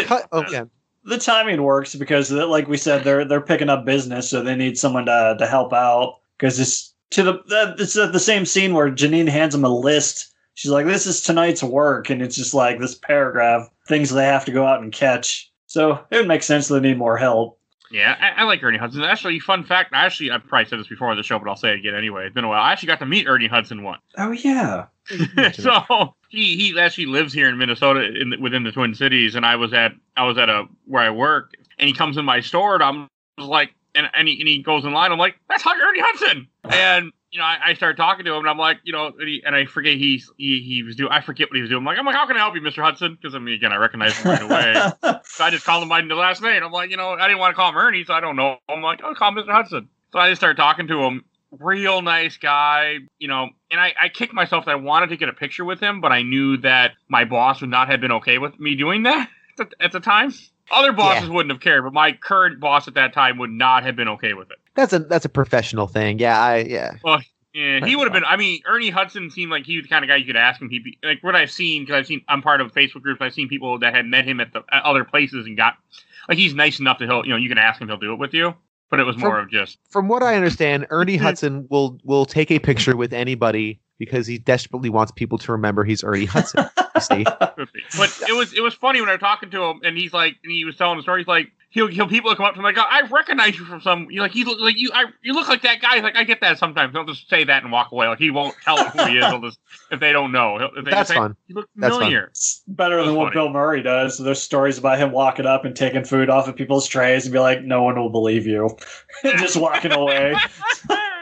the timing works because, like we said, they're picking up business, so they need someone to help out because it's. It's the same scene where Janine hands him a list. She's like, this is tonight's work. And it's just like this paragraph, things they have to go out and catch. So it would make sense they need more help. Yeah, I like Ernie Hudson. Actually, fun fact, I've probably said this before on the show, but I'll say it again anyway. It's been a while. I actually got to meet Ernie Hudson once. Oh, yeah. So he actually lives here in Minnesota within the Twin Cities. And I was at where I work, and he comes in my store, and I was like, and he goes in line. I'm like, that's Ernie Hudson. And I started talking to him, and I'm like, and I forget he was doing. I forget what he was doing. I'm like, how can I help you, Mr. Hudson? Because again, I recognize him right away. So I just called him by the last name. I'm like, I didn't want to call him Ernie, so I don't know. I'm like, I'll call him Mr. Hudson. So I just started talking to him. Real nice guy, and I kicked myself that I wanted to get a picture with him, but I knew that my boss would not have been okay with me doing that at the time. Other bosses wouldn't have cared, but my current boss at that time would not have been okay with it. That's a professional thing. Yeah. Well, yeah, he would have been. I mean, Ernie Hudson seemed like he was the kind of guy you could ask him. He'd be like what I've seen, because I'm part of Facebook groups. I've seen people that had met him at other places and got like he's nice enough that you can ask him, he'll do it with you. But it was more of just. From what I understand, Ernie Hudson will take a picture with anybody because he desperately wants people to remember he's Ernie Hudson. See? But it was funny when I was talking to him, and he was telling the story. He's like, he'll people come up to him like, I recognize you from some. You look like you look like that guy. He's like, I get that sometimes. He'll just say that and walk away. Like he won't tell them who he is. He'll just if they don't know. That's fun. You look familiar. It's better than what Bill Murray does. There's stories about him walking up and taking food off of people's trays and be like, no one will believe you, and just walking away.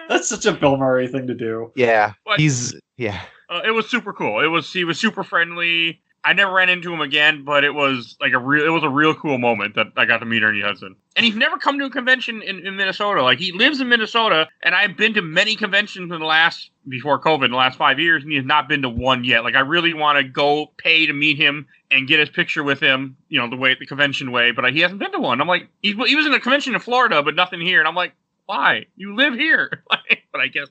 That's such a Bill Murray thing to do. Yeah, but, he's. It was super cool. He was super friendly. I never ran into him again, but it was like a real cool moment that I got to meet Ernie Hudson. And he's never come to a convention in Minnesota. Like, he lives in Minnesota, and I've been to many conventions before COVID, in the last 5 years, and he has not been to one yet. Like, I really want to go pay to meet him and get his picture with him, the convention way, but he hasn't been to one. I'm like, he was in a convention in Florida, but nothing here. And I'm like, why? You live here. But I guess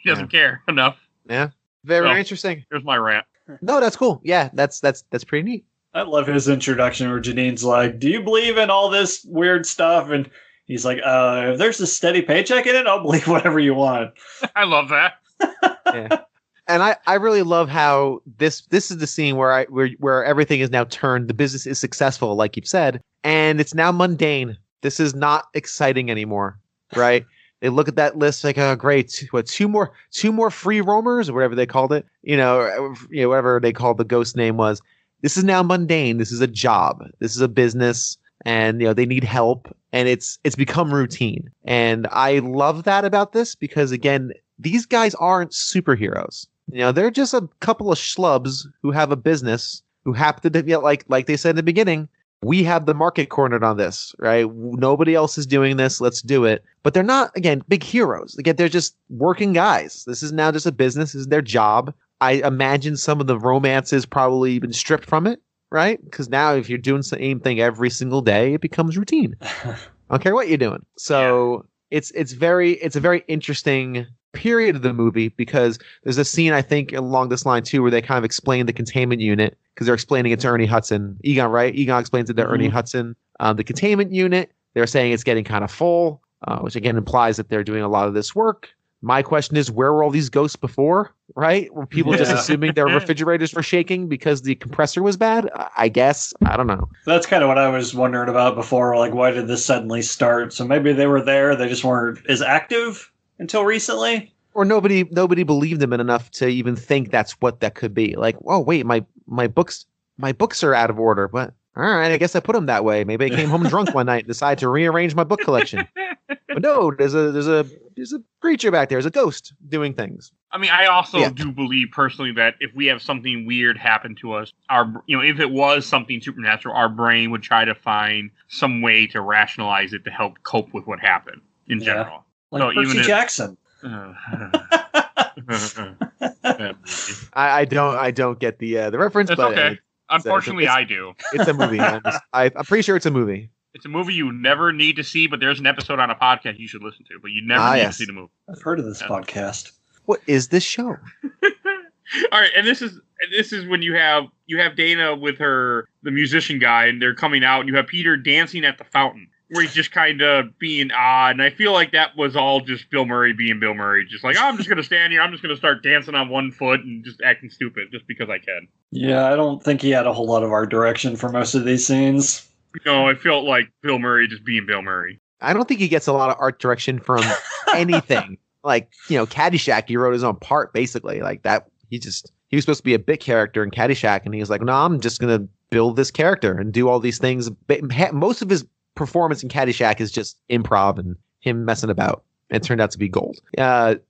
he doesn't care enough. Yeah. Very interesting. Here's my rant. No, that's cool. Yeah, that's pretty neat. I love his introduction where Janine's like, do you believe in all this weird stuff? And he's like, if there's a steady paycheck in it, I'll believe whatever you want. I love that. Yeah. And I really love how this is the scene where everything is now turned. The business is successful, like you've said, and it's now mundane. This is not exciting anymore, right? They look at that list like, oh, great. What, two more free roamers or whatever they called it, whatever they called the ghost name was. This is now mundane. This is a job. This is a business, and they need help, and it's become routine. And I love that about this because, again, these guys aren't superheroes. They're just a couple of schlubs who have a business who happen to be like they said in the beginning. We have the market cornered on this, right? Nobody else is doing this. Let's do it. But they're not, again, big heroes. Again, they're just working guys. This is now just a business. This is their job. I imagine some of the romance is probably been stripped from it, right? Because now if you're doing the same thing every single day, it becomes routine. I don't care what you're doing. So it's a very interesting period of the movie because there's a scene, I think, along this line too, where they kind of explain the containment unit because they're explaining it to Ernie Hudson. Egon, right? Egon explains it to Ernie Hudson. The containment unit, they're saying it's getting kind of full, which again implies that they're doing a lot of this work. My question is, where were all these ghosts before, right? Were people just assuming their refrigerators were shaking because the compressor was bad? I guess. I don't know. That's kind of what I was wondering about before. Like, why did this suddenly start? So maybe they were there. They just weren't as active until recently. Or nobody believed them enough to even think that's what that could be. Like, oh, wait, my books are out of order. But all right, I guess I put them that way. Maybe I came home drunk one night and decided to rearrange my book collection. But no, there's a creature back there. There's a ghost doing things. I mean, I also do believe personally that if we have something weird happen to us, if it was something supernatural, our brain would try to find some way to rationalize it to help cope with what happened in general. Like Percy Jackson. I don't get the reference, it's but okay. Unfortunately, I do. It's a movie. I'm pretty sure it's a movie. It's a movie you never need to see, but there's an episode on a podcast you should listen to. But you never need to see the movie. I've heard of this podcast. What is this show? All right, and this is when you have Dana with the musician guy, and they're coming out, and you have Peter dancing at the fountain, where he's just kind of being odd. And I feel like that was all just Bill Murray being Bill Murray. Just like, I'm just going to stand here. I'm just going to start dancing on one foot and just acting stupid just because I can. Yeah, I don't think he had a whole lot of art direction for most of these scenes. No, I felt like Bill Murray just being Bill Murray. I don't think he gets a lot of art direction from anything. Like, Caddyshack, he wrote his own part, basically. Like that, he was supposed to be a bit character in Caddyshack, and he was like, no, I'm just going to build this character and do all these things. Most of his performance in Caddyshack is just improv and him messing about. It turned out to be gold.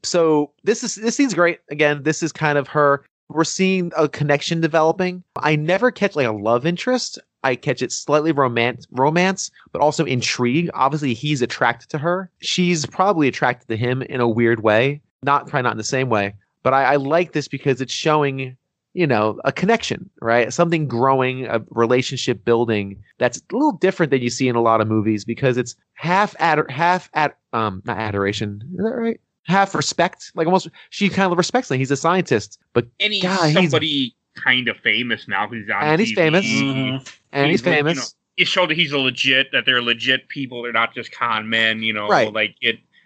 So this scene's great. Again, this is kind of her. We're seeing a connection developing. I never catch like a love interest. I catch it slightly romance, but also intrigue. Obviously, he's attracted to her. She's probably attracted to him in a weird way. Probably not in the same way. But I like this because it's showing, a connection, right? Something growing, a relationship building that's a little different than you see in a lot of movies because it's not adoration. Is that right? Half respect. Like almost, she kind of respects him. He's a scientist, but and he's somebody kind of famous now. He's on and TV. He's famous. Mm-hmm. And he's famous. It showed that they're legit people. They're not just con men. Right.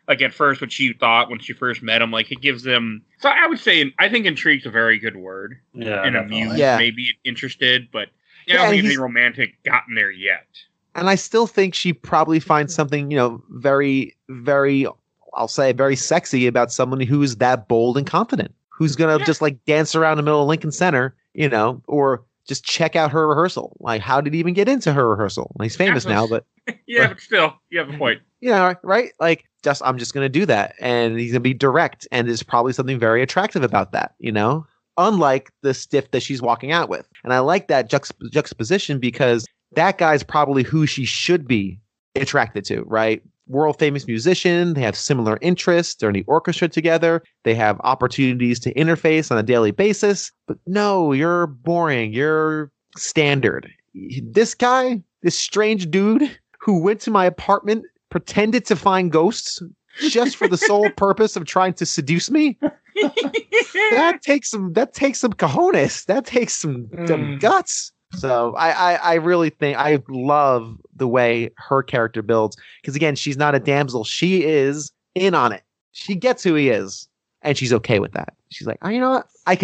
Like at first, what she thought when she first met him, like it gives them. So I would say, I think intrigue's a very good word. Yeah, and amused, maybe interested, but I don't think any romantic gotten there yet. And I still think she probably finds something, very, very, I'll say, very sexy about someone who's that bold and confident, who's gonna just like dance around the middle of Lincoln Center, or just check out her rehearsal. Like, how did he even get into her rehearsal? Well, he's famous now, but but still, you have a point. Right? Like, I'm just gonna do that, and he's gonna be direct, and there's probably something very attractive about that. unlike the stiff that she's walking out with. And I like that juxtaposition because that guy's probably who she should be attracted to, right? World famous musician. They have similar interests. They're in the orchestra together. They have opportunities to interface on a daily basis. But no, you're boring. You're standard. This guy, this strange dude who went to my apartment, pretended to find ghosts just for the sole purpose of trying to seduce me. That takes some cojones. That takes some guts. So I really think I love the way her character builds, because again, she's not a damsel. She is in on it. She gets who he is, and she's okay with that. She's like, oh, you know what? I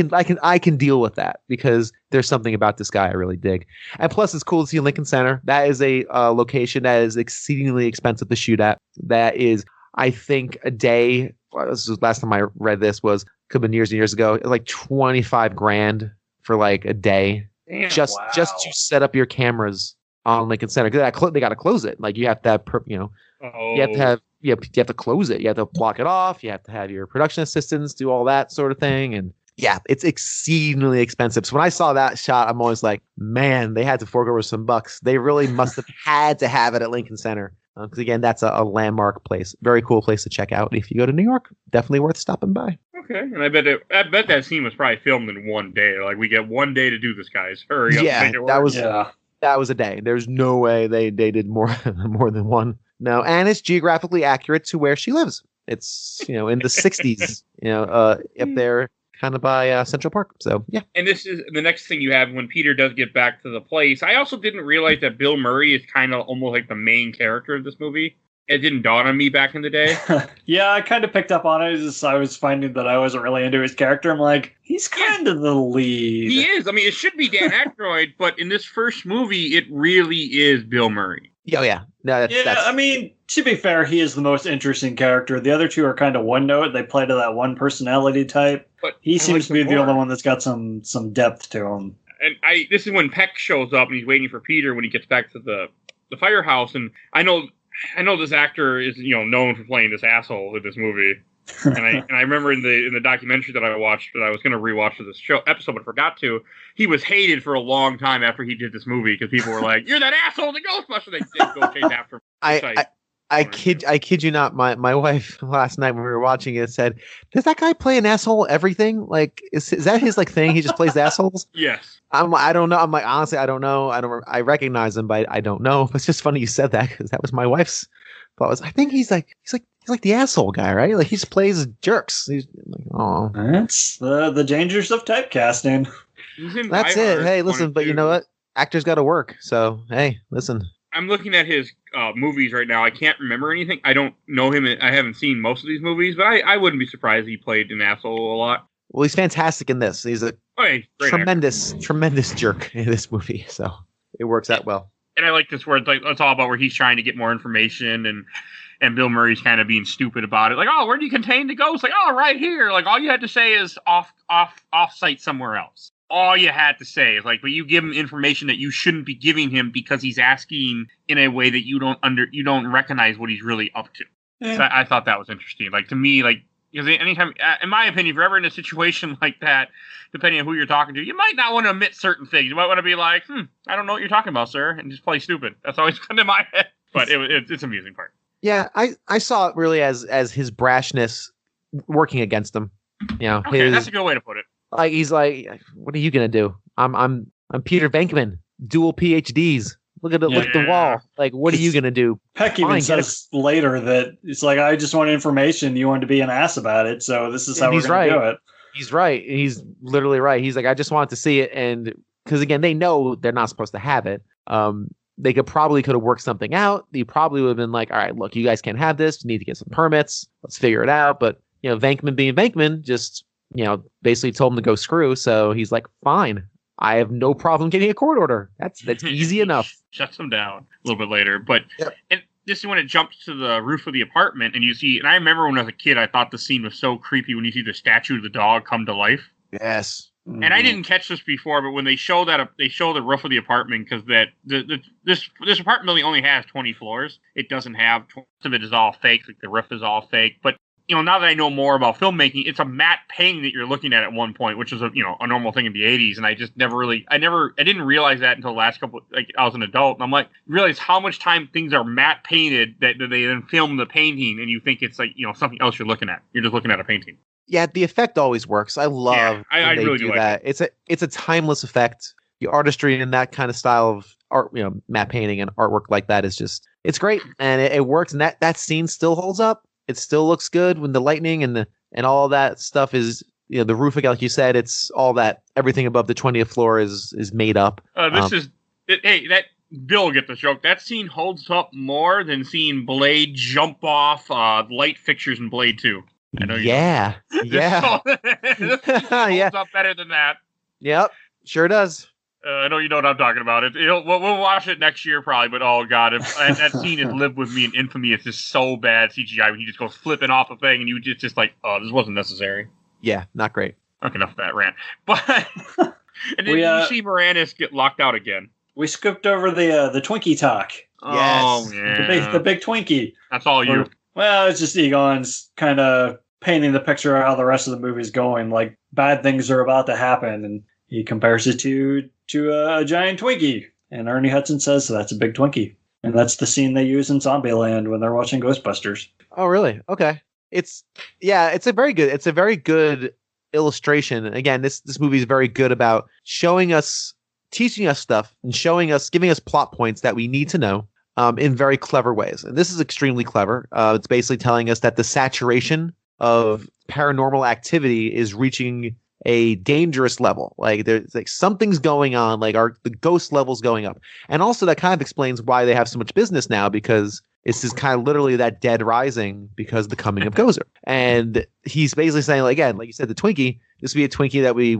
can deal with that because there's something about this guy I really dig. And plus, it's cool to see Lincoln Center. That is a location that is exceedingly expensive to shoot at. That is, I think, a day. Well, this was last time I read this could have been years and years ago. Like $25,000 for like a day. Damn, just to set up your cameras on Lincoln Center, because they got to close it. Like you have to have, you have to close it. You have to block it off. You have to have your production assistants do all that sort of thing. And yeah, it's exceedingly expensive. So when I saw that shot, I'm always like, man, they had to fork over some bucks. They really must have had to have it at Lincoln Center. Because again, that's a landmark place. Very cool place to check out. If you go to New York, definitely worth stopping by. Okay, and I bet that scene was probably filmed in one day. Like, we get one day to do this, guys. Hurry up. Yeah, that was a day. There's no way they did more than one. No, and it's geographically accurate to where she lives. It's in the 60s. Up there, kind of by Central Park. So yeah. And this is the next thing you have when Peter does get back to the place. I also didn't realize that Bill Murray is kind of almost like the main character of this movie. It didn't dawn on me back in the day. Yeah, I kind of picked up on it. I was finding that I wasn't really into his character. I'm like, he's kind of the lead. He is. I mean, it should be Dan Aykroyd, but in this first movie, it really is Bill Murray. Oh, yeah. No, that's... I mean, to be fair, he is the most interesting character. The other two are kind of one note. They play to that one personality type. But he seems to be the only one that's got some depth to him. And this is when Peck shows up and he's waiting for Peter when he gets back to the firehouse. And I know this actor is known for playing this asshole in this movie, and I remember in the documentary that I watched, that I was going to rewatch for this episode but forgot to. He was hated for a long time after he did this movie because people were like, "You're that asshole in the Ghostbusters." They did go chase after him. I kid you not. My wife last night when we were watching it said, "Does that guy play an asshole everything? Like, is that his thing? He just plays assholes?" Yes. I don't know. I'm like, honestly, I don't know. I recognize him, but I don't know. It's just funny you said that because that was my wife's thought. I think he's like the asshole guy, right? Like he just plays jerks. He's like, oh, that's the dangers of typecasting. That's it. Hey, listen, but you know what? Actors got to work. So hey, listen. I'm looking at his movies right now. I can't remember anything. I don't know him. I haven't seen most of these movies, but I wouldn't be surprised he played an asshole a lot. Well, he's fantastic in this. He's a tremendous jerk in this movie. So it works out well. And I like this where it's all about where he's trying to get more information and Bill Murray's kind of being stupid about it. Like, oh, where do you contain the ghost? Like, oh, right here. Like, all you had to say is off site somewhere else. All you had to say is but you give him information that you shouldn't be giving him because he's asking in a way that you don't recognize what he's really up to. Yeah. So I thought that was interesting. To me, because anytime, in my opinion, if you're ever in a situation like that, depending on who you're talking to, you might not want to admit certain things. You might want to be like, I don't know what you're talking about, sir, and just play stupid. That's always come to my head. But it's an amusing part. Yeah, I saw it really as his brashness working against him. Okay, that's a good way to put it. He's like, what are you gonna do? I'm Peter Venkman, dual PhDs. Look at the wall. What are you gonna do? Peck even says later that it's like, I just want information. You want to be an ass about it, so this is how we're gonna do it. He's right. He's literally right. He's like, I just want to see it, and because again, they know they're not supposed to have it. They could have worked something out. They probably would have been like, all right, look, you guys can't have this. You need to get some permits. Let's figure it out. But Venkman being Venkman, just basically told him to go screw. So he's like, fine. I have no problem getting a court order. That's easy enough. Shuts them down a little bit later. But and this is when it jumps to the roof of the apartment and you see, and I remember when I was a kid, I thought the scene was so creepy when you see the statue of the dog come to life. Yes. Mm-hmm. And I didn't catch this before, but when they show the roof of the apartment, because this apartment building only has 20 floors. It doesn't have, most of it is all fake. The roof is all fake. But now that I know more about filmmaking, it's a matte painting that you're looking at one point, which is a normal thing in the 80s. And I just I didn't realize that until the last I was an adult. And I'm like, realize how much time things are matte painted that they then film the painting and you think it's like, something else you're looking at. You're just looking at a painting. Yeah, the effect always works. I love I really do like that. It's a timeless effect. The artistry in that kind of style of art, matte painting and artwork like that is just, it's great. And it works. And that scene still holds up. It still looks good when the lightning and all that stuff is, the roof, like you said, it's all that, everything above the 20th floor is made up. Hey, that Bill get the joke. That scene holds up more than seeing Blade jump off light fixtures in Blade 2. I know yeah. This holds up better than that. Yep, sure does. I know you know what I'm talking about. We'll watch it next year probably, but oh god, that scene has lived with me in infamy. It's just so bad CGI when he just goes flipping off a thing and you just like, oh, this wasn't necessary. Yeah, not great. Okay, enough of that rant. But and then you see Moranis get locked out again. We skipped over the Twinkie talk. Oh, yes. Yeah. The big Twinkie. That's all you. Well, it's just Egon's kind of painting the picture of how the rest of the movie's going. Like, bad things are about to happen, and he compares it to a giant Twinkie. And Ernie Hudson says that's a big Twinkie. And that's the scene they use in Zombieland when they're watching Ghostbusters. Oh, really? Okay. It's a very good illustration. Again, this movie is very good about showing us, teaching us stuff, and giving us plot points that we need to know in very clever ways. And this is extremely clever. It's basically telling us that the saturation of paranormal activity is reaching a dangerous level. Like there's like something's going on, like the ghost level's going up. And also that kind of explains why they have so much business now, because this is kind of literally that dead rising because of the coming of Gozer. And he's basically saying, like, again, like you said, the Twinkie, this would be a Twinkie that we,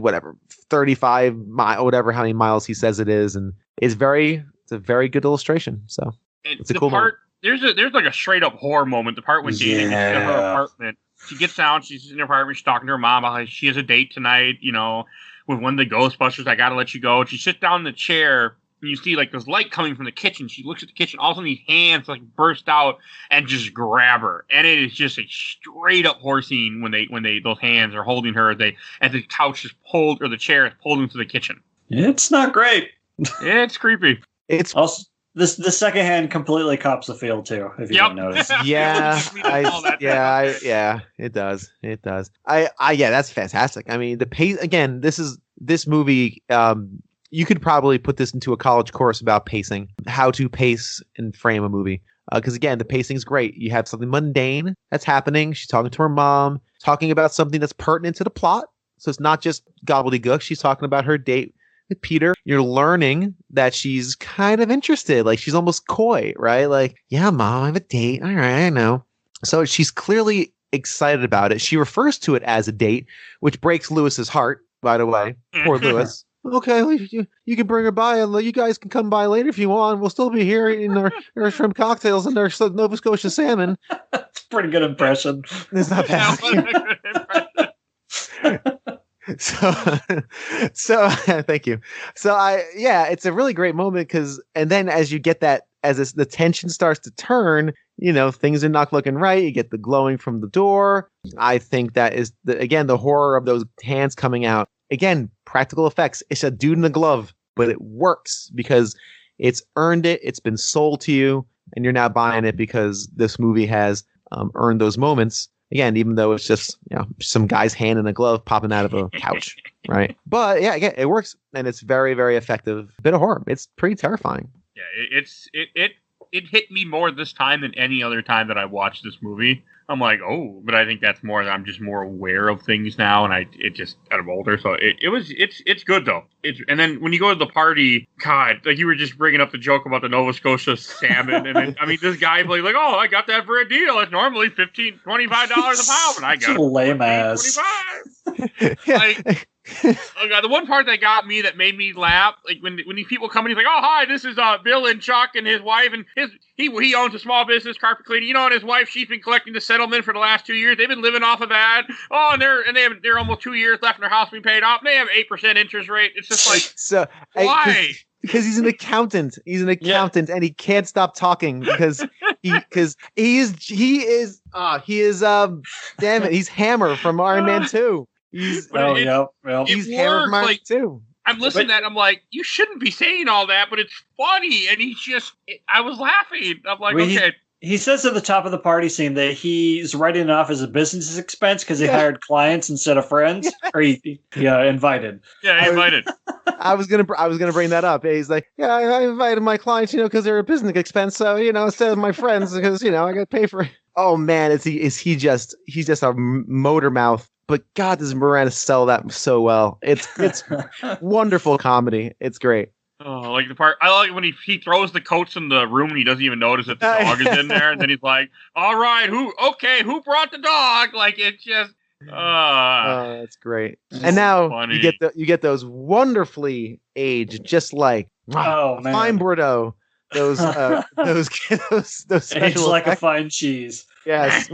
35 miles, whatever, how many miles he says it is. And it's a very good illustration. So it's a cool moment. There's like a straight up horror moment. The part when Dana gets to her apartment. She gets down, she's in her apartment, she's talking to her mom about how she has a date tonight, with one of the Ghostbusters, I gotta let you go. And she sits down in the chair, and you see like this light coming from the kitchen. She looks at the kitchen, all of a sudden these hands like burst out and just grab her. And it is just a straight up horror scene when those hands are holding her as the couch is pulled, or the chair is pulled into the kitchen. It's not great. It's creepy. It's also the second hand completely cops the field too, if you didn't notice. Yeah, it does. It does. That's fantastic. I mean, the pace again. This movie. You could probably put this into a college course about pacing, how to pace and frame a movie. Because again, the pacing's great. You have something mundane that's happening. She's talking to her mom, talking about something that's pertinent to the plot. So it's not just gobbledygook. She's talking about her date with Peter. You're learning that she's kind of interested. Like she's almost coy, right? Like, yeah, mom, I have a date. All right, I know. So she's clearly excited about it. She refers to it as a date, which breaks Lewis's heart, by the way. Poor Lewis. Okay, you can bring her by, and you guys can come by later if you want. We'll still be here eating our shrimp cocktails and our Nova Scotia salmon. That's a pretty good impression. It's not bad. So thank you. So it's a really great moment and then as you get that, the tension starts to turn, things are not looking right. You get the glowing from the door. I think that is the horror of those hands coming out. Again, practical effects. It's a dude in a glove, but it works because it's earned it. It's been sold to you, and you're now buying it because this movie has earned those moments. Again, even though it's just some guy's hand in a glove popping out of a couch, right? But yeah, again, it works, and it's very, very effective bit of horror. It's pretty terrifying. Yeah, it hit me more this time than any other time that I watched this movie. I'm like, oh, but I think that's more that I'm just more aware of things now, and I'm older, so it's good though. And then when you go to the party, God, like you were just bringing up the joke about the Nova Scotia salmon, and then this guy like, oh, I got that for a deal. It's normally $25 a pound, and I got it lame ass. Like, oh God, the one part that got me, that made me laugh, like when these people come in, he's like, "Oh, hi, this is Bill and Chuck and his wife, and he owns a small business, carpet cleaning. And his wife, she's been collecting the settlement for the last 2 years. They've been living off of that. Oh, and they're almost 2 years left in their house being paid off. And they have 8% interest rate. It's just like, why? Because he's an accountant. He's an accountant, and he can't stop talking because Because he is damn it, he's Hammer from Iron Man 2. He's Hammer from Iron Man 2. I'm listening to that and I'm like, you shouldn't be saying all that, but it's funny. And I was laughing. I'm like, okay. He says at the top of the party scene that he's writing it off as a business expense because he hired clients instead of friends, or he invited. Yeah, he invited. I was gonna bring that up. He's like, I invited my clients, because they're a business expense. So instead of my friends, because I got to pay for it. Oh man, he's just a motor mouth. But God, does Moranis sell that so well? It's wonderful comedy. It's great. Oh, like the part I like when he throws the coats in the room and he doesn't even notice that the dog is in there, and then he's like, "All right, who brought the dog?" Like it's just, that's great. And now funny. you get those wonderfully aged, just like fine Bordeaux. Those aged like a fine cheese. Yes.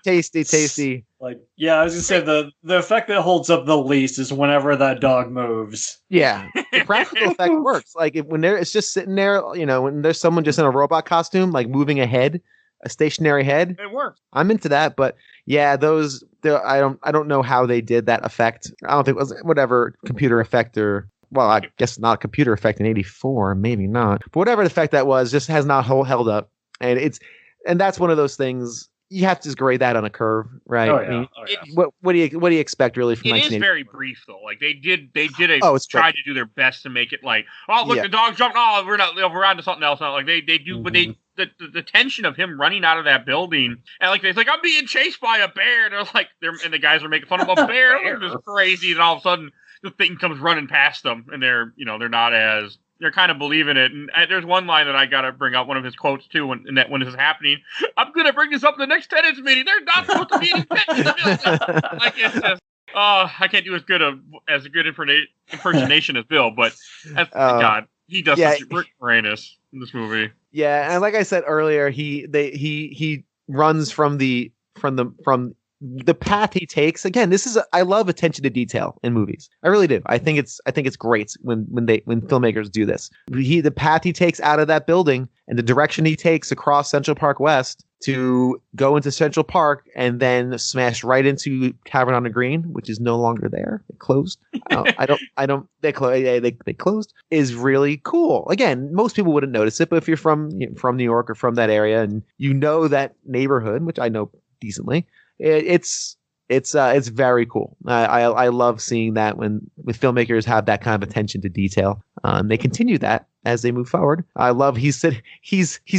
Tasty. Like, yeah, I was gonna say the effect that holds up the least is whenever that dog moves. Yeah, the practical effect works. Like when it's just sitting there, when there's someone just in a robot costume, like moving a head, a stationary head. It works. I'm into that, but yeah, I don't know how they did that effect. I don't think it was whatever computer effect or. Well, I guess not a computer effect in '84, maybe not. But whatever the effect that was, just has not held up, and that's one of those things you have to just grade that on a curve, right? Oh yeah. What do you expect really from 1984? It is very brief though. Like they tried to do their best to make it like, oh look, the dog jumped. Oh, we're on to something else now. Like they do, but the tension of him running out of that building and like it's like I'm being chased by a bear. And and the guys are making fun of a bear. This is crazy, and all of a sudden the thing comes running past them, and they're kind of believing it. And there's one line that I got to bring up, one of his quotes too, when this is happening. I'm going to bring this up in the next tenants meeting. They're not supposed to be any pets in the building. Like it's just, I can't do as good impersonation as Bill, but God, he does such Rick Moranis in this movie. Yeah, and like I said earlier, he runs from the path he takes. Again, I love attention to detail in movies. I really do. I think it's great when filmmakers do this. The path he takes out of that building and the direction he takes across Central Park West to go into Central Park and then smash right into Tavern on the Green, which is no longer there. It closed. They closed, is really cool. Again, most people wouldn't notice it, but if you're from New York or from that area and that neighborhood, which I know decently, it's very cool. I love seeing that when filmmakers have that kind of attention to detail. They continue that as they move forward. I love he's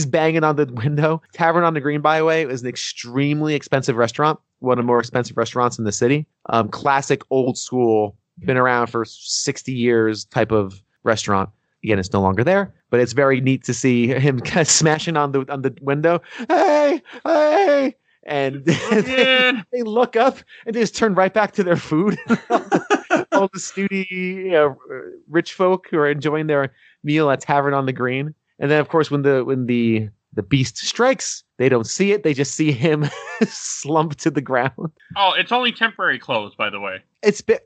banging on the window. Tavern on the Green, by the way, is an extremely expensive restaurant, one of the more expensive restaurants in the city. Classic old school, been around for 60 years type of restaurant. Again, it's no longer there, but it's very neat to see him kind of smashing on the window. Hey! And they look up and they just turn right back to their food. All the snooty, rich folk who are enjoying their meal at Tavern on the Green. And then, of course, when the beast strikes, they don't see it. They just see him slump to the ground. Oh, it's only temporary closed, by the way. It's been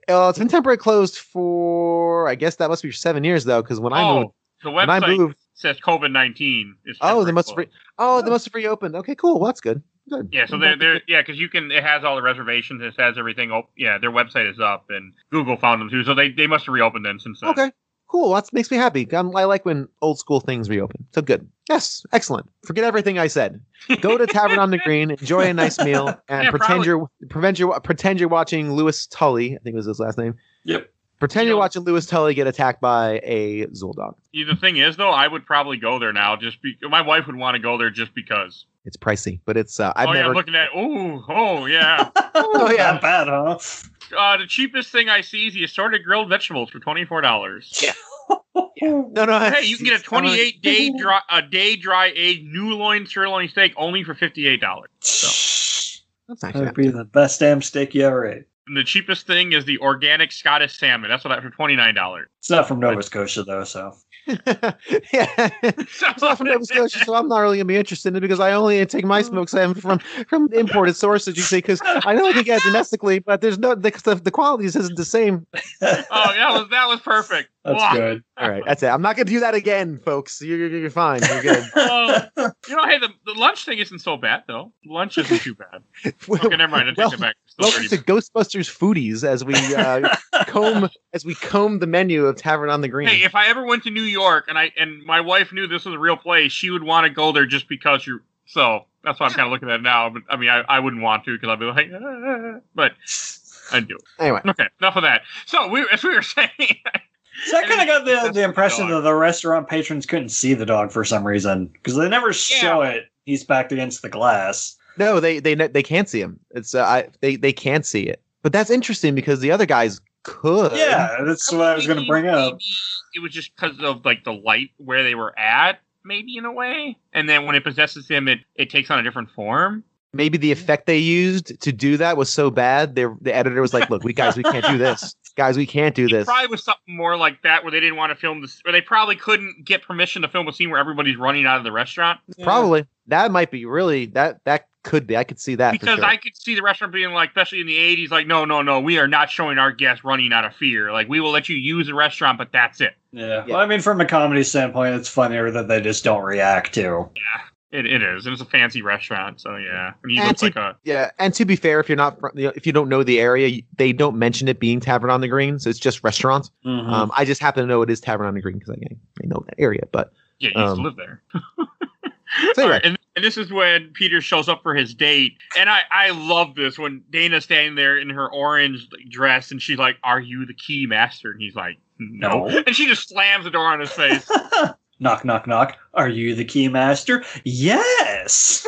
temporary closed for, I guess that must be 7 years though, because when I moved, the website says COVID-19 is. They must have reopened. Okay, cool. Well, that's good. Good. Yeah, so they're because it has all the reservations, it has everything. Their website is up, and Google found them too, so they must have reopened then since then. Okay, cool. That makes me happy. I like when old school things reopen. So good. Yes, excellent. Forget everything I said. Go to Tavern on the Green, enjoy a nice meal, and pretend you're watching Louis Tully. I think was his last name. Yep. Pretend you're watching Louis Tully get attacked by a Zool dog. The thing is, though, I would probably go there now. My wife would want to go there just because. It's pricey, but it's. I'm looking at. Oh yeah. Oh yeah, not bad, huh? The cheapest thing I see is the assorted grilled vegetables for $24. Yeah. No. Hey, you can get a 28-day dry aged new sirloin steak only for $58. So that's actually that'd be the best damn steak you ever ate. And the cheapest thing is the organic Scottish salmon. That's what I for $29. It's not from Nova Scotia though, so. Yeah, it's not from Nova Scotia, so I'm not really gonna be interested in it because I only take my smoked salmon from imported sources. You see, because I know I can get it domestically, but there's no the quality isn't the same. Oh, that was perfect. That's good. All right, that's it. I'm not going to do that again, folks. You're fine. You're good. Hey, the lunch thing isn't so bad, though. Lunch isn't too bad. Okay, never mind. I take it back. Welcome to Ghostbusters Foodies as we comb the menu of Tavern on the Green. Hey, if I ever went to New York and my wife knew this was a real place, she would want to go there just because you're. So that's why I'm kind of looking at it now. But I mean, I wouldn't want to because I'd be like, but I'd do it. Anyway, okay, enough of that. So as we were saying. So I kind of got the impression that the restaurant patrons couldn't see the dog for some reason because they never show it. He's backed against the glass. No, they can't see him. It's they can't see it. But that's interesting because the other guys could. Yeah, that's what I was going to bring up. It was just because of like the light where they were at, maybe in a way. And then when it possesses him, it takes on a different form. Maybe the effect they used to do that was so bad, the editor was like, "Look, we can't do this. Guys, we can't do this." It probably was something more like that, where they didn't want to film this, or they probably couldn't get permission to film a scene where everybody's running out of the restaurant. Probably that might be really that could be. I could see that because for sure. I could see the restaurant being like, especially in the 80s, like, no, we are not showing our guests running out of fear. Like, we will let you use the restaurant, but that's it. Yeah. Well, I mean, from a comedy standpoint, it's funnier that they just don't react to. Yeah. It is, and it's a fancy restaurant, so yeah. And he looks like and to be fair, if you're not, if you don't know the area, they don't mention it being Tavern on the Green, so it's just restaurants. Mm-hmm. I just happen to know it is Tavern on the Green because I know that area. But yeah, you used to live there. So anyway. And this is when Peter shows up for his date, and I love this when Dana's standing there in her orange dress, and she's like, "Are you the key master?" And he's like, "No," and she just slams the door on his face. Knock, knock, knock. Are you the key master? Yes!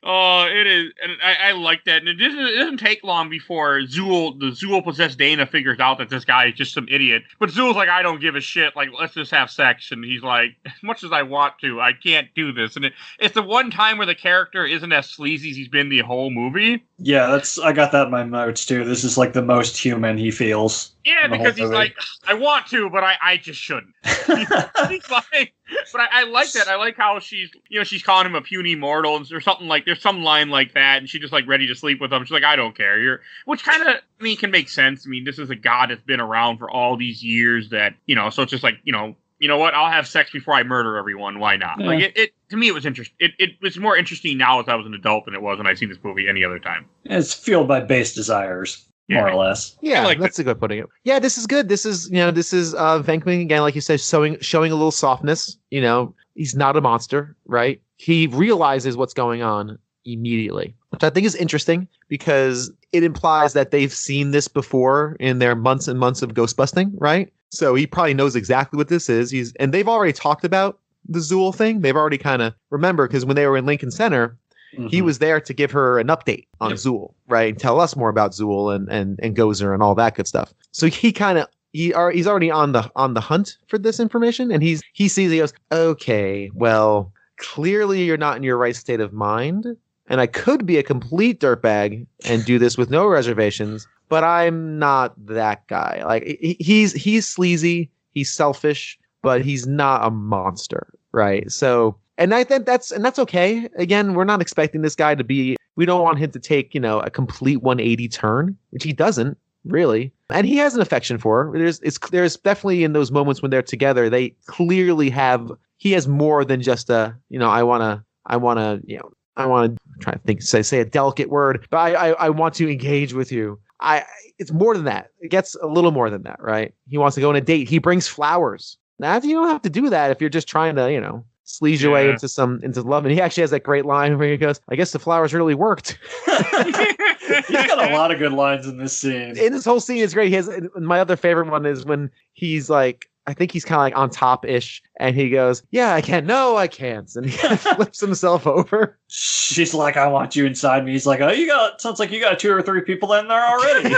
Oh, it is. And I like that. And it doesn't take long before the Zool possessed Dana figures out that this guy is just some idiot. But Zool's like, I don't give a shit. Like, let's just have sex. And he's like, as much as I want to, I can't do this. And it's the one time where the character isn't as sleazy as he's been the whole movie. Yeah, I got that in my notes, too. This is like the most human he feels. Yeah, because he's like, I want to, but I just shouldn't. He's like, but I like that. I like how she's calling him a puny mortal or something like, there's some line like that, and she's just like ready to sleep with him. She's like, I don't care. Which kind of, can make sense. I mean, this is a god that's been around for all these years that, so it's just like, you know what? I'll have sex before I murder everyone. Why not? Yeah. Like it to me, it was interesting. It was more interesting now as I was an adult than it was when I seen this movie any other time. It's fueled by base desires. More or less. Yeah, that's a good putting it. Yeah, this is good. This is Venkman again, like you said, showing a little softness. He's not a monster, right? He realizes what's going on immediately, which I think is interesting because it implies that they've seen this before in their months and months of ghost busting, right? So he probably knows exactly what this is. And they've already talked about the Zool thing. They've already kind of remember because when they were in Lincoln Center, he was there to give her an update on Zool, right? And tell us more about Zool and Gozer and all that good stuff. So he's already on the hunt for this information, and he sees he goes, okay, well, clearly you're not in your right state of mind, and I could be a complete dirtbag and do this with no reservations, but I'm not that guy. Like he's sleazy, he's selfish, but he's not a monster, right? So. And I think that's okay. Again, we're not expecting this guy to be, we don't want him to take, a complete 180 turn, which he doesn't really. And he has an affection for her. There's definitely in those moments when they're together, they clearly he has more than just I want to try to think, say a delicate word, but I want to engage with you. It's more than that. It gets a little more than that, right? He wants to go on a date. He brings flowers. Now, you don't have to do that if you're just trying to, sleaze your way into love. And he actually has that great line where he goes, I guess the flowers really worked. He's got a lot of good lines in this scene. In this whole scene is great. My other favorite one is when he's like, I think he's kind of like on top-ish, and he goes, yeah, I can. No, I can't. And he flips himself over. She's like, I want you inside me. He's like, sounds like you got 2 or 3 people in there already.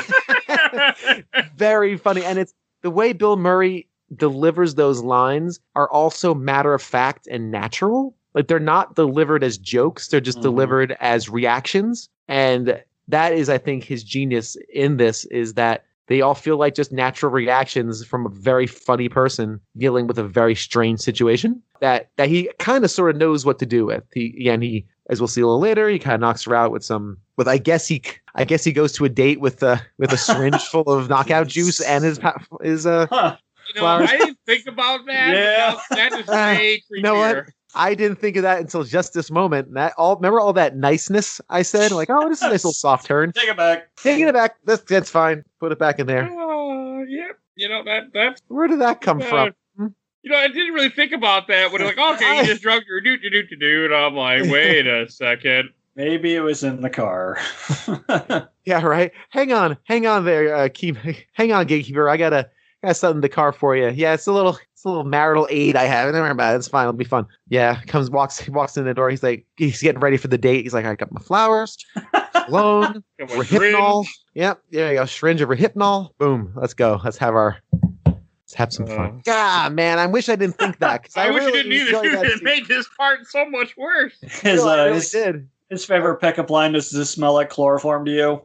Very funny. And it's the way Bill Murray delivers those lines are also matter of fact and natural. Like they're not delivered as jokes. They're just delivered as reactions. And that is, I think, his genius in this is that they all feel like just natural reactions from a very funny person dealing with a very strange situation that he kind of sort of knows what to do with. He, as we'll see a little later, he kind of knocks her out with some But I guess he goes to a date with a syringe full of knockout juice and his I didn't think about that. Yeah. That is way creepier. You know what? I didn't think of that until just this moment. Remember all that niceness I said? Like, oh, this is a nice little soft turn. Take it back. Taking it back. That's fine. Put it back in there. Yep. You know that's where did that come from? You know, I didn't really think about that. When like, okay, you just drugged her, do, and I'm like, wait a second. Maybe it was in the car. Yeah, right. Hang on there, hang on, gatekeeper. I got something in the car for you. Yeah, it's a little marital aid I have. Don't worry about it. It's fine. It'll be fun. Yeah, walks in the door. He's getting ready for the date. He's like, I got my flowers, cologne, Rehypnol. Yep, there you go. Syringe of Rehypnol. Boom. Let's go. Let's have some fun. God, man, I wish I didn't think that. I wish really you didn't either. It made this part so much worse. His favorite pickup line is, "Does this smell like chloroform to you?"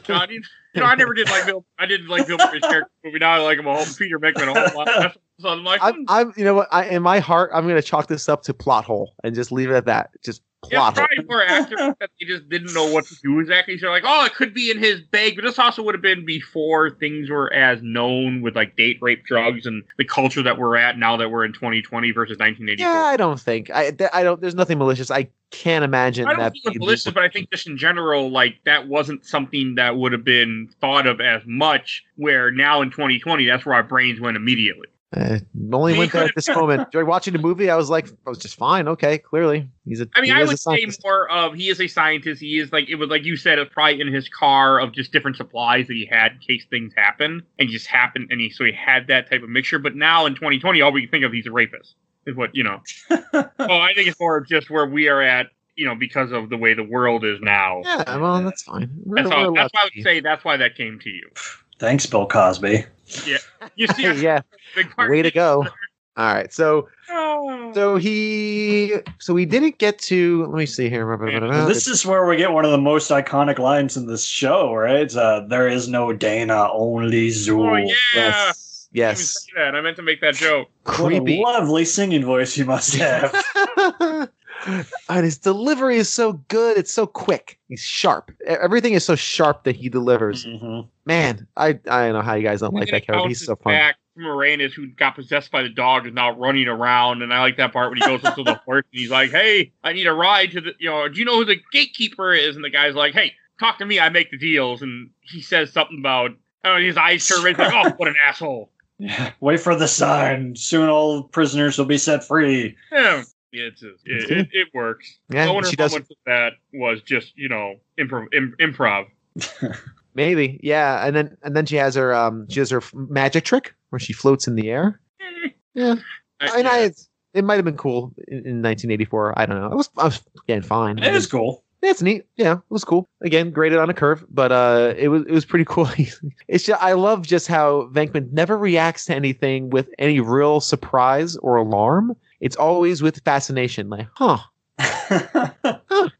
God, I never did like Bill. I didn't like Bill Murray's character movie. Now I like him a whole Peter Venkman a whole lot. So I'm like, I'm you know what? In my heart, I'm going to chalk this up to plot hole and just leave it at that. Just plot hole. Probably more accurate that they just didn't know what to do exactly. So like, it could be in his bag, but this also would have been before things were as known with like date rape drugs and the culture that we're at now that we're in 2020 versus 1984. Yeah, I don't think I don't. There's nothing malicious. I can't imagine that. I don't think it's malicious, but I think just in general, like that wasn't something that would have been thought of as much. Where now in 2020, that's where our brains went immediately. Only went there at this moment. During watching the movie, I was just fine. Okay, clearly I would say more of he is a scientist. He is like you said, it's probably in his car of just different supplies that he had in case things happen, and just happened, and he had that type of mixture. But now in 2020, all we can think of, he's a rapist. Is what you know. I think it's more of just where we are at. Because of the way the world is now. Yeah, well, that's fine. That's why I would say that's why that came to you. Thanks, Bill Cosby. Yeah, you see, yeah, way to go. All right, so he didn't get to. Let me see here. This is where we get one of the most iconic lines in this show, right? There is no Dana, only Zool. Oh yeah. Yes. I meant to make that joke. Creepy. What a lovely singing voice you must have. And his delivery is so good. It's so quick. He's sharp. Everything is so sharp that he delivers. Mm-hmm. Man, I don't know how you guys don't like that character. He's so fun. Moranis, who got possessed by the dog, is now running around, and I like that part when he goes up to the horse and he's like, "Hey, I need a ride to the. Do you know who the gatekeeper is?" And the guy's like, "Hey, talk to me. I make the deals." And he says something about his eyes turn red. Like, "Oh, what an asshole." Yeah, wait for the sign. Soon all prisoners will be set free. Yeah. It works. Yeah, I wonder how much of that was just improv. Maybe, yeah. And then she has her magic trick where she floats in the air. Yeah, it might have been cool in 1984. I don't know. It was again fine. It was cool. It's neat. Yeah, it was cool. Again, graded on a curve, but it was pretty cool. It's just, I love just how Venkman never reacts to anything with any real surprise or alarm. It's always with fascination, like, huh,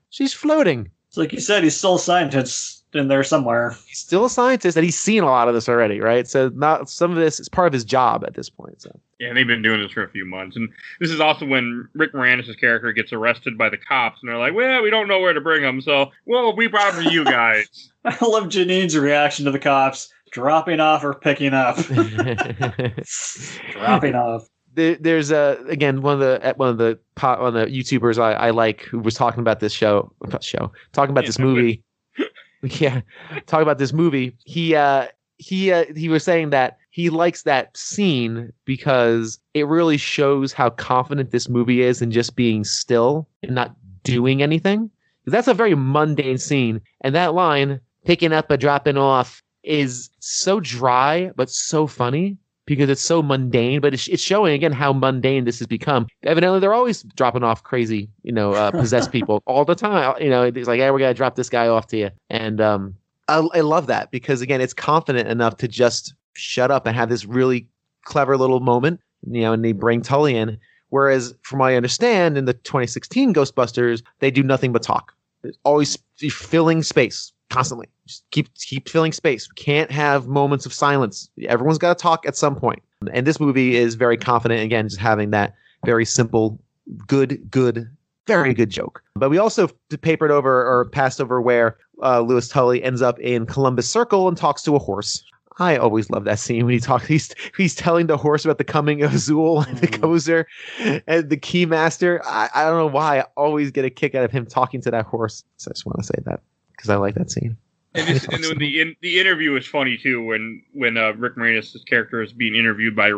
she's floating. It's like you said, he's still a scientist in there somewhere. He's still a scientist, and he's seen a lot of this already, right? So not some of this is part of his job at this point. So yeah, they've been doing this for a few months, and this is also when Rick Moranis' character gets arrested by the cops, and they're like, "Well, we don't know where to bring him, so we brought him to you guys." I love Janine's reaction to the cops dropping off or picking up. Dropping off. There's again one of the YouTubers I like who was talking about this talking about this movie. Yeah, talking about this movie. He was saying that he likes that scene because it really shows how confident this movie is in just being still and not doing anything. That's a very mundane scene, and that line, picking up and dropping off, is so dry but so funny. Because it's so mundane, but it's showing again how mundane this has become. Evidently, they're always dropping off crazy, possessed people all the time. It's like, hey, we're gonna drop this guy off to you, and I love that because again, it's confident enough to just shut up and have this really clever little moment, and they bring Tully in. Whereas, from what I understand, in the 2016 Ghostbusters, they do nothing but talk. It's always filling space. Constantly, just keep filling space. We can't have moments of silence. Everyone's got to talk at some point. And this movie is very confident again, just having that very simple, good Very good joke. But we also papered over or passed over where Louis Tully ends up in Columbus Circle and talks to a horse. I always love that scene when he talks. He's telling the horse about the coming of Zool and the Gozer and the Keymaster. I don't know why. I always get a kick out of him talking to that horse. So I just want to say that because I like that scene. And when the interview is funny too. When Rick Moranis' character is being interviewed by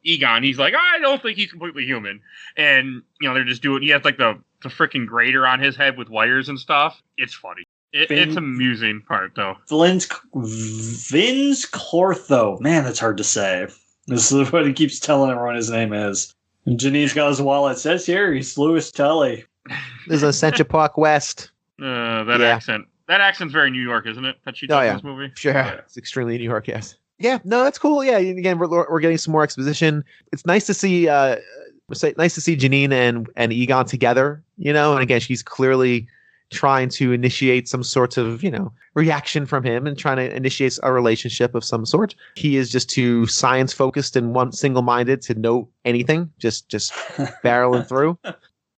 Egon, he's like, I don't think he's completely human. And they're just doing. He has like the freaking grater on his head with wires and stuff. It's funny. It's amusing part, though. Vince Clortho. Man, that's hard to say. This is what he keeps telling everyone his name is. And Janine's got his wallet. It says here, he's Louis Tully. There's a Central Park West. Accent. That accent's very New York, isn't it? That she does in this movie? Sure. Yeah. It's extremely New York, yes. Yeah, no, that's cool. Yeah, again, we're getting some more exposition. It's nice to see Janine and Egon together, and again, she's clearly trying to initiate some sort of, reaction from him and trying to initiate a relationship of some sort. He is just too science focused and single-minded to know anything, just barreling through.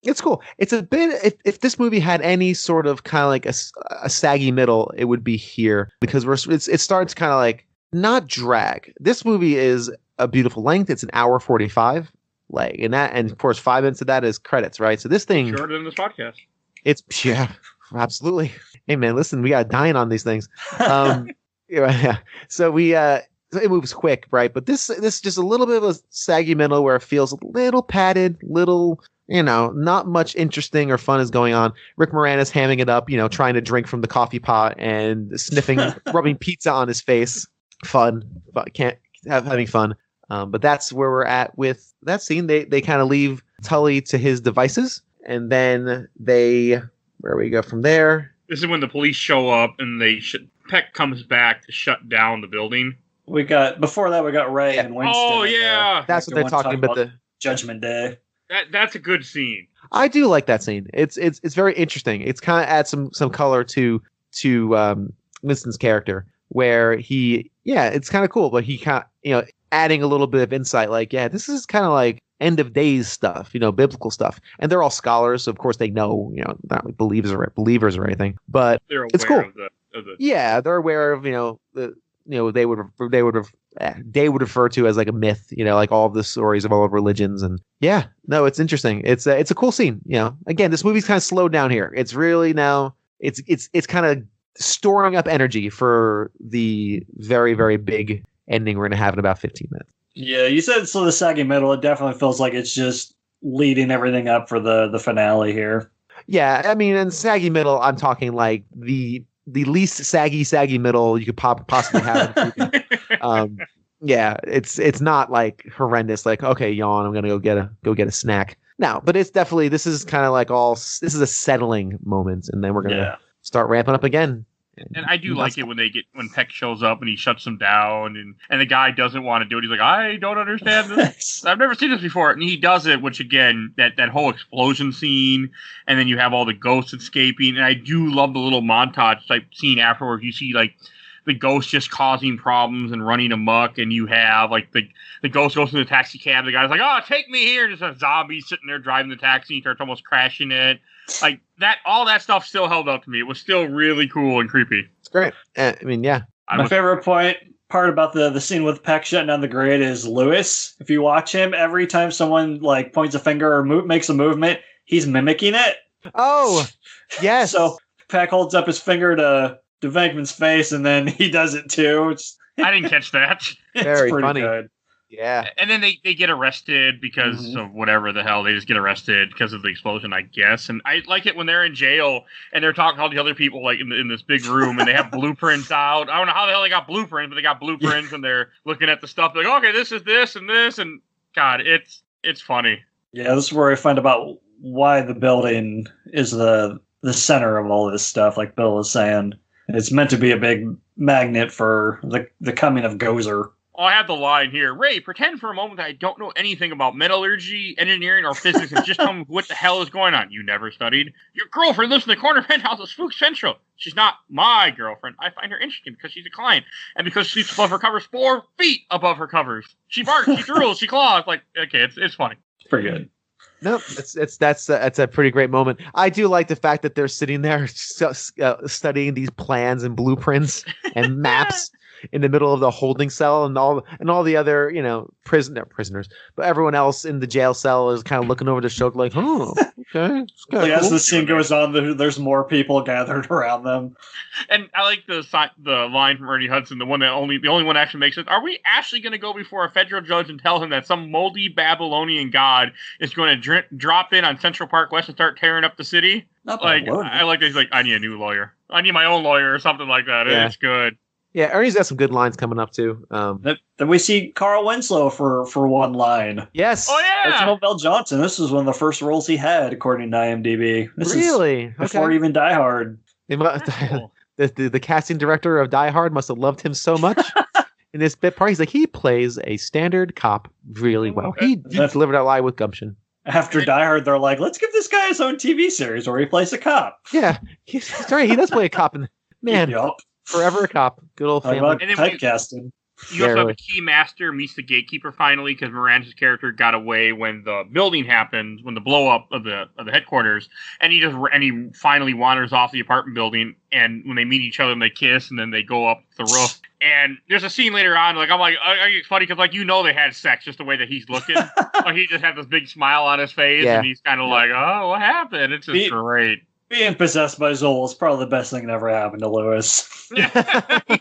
It's cool. It's a bit, if this movie had any sort of kind of like a saggy middle, it would be here because it starts kind of like not drag. This movie is a beautiful length. It's an hour 45 and of course 5 minutes of that is credits, right? So this thing shorter than this podcast. It's absolutely. Hey man, listen, we got dying on these things. Yeah. So it moves quick, right? But this is just a little bit of a saggy middle where it feels a little padded, not much interesting or fun is going on. Rick Moranis hamming it up, trying to drink from the coffee pot and sniffing, rubbing pizza on his face. Fun, but having fun. But that's where we're at with that scene. They kind of leave Tully to his devices. And then where we go from there? This is when the police show up and Peck comes back to shut down the building. Before that we got Ray and Winston. Oh yeah, that's what they're talking about. The Judgment Day. That's a good scene. I do like that scene. It's very interesting. It's kind of adds some color to Winston's character where it's kind of cool, but he kind of adding a little bit of insight. Like this is kind of like end of days stuff, biblical stuff, and they're all scholars, so of course they know, not like believers or anything, but they're aware it's cool. Of the they're aware of they would refer to as like a myth, like all of the stories of all of religions, and it's interesting. It's a cool scene. Again, this movie's kind of slowed down here. It's really now it's kind of storing up energy for the very, very big ending we're gonna have in about 15 minutes. Yeah, you said so the saggy middle. It definitely feels like it's just leading everything up for the finale here. Yeah, I mean, in saggy middle, I'm talking like the least saggy middle you could possibly have. It's not like horrendous. Like, okay, yawn, I'm gonna go get a snack. No, but it's definitely, this is kind of like this is a settling moment, and then we're gonna start ramping up again. And I do like it when Peck shows up and he shuts them down and the guy doesn't want to do it. He's like, I don't understand this. I've never seen this before. And he does it, which again, that whole explosion scene, and then you have all the ghosts escaping. And I do love the little montage type scene afterwards. You see like the ghost just causing problems and running amok, and you have like the ghost goes in the taxi cab. The guy's like, "Oh, take me here!" And there's a zombie sitting there driving the taxi. He starts almost crashing it. Like that, all that stuff still held up to me. It was still really cool and creepy. It's great. I mean, yeah. My favorite part about the scene with Peck shutting down the grate is Louis. If you watch him, every time someone like points a finger or makes a movement, he's mimicking it. Oh, yes. So Peck holds up his finger to Venkman's face, and then he does it too. I didn't catch that. Very pretty funny. Good. Yeah. And then they get arrested because of whatever the hell. They just get arrested because of the explosion, I guess. And I like it when they're in jail and they're talking to all the other people like in this big room, and they have blueprints out. I don't know how the hell they got blueprints, but they got blueprints and they're looking at the stuff. They're like, okay, this is this and this. And God, it's funny. Yeah, this is where I find about why the building is the center of all this stuff, like Bill was saying. It's meant to be a big magnet for the coming of Gozer. I have the line here. Ray, pretend for a moment that I don't know anything about metallurgy, engineering, or physics, and just tell me what the hell is going on. You never studied? Your girlfriend lives in the corner penthouse of Spook Central. She's not my girlfriend. I find her interesting because she's a client, and because she sleeps above her covers 4 feet above her covers. She barks, she drools, she claws. Like, okay, it's funny. Pretty good. No, that's a pretty great moment. I do like the fact that they're sitting there studying these plans and blueprints and maps in the middle of the holding cell, and all the other prisoners, but everyone else in the jail cell is kind of looking over the shoulder like, oh, okay. Like, as the scene goes on, there's more people gathered around them. And I like the line from Ernie Hudson, the only one actually makes sense. Are we actually going to go before a federal judge and tell him that some moldy Babylonian god is going to drop in on Central Park West and start tearing up the city? I like that. He's like, I need a new lawyer. I need my own lawyer or something like that. Yeah. It's good. Yeah, Ernie's got some good lines coming up too. Then we see Carl Winslow for one line. Yes. Oh yeah. Reginald Bell Johnson. This was one of the first roles he had, according to IMDb. This really? Is before even Die Hard. The casting director of Die Hard must have loved him so much. In this bit part, he's like, he plays a standard cop really well. He delivered that line with gumption. After Die Hard, they're like, let's give this guy his own TV series where he plays a cop. Yeah, he's right. He does play a cop. Man, forever a cop. Good old family. Typecasting. You also have a key master meets the gatekeeper finally, because Miranda's character got away when the building happened, when the blow up of the headquarters, and he finally wanders off the apartment building, and when they meet each other and they kiss and then they go up the roof. And there's a scene later on, it's funny because they had sex just the way that he's looking. He just had this big smile on his face, and he's kind of like, oh, what happened? It's just great. Being possessed by Zool is probably the best thing that ever happened to Lewis. He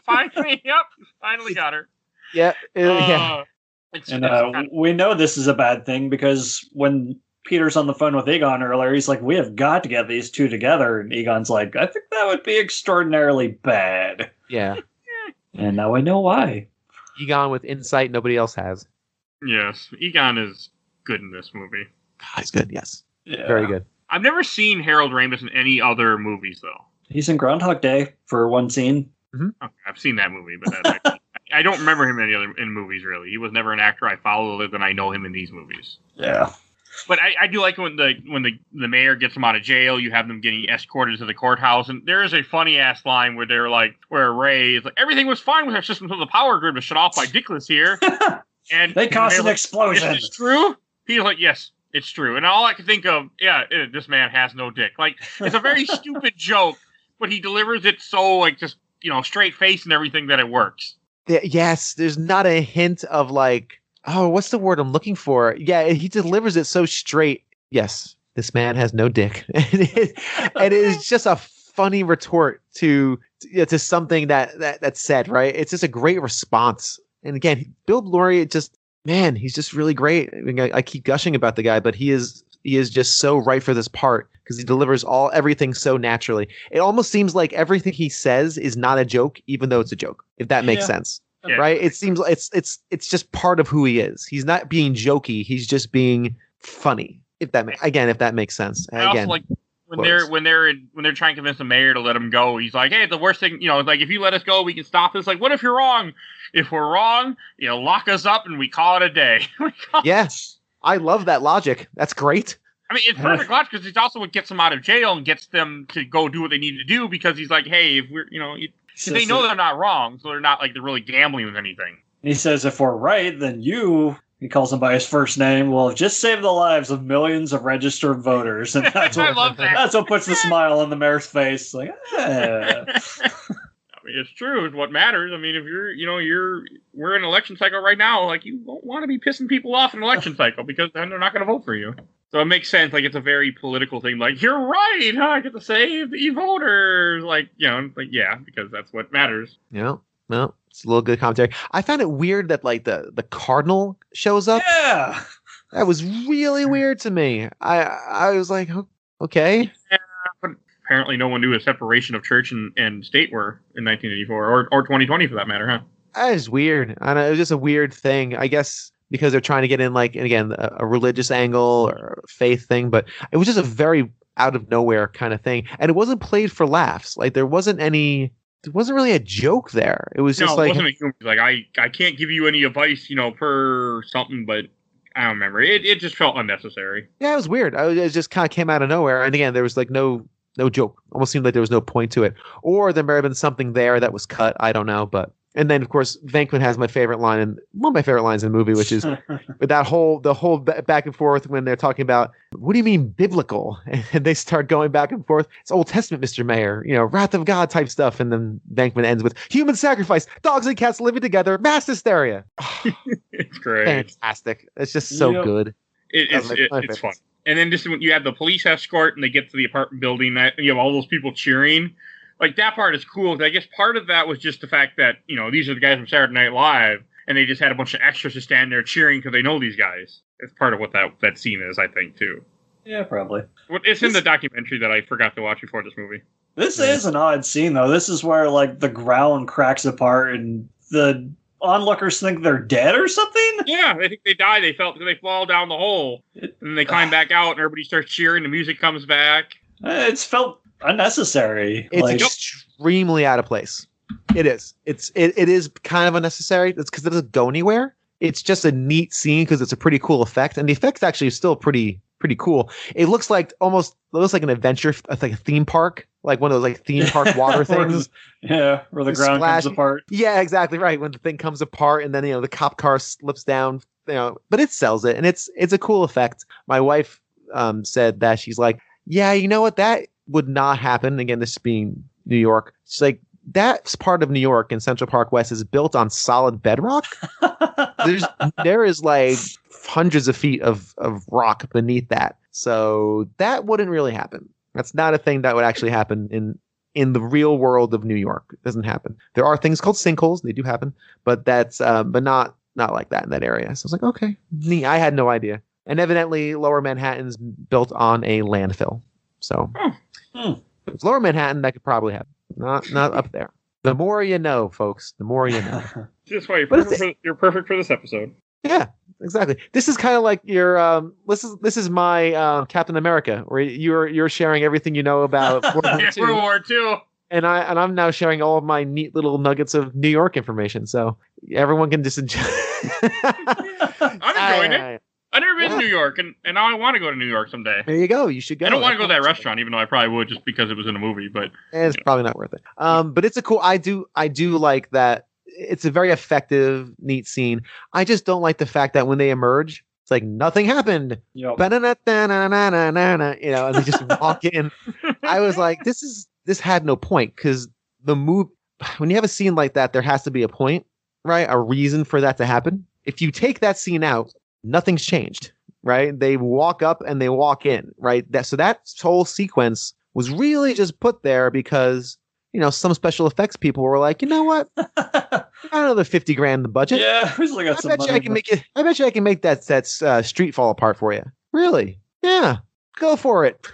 finally got her. Yeah. We know this is a bad thing because when Peter's on the phone with Egon earlier, he's like, we have got to get these two together. And Egon's like, I think that would be extraordinarily bad. Yeah. And now I know why. Egon with insight nobody else has. Yes. Egon is good in this movie. He's good, yes. Yeah. Very good. I've never seen Harold Ramis in any other movies, though. He's in Groundhog Day for one scene. Mm-hmm. Okay, I've seen that movie, but I don't remember him in movies, really. He was never an actor I follow other than I know him in these movies. Yeah. But I do like when the mayor gets him out of jail, you have them getting escorted to the courthouse, and there is a funny-ass line where Ray is like, everything was fine with our system until the power grid was shut off by Dickless here. And they caused an explosion. Is this true? He's like, yes. It's true. And all I can think of, this man has no dick. Like, it's a very stupid joke, but he delivers it so, straight face and everything that it works. Yes, there's not a hint of what's the word I'm looking for? Yeah, he delivers it so straight. Yes, this man has no dick. And it is just a funny retort to something that's said, right? It's just a great response. And again, Bill Laurie, man, he's just really great. I mean, I keep gushing about the guy, but he is just so right for this part because he delivers everything so naturally. It almost seems like everything he says is not a joke, even though it's a joke. If that makes sense, right? It seems like it's just part of who he is. He's not being jokey. He's just being funny. If that makes sense. I also like when they're trying to convince the mayor to let him go. He's like, hey, the worst thing, if you let us go, we can stop this. Like, what if you're wrong? If we're wrong, lock us up and we call it a day. Yes. I love that logic. That's great. I mean, it's perfect logic because it's also what gets them out of jail and gets them to go do what they need to do because he's like, hey, if we're, they know they're not wrong, so they're not they're really gambling with anything. He says, if we're right, then he calls him by his first name, will have just saved the lives of millions of registered voters. And that's I love that. That's what puts the smile on the mayor's face. Like, I mean, it's true. It's what matters. I mean, if we're in an election cycle right now, you won't want to be pissing people off in an election cycle because then they're not going to vote for you. So it makes sense. It's a very political thing. You're right. Huh? I get to save the voters. Because that's what matters. Yeah. Well, it's a little good commentary. I found it weird that the cardinal shows up. Yeah. That was really weird to me. I was like, okay. Yeah, but apparently no one knew a separation of church and state were in 1984 or 2020 for that matter, huh? That is weird. I know, it was just a weird thing. I guess because they're trying to get in a religious angle or a faith thing, but it was just a very out of nowhere kind of thing. And it wasn't played for laughs. There wasn't really a joke there. It was just it wasn't a humor. I can't give you any advice, per something, but I don't remember. It just felt unnecessary. Yeah, it was weird. It just kind of came out of nowhere. And again, there was no joke. Almost seemed like there was no point to it. Or there may have been something there that was cut. I don't know, but And then, of course, Venkman has my favorite line, and one of my favorite lines in the movie, which is with the whole back and forth when they're talking about, what do you mean biblical? And they start going back and forth. It's Old Testament, Mr. Mayor, wrath of God type stuff. And then Venkman ends with human sacrifice, dogs and cats living together, mass hysteria. It's great. Fantastic. It's just so good. It's fun. And then just when you have the police escort and they get to the apartment building, you have all those people cheering. Like, that part is cool. I guess part of that was just the fact that, these are the guys from Saturday Night Live, and they just had a bunch of extras to stand there cheering because they know these guys. It's part of what that scene is, I think, too. Yeah, probably. It's in the documentary that I forgot to watch before this movie. This is an odd scene, though. This is where, the ground cracks apart and the onlookers think they're dead or something? Yeah, they think they die. They fall down the hole. And they climb back out, and everybody starts cheering. The music comes back. It's felt unnecessary. It's extremely out of place. It is. It is kind of unnecessary. It's because it doesn't go anywhere. It's just a neat scene because it's a pretty cool effect, and the effect actually is still pretty cool. It looks like an adventure, like a theme park, like one of those theme park water things. Yeah, where the ground comes apart. Yeah, exactly right. When the thing comes apart, and then the cop car slips down. But it sells it, and it's a cool effect. My wife said that she's like, yeah, you know what, that would not happen. Again, this being New York, she's like, that's part of New York, and Central Park West is built on solid bedrock. There is hundreds of feet of rock beneath that, so that wouldn't really happen. That's not a thing that would actually happen in the real world of New York. It doesn't happen. There are things called sinkholes; they do happen, but that's but not like that in that area. So I was like, okay, neat. I had no idea. And evidently, Lower Manhattan's built on a landfill. So if it's Lower Manhattan, that could probably happen. Not up there. The more you know, folks. The more you know. That's why you're perfect for this episode. Yeah, exactly. This is kind of like your this is my Captain America, where you're sharing everything you know about World War II. And I'm now sharing all of my neat little nuggets of New York information, so everyone can just enjoy. I'm enjoying it. I've never been to New York, and now I want to go to New York someday. There you go. You should go. I don't want to go to that restaurant, even though I probably would, just because it was in a movie. But it's probably not worth it. But it's a cool. I do like that. It's a very effective, neat scene. I just don't like the fact that when they emerge, it's like nothing happened. Yep. And they just walk in. I was like, this had no point, because the move, when you have a scene like that, there has to be a point, right? A reason for that to happen. If you take that scene out, nothing's changed, right? They walk up and they walk in, right? So that whole sequence was really just put there because, some special effects people were like, you know what? Another $50,000 in the budget. Yeah, we still got some money. I bet you I can make that street fall apart for you. Really? Yeah, go for it.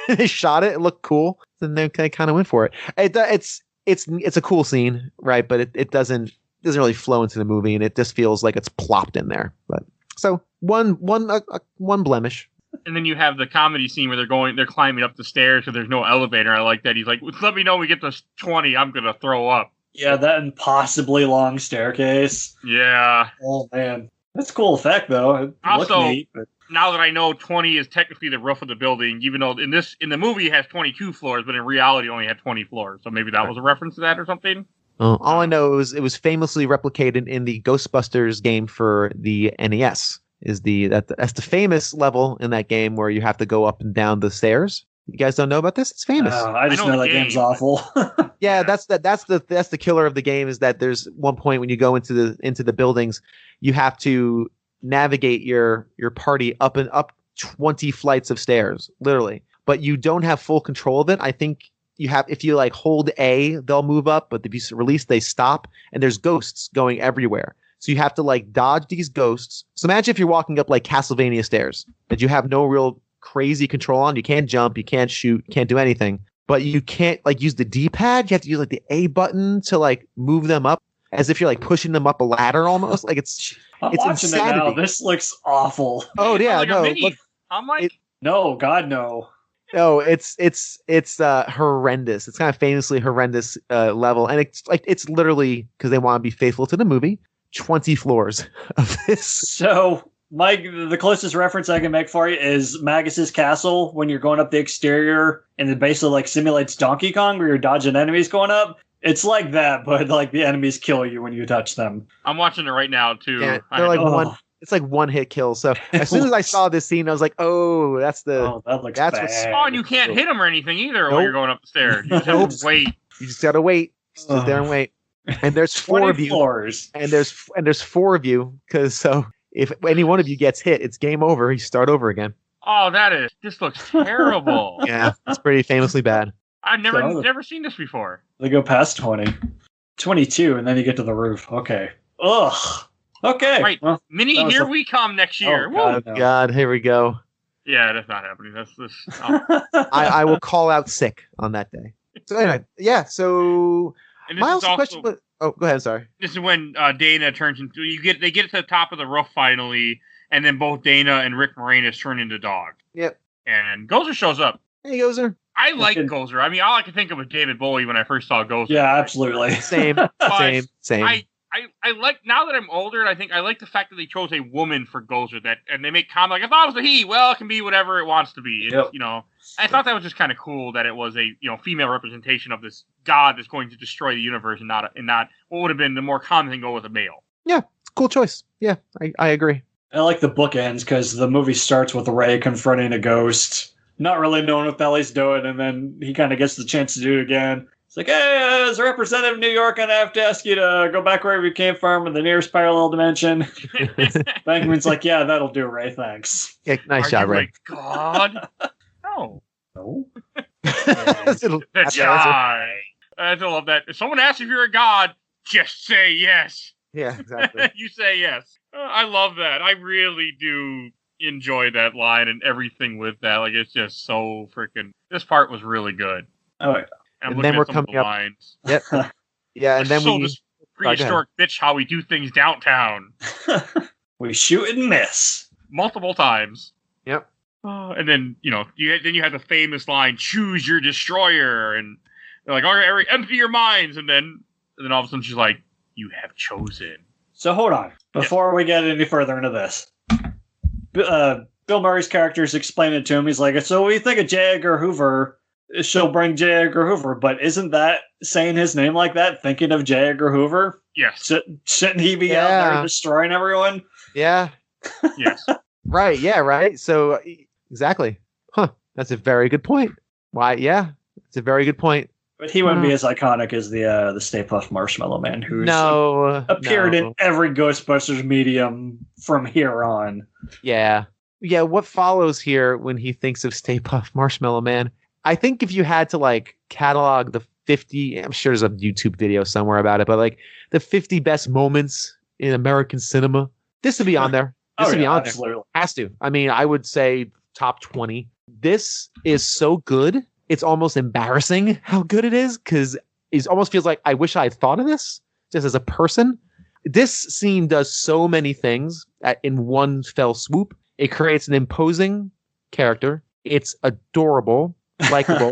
They shot it. It looked cool. Then they kind of went for it. It's a cool scene, right? But it doesn't really flow into the movie, and it just feels like it's plopped in there. But so one blemish. And then you have the comedy scene where they're climbing up the stairs, so there's no elevator. I like that. He's like, let me know when we get to 20, I'm gonna throw up. Yeah, that impossibly long staircase. Yeah. Oh man, that's a cool effect though. It also, neat, but... now that I know 20 is technically the roof of the building, even though in the movie it has 22 floors, but in reality it only had 20 floors. So maybe that was a reference to that or something. All I know is it was famously replicated in the Ghostbusters game for the NES. That's the famous level in that game where you have to go up and down the stairs. You guys don't know about this? It's famous. I just know that game's awful. Yeah, that's the killer of the game, is that there's one point when you go into the buildings, you have to navigate your party up 20 flights of stairs, literally. But you don't have full control of it. I think if you hold A, they'll move up, but if you release, they stop, and there's ghosts going everywhere. So you have to dodge these ghosts. So imagine if you're walking up Castlevania stairs that you have no real crazy control on. You can't jump, you can't shoot, can't do anything. But you can't use the D-pad. You have to use the A button to move them up, as if you're pushing them up a ladder almost. It's watching insanity. it now. This looks awful. Oh yeah, no. I'm like, no, God no. No, it's horrendous. It's kind of famously horrendous level, and it's literally, because they want to be faithful to the movie, 20 floors of this. So, Mike, the closest reference I can make for you is Magus's castle when you're going up the exterior, and it basically simulates Donkey Kong, where you're dodging enemies going up. It's like that, but like the enemies kill you when you touch them. I'm watching it right now too. Yeah, they're like one. It's like one hit kill. So as soon as I saw this scene, I was like, "Oh, that's the." Oh, that looks that's bad. Oh, and you can't hit him or anything either while you're going up the stairs. You just have to wait. You just gotta wait. Sit there and wait. And there's 4 of you. Floors. And there's 4 of you, because so if any one of you gets hit, it's game over. You start over again. Oh, this looks terrible. Yeah, it's pretty famously bad. I've never seen this before. They go past 20. 22, and then you get to the roof. Okay. Ugh. Okay. Right. Well, Mini, here we come next year. Oh, God, here we go. Yeah, that's not happening. That's this. Oh. I will call out sick on that day. So anyway, yeah. So Miles' question was, oh, go ahead. Sorry. This is when Dana turns into they get to the top of the roof finally, and then both Dana and Rick Moranis turn into dogs. Yep. And Gozer shows up. Hey, Gozer. I like Gozer. I mean, all I could think of was David Bowie when I first saw Gozer. Yeah, absolutely. Same. I like, now that I'm older, I think I like the fact that they chose a woman for Gozer, and they make comment like, I thought it was a he. Well, it can be whatever it wants to be. Yep. I thought that was just kind of cool that it was a female representation of this god that's going to destroy the universe, and not what would have been the more common thing, go with a male. Yeah, cool choice. Yeah, I agree. I like the bookends because the movie starts with Ray confronting a ghost, not really knowing what the hell he's doing, and then he kind of gets the chance to do it again. It's like, hey, as a representative of New York, I have to ask you to go back wherever you came from in the nearest parallel dimension. Bankman's like, yeah, that'll do, Ray. Thanks. Yeah, nice job, Ray. God. No. That's I love that. If someone asks if you're a god, just say yes. Yeah, exactly. You say yes. I love that. I really do enjoy that line and everything with that. Like, it's just so freaking. This part was really good. Oh, yeah. And then we're coming up. Lines. Yep. Yeah, and then this prehistoric bitch how we do things downtown. We shoot and miss multiple times. Yep. And then you have the famous line, "Choose your destroyer," and they're like, "All right, empty your minds," and then all of a sudden she's like, "You have chosen." So hold on, before we get any further into this, Bill Murray's character's explaining it to him. He's like, "So what do you think of J. Edgar Hoover? She'll bring J. Edgar Hoover," but isn't that saying his name like that? Thinking of J. Edgar Hoover? Yes. Shouldn't he be out there destroying everyone? Yeah. Yes. Right. Yeah. Right. So exactly. Huh. That's a very good point. Why? Yeah. It's a very good point. But he wouldn't be as iconic as the Stay Puft Marshmallow Man, who's appeared in every Ghostbusters medium from here on. Yeah. Yeah. What follows here when he thinks of Stay Puft Marshmallow Man? I think if you had to catalog the 50, I'm sure there's a YouTube video somewhere about it, but the 50 best moments in American cinema, this would be on there. This would be on there. Has to. I mean, I would say top 20. This is so good. It's almost embarrassing how good it is, because it almost feels like I wish I had thought of this just as a person. This scene does so many things in one fell swoop. It creates an imposing character. It's adorable. Likeable.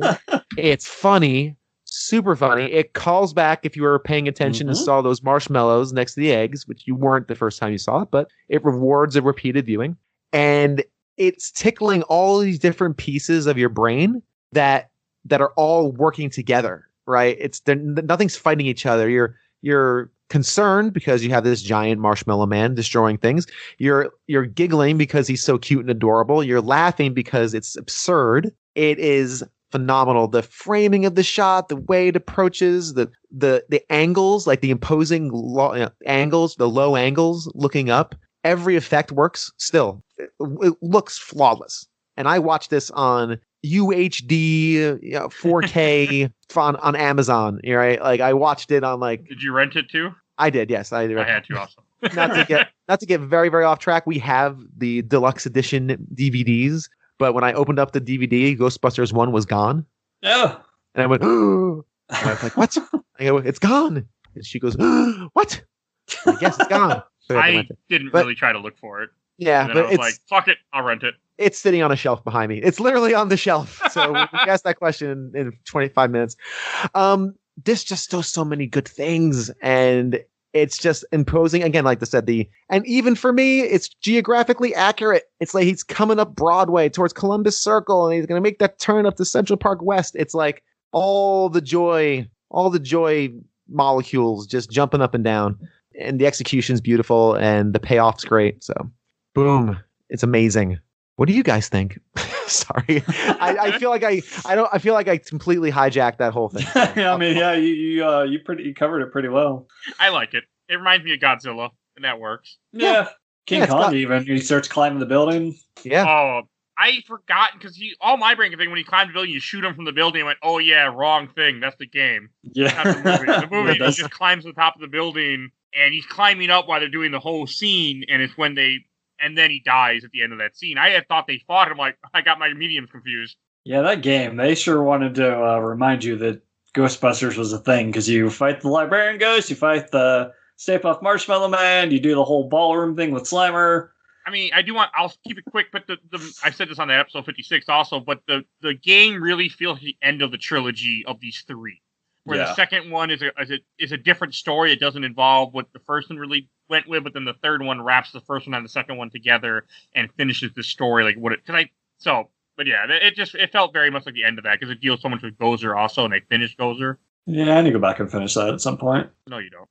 It's funny, super funny. It calls back, if you were paying attention and saw those marshmallows next to the eggs, which you weren't the first time you saw it, but it rewards a repeated viewing. And it's tickling all these different pieces of your brain that are all working together, right? Nothing's fighting each other. You're concerned because you have this giant marshmallow man destroying things. You're giggling because he's so cute and adorable. You're laughing because it's absurd. It is phenomenal. The framing of the shot, the way it approaches, the angles, like the imposing angles, the low angles looking up. Every effect works still. It looks flawless. And I watched this on UHD 4K on Amazon, right? I watched it on Did you rent it too? I did, yes. I had to also. not to get very, very off track, we have the deluxe edition DVDs. But when I opened up the DVD, Ghostbusters 1 was gone. Oh. And I went, oh. And I was like, what? I go, it's gone. And she goes, oh, what? I guess it's gone. So I didn't really try to look for it. Yeah. But I was like, fuck it, I'll rent it. It's sitting on a shelf behind me. It's literally on the shelf. So we asked that question in 25 minutes. This just does so many good things. And it's just imposing. Again, like I said, and even for me, it's geographically accurate. It's like he's coming up Broadway towards Columbus Circle, and he's going to make that turn up to Central Park West. It's like all the joy, all the joy molecules just jumping up and down, and the execution's beautiful and the payoff's great. So, boom, it's amazing. What do you guys think? Sorry, I feel like I feel like I completely hijacked that whole thing. So. I mean, yeah, you covered it pretty well. I like it. It reminds me of Godzilla, and that works. Yeah, King Kong even he starts climbing the building. Yeah. Oh, I forgot because all my brain could think when he climbed the building, you shoot him from the building. I went, oh yeah, wrong thing. That's the game. Yeah, not the movie. The movie he just climbs to the top of the building, and he's climbing up while they're doing the whole scene, and it's when and then he dies at the end of that scene. I had thought they fought him. Like I got my mediums confused. Yeah, that game. They sure wanted to remind you that Ghostbusters was a thing because you fight the librarian ghost, you fight the Stay Puft Marshmallow Man, you do the whole ballroom thing with Slimer. I mean, I'll keep it quick, but I said this on the episode 56 also, but the game really feels the end of the trilogy of these three. Where the second one is a different story. It doesn't involve what the first one really went with, but then the third one wraps the first one and the second one together and finishes the story like what it. But yeah, it felt very much like the end of that because it deals so much with Gozer also, and they finished Gozer. Yeah, I need to go back and finish that at some point. No, you don't.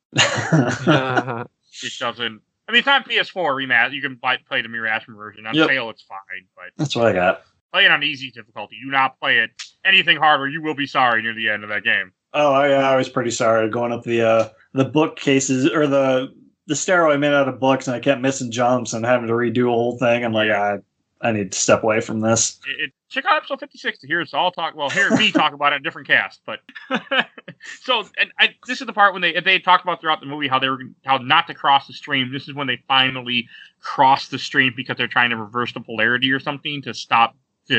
It doesn't. I mean, it's on PS4 remaster. You can play the remastered version. On sale, it's fine. But that's what I got. Play it on easy difficulty. Do not play it anything harder. You will be sorry near the end of that game. Oh, I was pretty sorry going up the bookcases or the stairway made out of books, and I kept missing jumps and having to redo a whole thing. I'm like, I need to step away from this. Check out episode 56 to hear us all talk. Well, hear me talk about it in a different cast, but this is the part when they talked about throughout the movie how not to cross the stream. This is when they finally cross the stream because they're trying to reverse the polarity or something to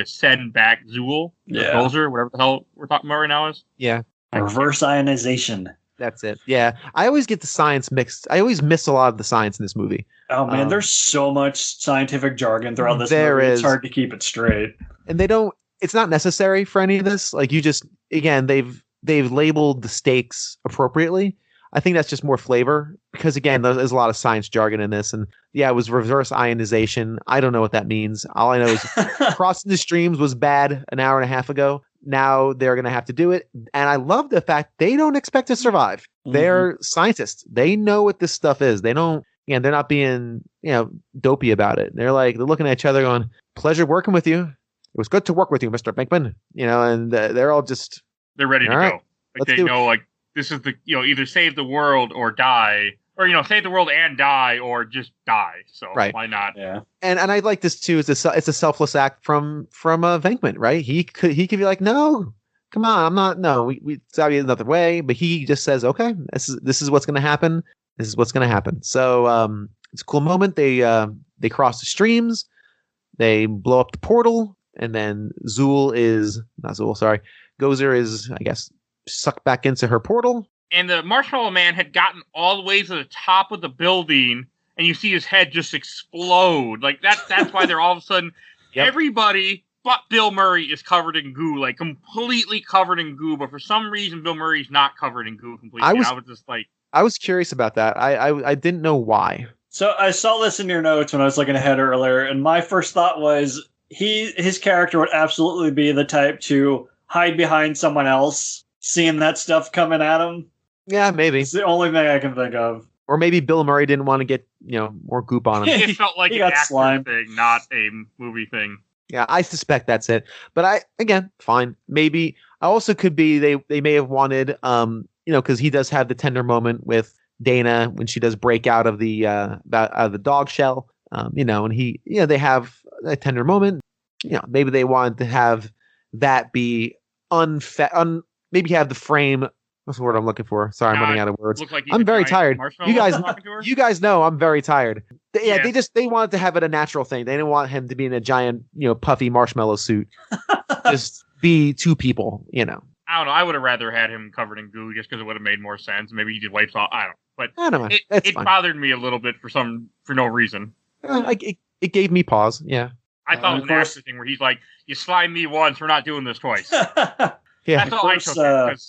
send back Zool, Gozer, whatever the hell we're talking about right now is. Yeah, reverse ionization. That's it. Yeah, I always get the science mixed. I always miss a lot of the science in this movie. Oh man, there's so much scientific jargon throughout this movie. It's hard to keep it straight. And it's not necessary for any of this. Like they've labeled the stakes appropriately. I think that's just more flavor because again, there's a lot of science jargon in this. And yeah, it was reverse ionization. I don't know what that means. All I know is crossing the streams was bad an hour and a half ago. Now they're going to have to do it. And I love the fact they don't expect to survive. Mm-hmm. They're scientists. They know what this stuff is. They're not being, dopey about it. They're looking at each other going, pleasure working with you. It was good to work with you, Mr. Pinkman. And they're all just... They're ready to go. They know, this is the, either save the world or die. Or, save the world and die or just die. So why not? Yeah. And I like this too. It's a selfless act from Venkman, right? He could be like, no, come on, I'm not. No, we saw you another way. But he just says, okay, this is what's going to happen. This is what's going to happen. So it's a cool moment. They cross the streams. They blow up the portal, and then Gozer is, I guess, sucked back into her portal. And the Marshmallow Man had gotten all the way to the top of the building, and you see his head just explode. That's why they're all of a sudden everybody but Bill Murray is covered in goo, completely covered in goo. But for some reason, Bill Murray's not covered in goo completely. I was curious about that. I didn't know why. So I saw this in your notes when I was looking ahead earlier, and my first thought was his character would absolutely be the type to hide behind someone else, seeing that stuff coming at him. Yeah, maybe. It's the only thing I can think of. Or maybe Bill Murray didn't want to get, more goop on him. It felt like an actor thing, not a movie thing. Yeah, I suspect that's it. But fine. Maybe I also could be they may have wanted because he does have the tender moment with Dana when she does break out of the dog shell. And they have a tender moment. Maybe they wanted to have that be maybe have the frame. What's the word I'm looking for? Sorry, I'm running out of words. I'm very tired. You guys know I'm very tired. They wanted to have it a natural thing. They didn't want him to be in a giant, puffy marshmallow suit. Just be two people, I don't know. I would have rather had him covered in goo just because it would have made more sense. Maybe he did wipes off. I don't know. But it bothered me a little bit for no reason. It gave me pause. Yeah. I thought it was an actor thing where he's like, "You slimed me once, we're not doing this twice." Yeah. That's all I took it.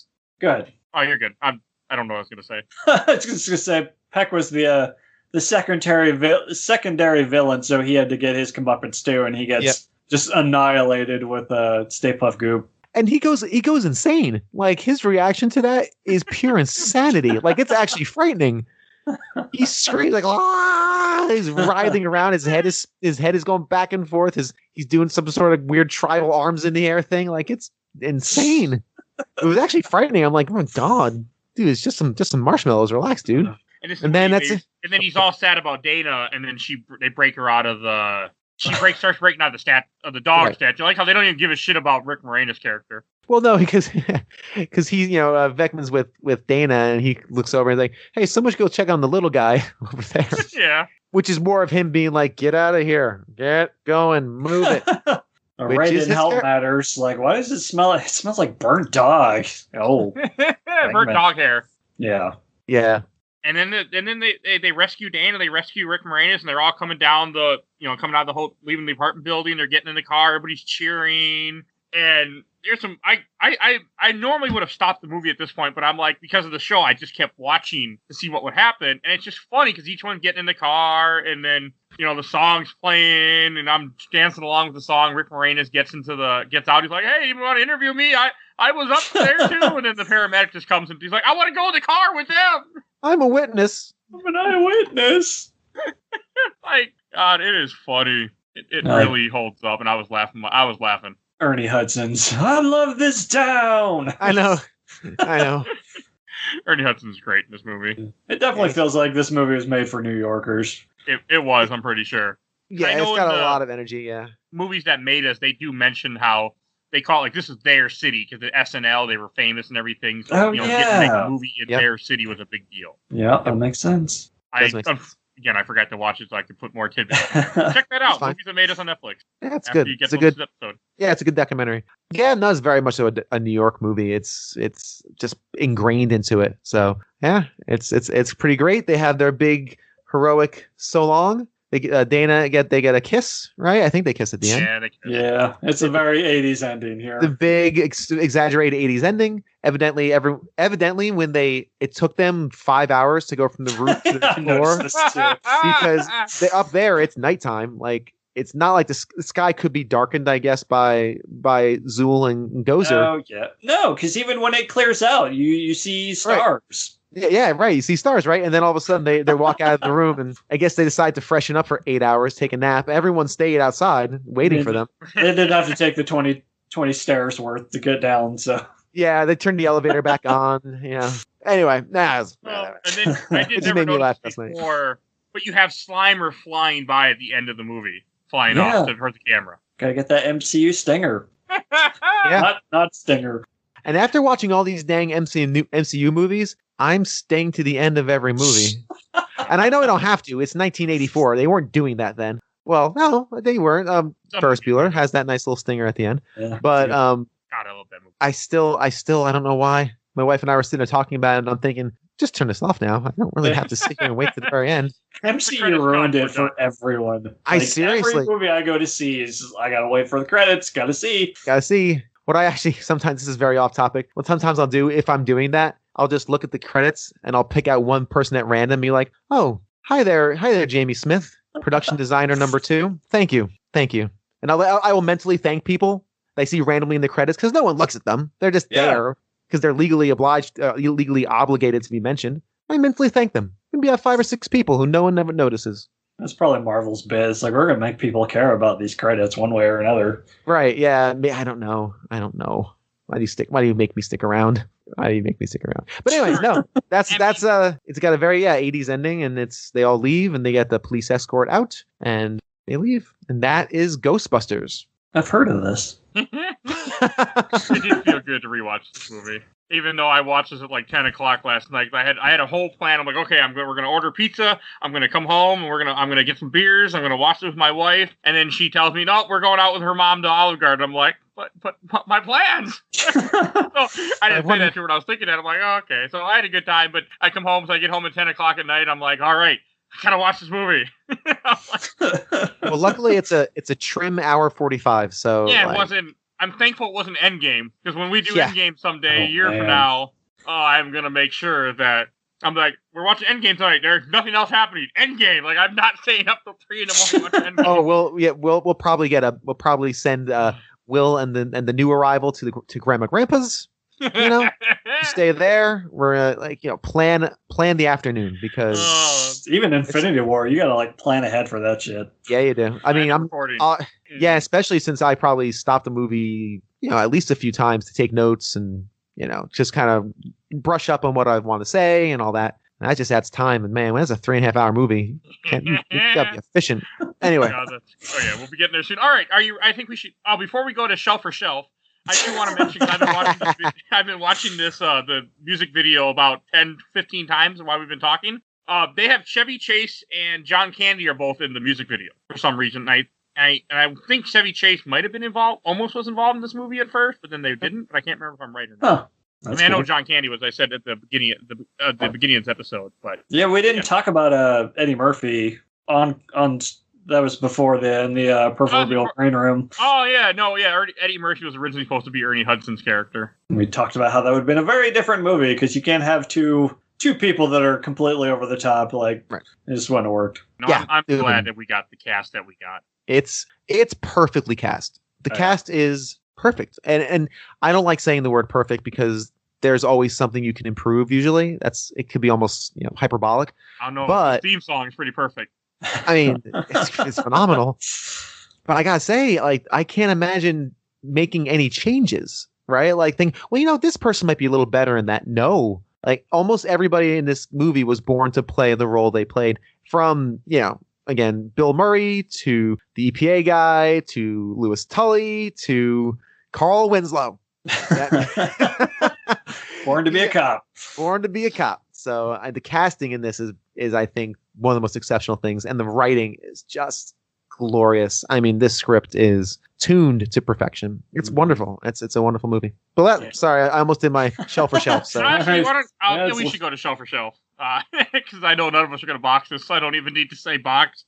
Go ahead. Oh, you're good. I don't know what I was going to say. I was just going to say Peck was the secondary villain, so he had to get his comeuppance too, and he gets just annihilated with Stay Puft Goop. And he goes insane. Like his reaction to that is pure insanity. Like it's actually frightening. He screams like, ah! He's writhing around. His head is going back and forth. He's doing some sort of weird tribal arms in the air thing. Like it's insane. It was actually frightening. I'm like, oh my god, dude, it's just some marshmallows. Relax, dude. And then he's all sad about Dana, and then they break her out of the. Starts breaking out of the dog statue. I like how they don't even give a shit about Rick Moranis' character. Well, no, because he's Vecman's with Dana, and he looks over and is like, hey, someone should go check on the little guy over there. Yeah. Which is more of him being like, get out of here, get going, move it. Ray didn't help matters. Like, why does it smell? It smells like burnt dog. Oh, burnt dog hair. Yeah. Yeah. And then they rescue Dana, they rescue Rick Moranis, and they're all coming down leaving the apartment building. They're getting in the car, everybody's cheering, and there's some. I normally would have stopped the movie at this point, but I'm like, because of the show, I just kept watching to see what would happen, and it's just funny because each one getting in the car, and then the song's playing, and I'm dancing along with the song. Rick Moranis gets out. He's like, "Hey, you want to interview me? I was up there too." And then the paramedic just comes and he's like, "I want to go in the car with them. I'm a witness. I'm an eyewitness." Like, God, it is funny. It really holds up, and I was laughing. Ernie Hudson's "I love this town." I know. Ernie Hudson's great in this movie. It definitely feels like this movie was made for New Yorkers. It was, I'm pretty sure. Yeah, it's got a lot of energy, yeah. Movies that made us, they do mention how they call it like this is their city, because at SNL they were famous and everything. So, getting to make a movie in their city was a big deal. Yeah, that makes sense. Again, I forgot to watch it so I could put more tidbits. Check that out. Movies that made us on Netflix. Yeah, it's good. It's a good episode. Yeah, it's a good documentary. Yeah, no, it's very much so a New York movie. It's just ingrained into it. So yeah, it's pretty great. They have their big heroic so long. They get a kiss, right? I think they kiss at the end. Yeah, they kiss. Yeah, it's a very 80s ending here. The big exaggerated 80s ending. Evidently, when it took them 5 hours to go from the roof to the floor because up there it's nighttime. Like it's not like the sky could be darkened, I guess, by Zool and Gozer. Oh yeah, no, because even when it clears out, you see stars. Right. Yeah, right. You see stars, right? And then all of a sudden they walk out of the room, and I guess they decide to freshen up for 8 hours, take a nap. Everyone stayed outside waiting for them. They didn't have to take the 20 stairs worth to get down, so. Yeah, they turned the elevator back on. Yeah. Anyway, and then I did never notice before, but you have Slimer flying by at the end of the movie, flying off towards the camera. Gotta get that MCU stinger. Yeah, not stinger. And after watching all these dang MCU movies, I'm staying to the end of every movie. And I know I don't have to. It's 1984. They weren't doing that then. Well, no, they weren't. Ferris Bueller has that nice little stinger at the end. Yeah, but God, I love that movie. I still, I don't know why. My wife and I were sitting there talking about it, and I'm thinking, just turn this off now. I don't really have to sit here and wait to the very end. MCU ruined it for everyone. Seriously. Every movie I go to see is I gotta wait for the credits. Gotta see. What I actually, sometimes this is very off topic. What sometimes I'll do if I'm doing that, I'll just look at the credits and I'll pick out one person at random and be like, oh, hi there, Jamie Smith, production designer number 2. Thank you. And I will mentally thank people I see randomly in the credits because no one looks at them. They're just there because they're legally obligated to be mentioned. I mentally thank them. Maybe I have 5 or 6 people who no one never notices. That's probably Marvel's biz. Like, we're going to make people care about these credits one way or another. Right, yeah. I don't know. Why do you make me stick around? But anyways, no. That's it's got a very 80s ending, and they all leave and they get the police escort out and they leave. And that is Ghostbusters. I've heard of this. It did feel good to rewatch this movie. Even though I watched this at like 10 o'clock last night, I had a whole plan. I'm like, okay, we're gonna order pizza. I'm gonna come home. And I'm gonna get some beers. I'm gonna watch this with my wife. And then she tells me, no, we're going out with her mom to Olive Garden. I'm like, but my plans. So I didn't say that to her when I was thinking that. I'm like, oh, okay. So I had a good time, but I come home. So I get home at 10 o'clock at night. I'm like, all right, I gotta watch this movie. Well, luckily it's a trim hour 45. So yeah, it wasn't. I'm thankful it wasn't Endgame, because when we do Endgame someday, a year from now, I'm going to make sure that I'm like, we're watching Endgame tonight. There's nothing else happening. Endgame. Like, I'm not staying up till 3 in the morning watching Endgame. Oh, well, yeah, we'll probably send Will and the new arrival to Grandma Grandpa's. Stay there. We're plan the afternoon because even Infinity War, you gotta plan ahead for that shit. Yeah, you do. I mean, especially since I probably stopped the movie, at least a few times to take notes and just kind of brush up on what I want to say and all that. And that just adds time. And man, when it's a 3.5 hour movie, you gotta be efficient. Anyway. We'll be getting there soon. All right, I think we should. Before we go to shelf for shelf. I do want to mention, because I've been watching this, the music video about 10, 15 times while we've been talking. They have Chevy Chase and John Candy are both in the music video for some reason. And I think Chevy Chase might have been almost was involved in this movie at first, but then they didn't. But I can't remember if I'm right or not. I know John Candy was. I said at the beginning, the beginning of this episode. But yeah, we didn't talk about Eddie Murphy on. That was before the proverbial green room. Oh, yeah. No, yeah. Eddie Murphy was originally supposed to be Ernie Hudson's character. We talked about how that would have been a very different movie because you can't have two people that are completely over the top. Right. It just wouldn't have worked. No, yeah, I'm glad that we got the cast that we got. It's perfectly cast. The cast is perfect. And I don't like saying the word perfect because there's always something you can improve usually. It could be almost hyperbolic. I don't know. But the theme song is pretty perfect. I mean, it's phenomenal, but I gotta say, I can't imagine making any changes, right? This person might be a little better in that. No, almost everybody in this movie was born to play the role they played. From again, Bill Murray to the EPA guy to Louis Tully to Carl Winslow. Born to be a cop. Born to be a cop. So the casting in this is I think one of the most exceptional things, and the writing is just glorious. I mean, this script is tuned to perfection. It's wonderful. It's a wonderful movie. But sorry, I almost did my shelf for shelf. So actually, we should go to shelf for shelf because I know none of us are going to box this, so I don't even need to say box.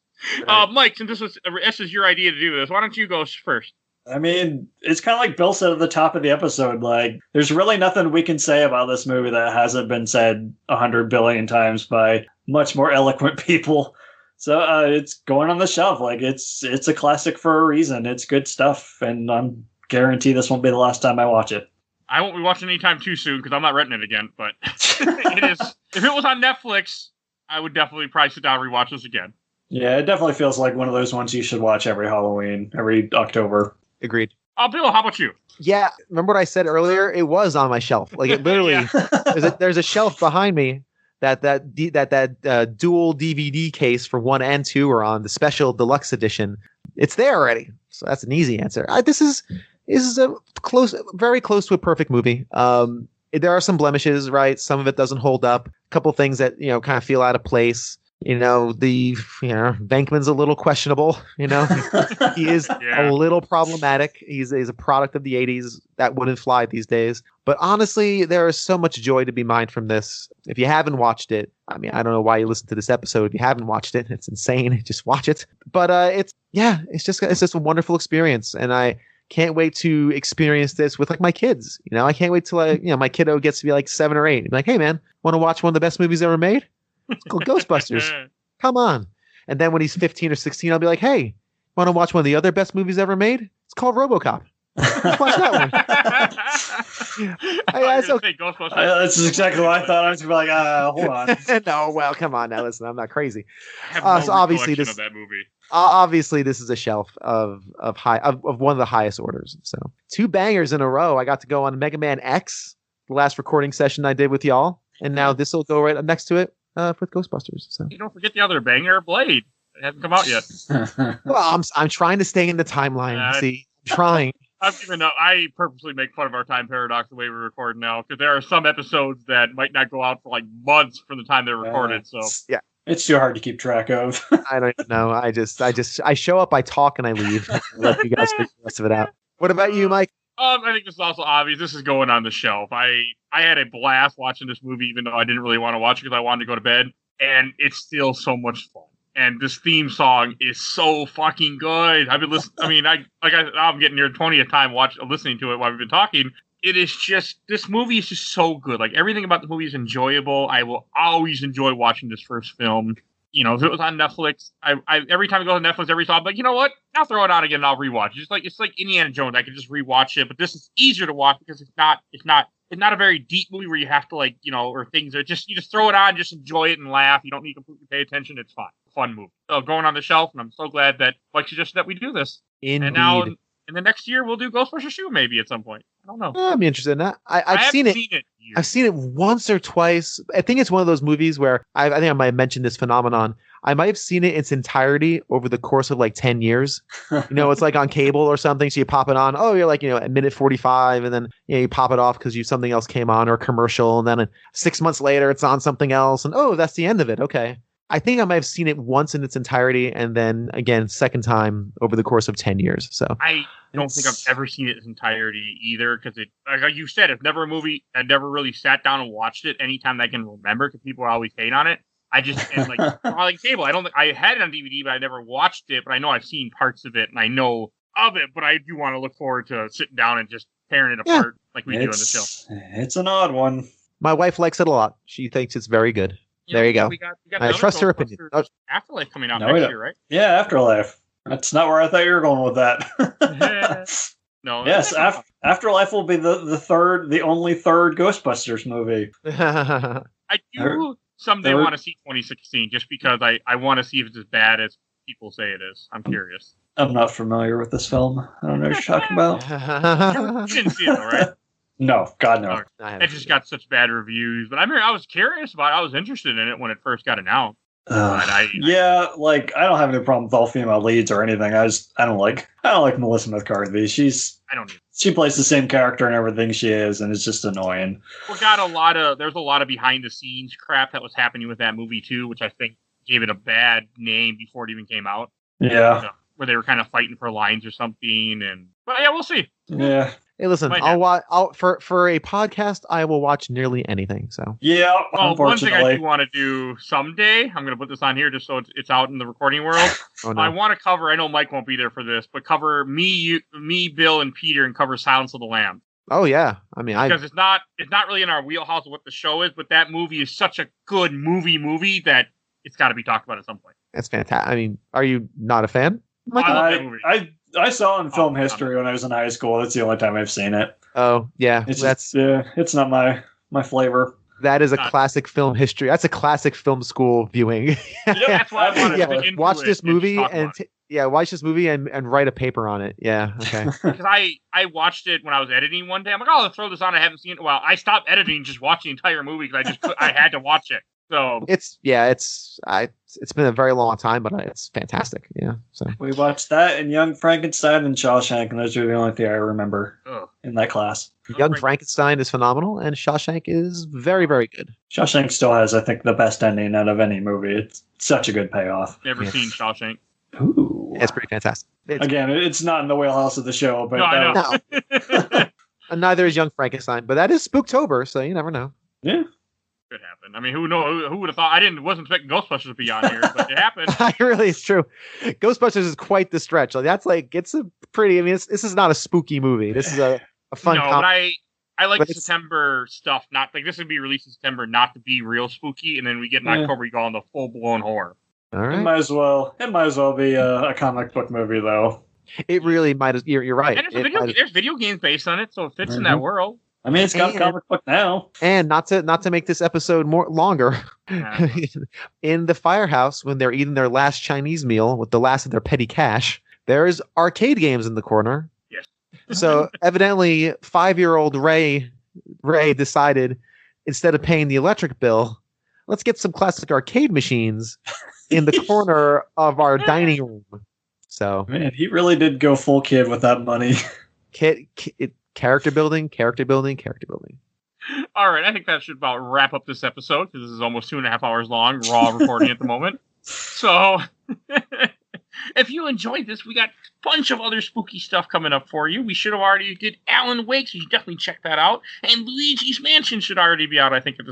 Right. Mike, since this is your idea to do this, why don't you go first? I mean, it's kind of like Bill said at the top of the episode. There's really nothing we can say about this movie that hasn't been said 100 billion times by much more eloquent people. So it's going on the shelf. It's a classic for a reason. It's good stuff, and I'm guarantee this won't be the last time I watch it. I won't be watching it anytime too soon because I'm not renting it again. But it is. If it was on Netflix, I would definitely probably sit down and rewatch this again. Yeah, it definitely feels like one of those ones you should watch every Halloween, every October. Agreed. Bill, how about you? Yeah, remember what I said earlier? It was on my shelf. It literally, there's a shelf behind me that dual DVD case for 1 and 2 are on the special deluxe edition. It's there already, so that's an easy answer. This is very close to a perfect movie. There are some blemishes, right? Some of it doesn't hold up. A couple things that kind of feel out of place. Venkman's a little questionable. He is a little problematic. He's a product of the 80s that wouldn't fly these days. But honestly, there is so much joy to be mined from this. If you haven't watched it, I mean, I don't know why you listen to this episode. If you haven't watched it, it's insane. Just watch it. But it's just a wonderful experience, and I can't wait to experience this with my kids. I can't wait till my kiddo gets to be 7 or 8. I'm hey man, want to watch one of the best movies ever made? It's called Ghostbusters. Come on. And then when he's 15 or 16, I'll be like, hey, want to watch one of the other best movies ever made? It's called RoboCop. Let's watch that one. That's exactly what I thought. I was going to be hold on. No, well, come on now. Listen, I'm not crazy. I have no so obviously this of that movie. Obviously, this is a shelf of one of the highest orders. So 2 bangers in a row. I got to go on Mega Man X, the last recording session I did with y'all, and now this will go right up next to it. For Ghostbusters. So you don't forget the other banger, Blade. It hasn't come out yet. Well, I'm trying to stay in the timeline. See, I'm trying. I've given up. I purposely make fun of our time paradox the way we record now because there are some episodes that might not go out for months from the time they're recorded. So yeah, it's too hard to keep track of. I don't know. I show up, I talk, and I leave. Let you guys figure the rest of it out. What about you, Mike? I think this is also obvious. This is going on the shelf. I had a blast watching this movie, even though I didn't really want to watch it because I wanted to go to bed. And it's still so much fun. And this theme song is so fucking good. I've been listening. I mean, I'm getting near 20th time listening to it while we've been talking. It is just, this movie is just so good. Everything about the movie is enjoyable. I will always enjoy watching this first film. if it was on Netflix, I every time it goes on Netflix, every time I'm like, you know what? I'll throw it on again and I'll rewatch it. It's like Indiana Jones. I can just rewatch it, but this is easier to watch because it's not a very deep movie where you have to or things are just, you just throw it on, just enjoy it and laugh. You don't need to completely pay attention. It's fine. Fun movie. So going on the shelf, and I'm so glad that Mike suggested that we do this. Indeed. And now in the next year, we'll do Ghostbusters 2 maybe at some point. I don't know. I'm interested in that. I've seen it. I've seen it once or twice. I think it's one of those movies where I think I might have mentioned this phenomenon. I might have seen it in its entirety over the course of 10 years. It's like on cable or something. So you pop it on. Oh, you're at minute 45, and then you pop it off because something else came on or a commercial, and then 6 months later it's on something else, and that's the end of it. Okay. I think I might have seen it once in its entirety, and then again, second time over the course of 10 years. So I don't think I've ever seen it in its entirety either, because like you said, it's never a movie I never really sat down and watched it anytime I can remember, because people always hate on it. I just like cable. I had it on DVD, but I never watched it. But I know I've seen parts of it, and I know of it. But I do want to look forward to sitting down and just tearing it apart like we do on the show. It's an odd one. My wife likes it a lot. She thinks it's very good. There you go. We got I trust her opinion. Afterlife coming out next year, right? Yeah, Afterlife. That's not where I thought you were going with that. No. Yes, Afterlife will be the only third Ghostbusters movie. I do someday want to see 2016, just because I want to see if it's as bad as people say it is. I'm curious. I'm not familiar with this film. I don't know what you're talking about. You didn't see it, though, right? No, God, no. It just got such bad reviews. But I was curious about it. I was interested in it when it first got announced. I don't have any problem with all female leads or anything. I don't like Melissa McCarthy. She plays the same character and everything she is, and it's just annoying. There's a lot of behind the scenes crap that was happening with that movie too, which I think gave it a bad name before it even came out. Yeah. Where they were kind of fighting for lines or something, but yeah, we'll see. Yeah. Hey, listen, I'll watch. For a podcast, I will watch nearly anything. So yeah, one thing I do want to do someday, I'm going to put this on here just so it's out in the recording world. Oh, no. I want to cover. I know Mike won't be there for this, but cover me, Bill, and Peter, and cover Silence of the Lambs. Oh yeah, I mean, because it's not really in our wheelhouse of what the show is, but that movie is such a good movie that it's got to be talked about at some point. That's fantastic. I mean, are you not a fan? I love that movie. I saw it in film history when I was in high school. That's the only time I've seen it. Oh yeah, it's not my flavor. That is a classic film history. That's a classic film school viewing. That's why I want to watch this movie watch this movie and write a paper on it. Yeah, okay. Because I watched it when I was editing one day. I'm like, let's throw this on. I haven't seen it. Well, I stopped editing, just watched the entire movie because I had to watch it. So it's been a very long time, but it's fantastic. Yeah. So we watched that and Young Frankenstein and Shawshank, and those are the only thing I remember in that class. Young Frankenstein is phenomenal, and Shawshank is very, very good. Shawshank still has, I think, the best ending out of any movie. It's such a good payoff. Never seen Shawshank. Ooh, it's pretty fantastic. It's not in the wheelhouse of the show, but I know. And neither is Young Frankenstein, but that is Spooktober, so you never know. Yeah. Could happen. I mean, who would have thought? Wasn't expecting Ghostbusters to be on here, but it happened. It's true. Ghostbusters is quite the stretch. It's a pretty. I mean, this is not a spooky movie. This is a fun. No, but I like the September stuff. Not like this would be released in September, not to be real spooky, and then we get in October, you go on the full blown horror. All right. It might as well be a comic book movie, though. It really might. You're right. And there's video games based on it, so it fits in that world. I mean, it's got a comic book now. And not to make this episode longer, in the firehouse when they're eating their last Chinese meal with the last of their petty cash, there's arcade games in the corner. Yes. So evidently, 5-year-old Ray decided instead of paying the electric bill, let's get some classic arcade machines in the corner of our dining room. So man, he really did go full kid with that money. Character building. All right, I think that should about wrap up this episode because this is almost 2.5 hours long, raw recording at the moment. So, if you enjoyed this, we got bunch of other spooky stuff coming up for you. We should have already did Alan Wake, so you should definitely check that out. And Luigi's Mansion should already be out, I think, at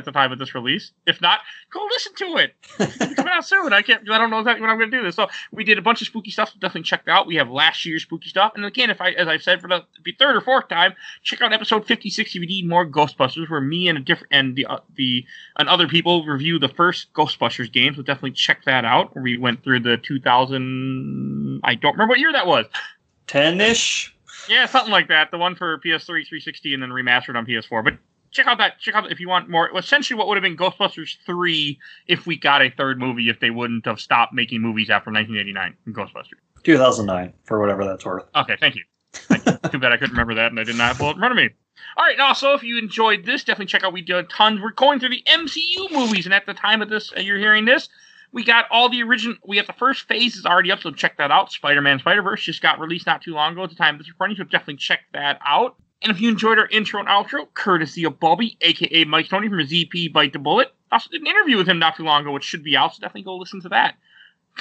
the time of this release. If not, go listen to it. It's coming out soon. I don't know exactly when I'm going to do this. So we did a bunch of spooky stuff, so definitely check it out. We have last year's spooky stuff. And again, as I've said for the third or fourth time, check out episode 56 if you need more Ghostbusters, where me and other people review the first Ghostbusters games. So definitely check that out. Where we went through the 2000. I don't remember what year that was. 10-ish. Yeah, something like that. The one for PS3, 360, and then remastered on PS4. But check out if you want more. Essentially, what would have been Ghostbusters 3 if we got a third movie, if they wouldn't have stopped making movies after 1989 in Ghostbusters. 2009, for whatever that's worth. Okay, thank you. Too bad I couldn't remember that, and I did not have it in front of me. All right, now, so if you enjoyed this, definitely check out. We did tons. We're going through the MCU movies, and at the time of this, you're hearing this, we got all the original. We have the first phase is already up, so check that out. Spider-Man Spider-Verse just got released not too long ago at the time of this recording, so definitely check that out. And if you enjoyed our intro and outro, courtesy of Bobby, a.k.a. Mike Tony from ZP Bite the Bullet. Also did an interview with him not too long ago, which should be out, so definitely go listen to that.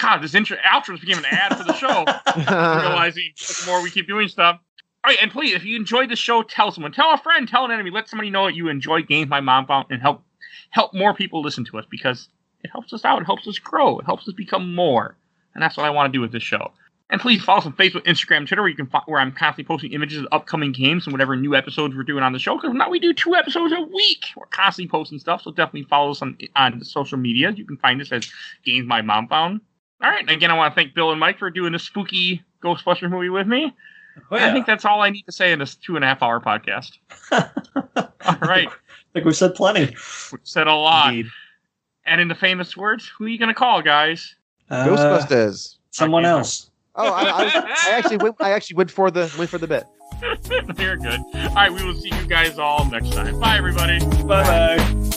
God, this outro became an ad for the show. Realizing the more we keep doing stuff. All right, and please, if you enjoyed the show, tell someone. Tell a friend, tell an enemy. Let somebody know that you enjoy Games My Mom Found, and help more people listen to us, because it helps us out. It helps us grow. It helps us become more. And that's what I want to do with this show. And please follow us on Facebook, Instagram, and Twitter, where I'm constantly posting images of upcoming games and whatever new episodes we're doing on the show. Because now we do 2 episodes a week. We're constantly posting stuff, so definitely follow us on the social media. You can find us as Games My Mom Found. All right, and again, I want to thank Bill and Mike for doing this spooky Ghostbusters movie with me. Oh, yeah. I think that's all I need to say in this 2.5-hour podcast. All right. I think we've said plenty. We've said a lot. Indeed. And in the famous words, who are you going to call, guys? Ghostbusters. Someone else. Oh, I actually went for the bit. You're good. All right, we will see you guys all next time. Bye, everybody. Bye.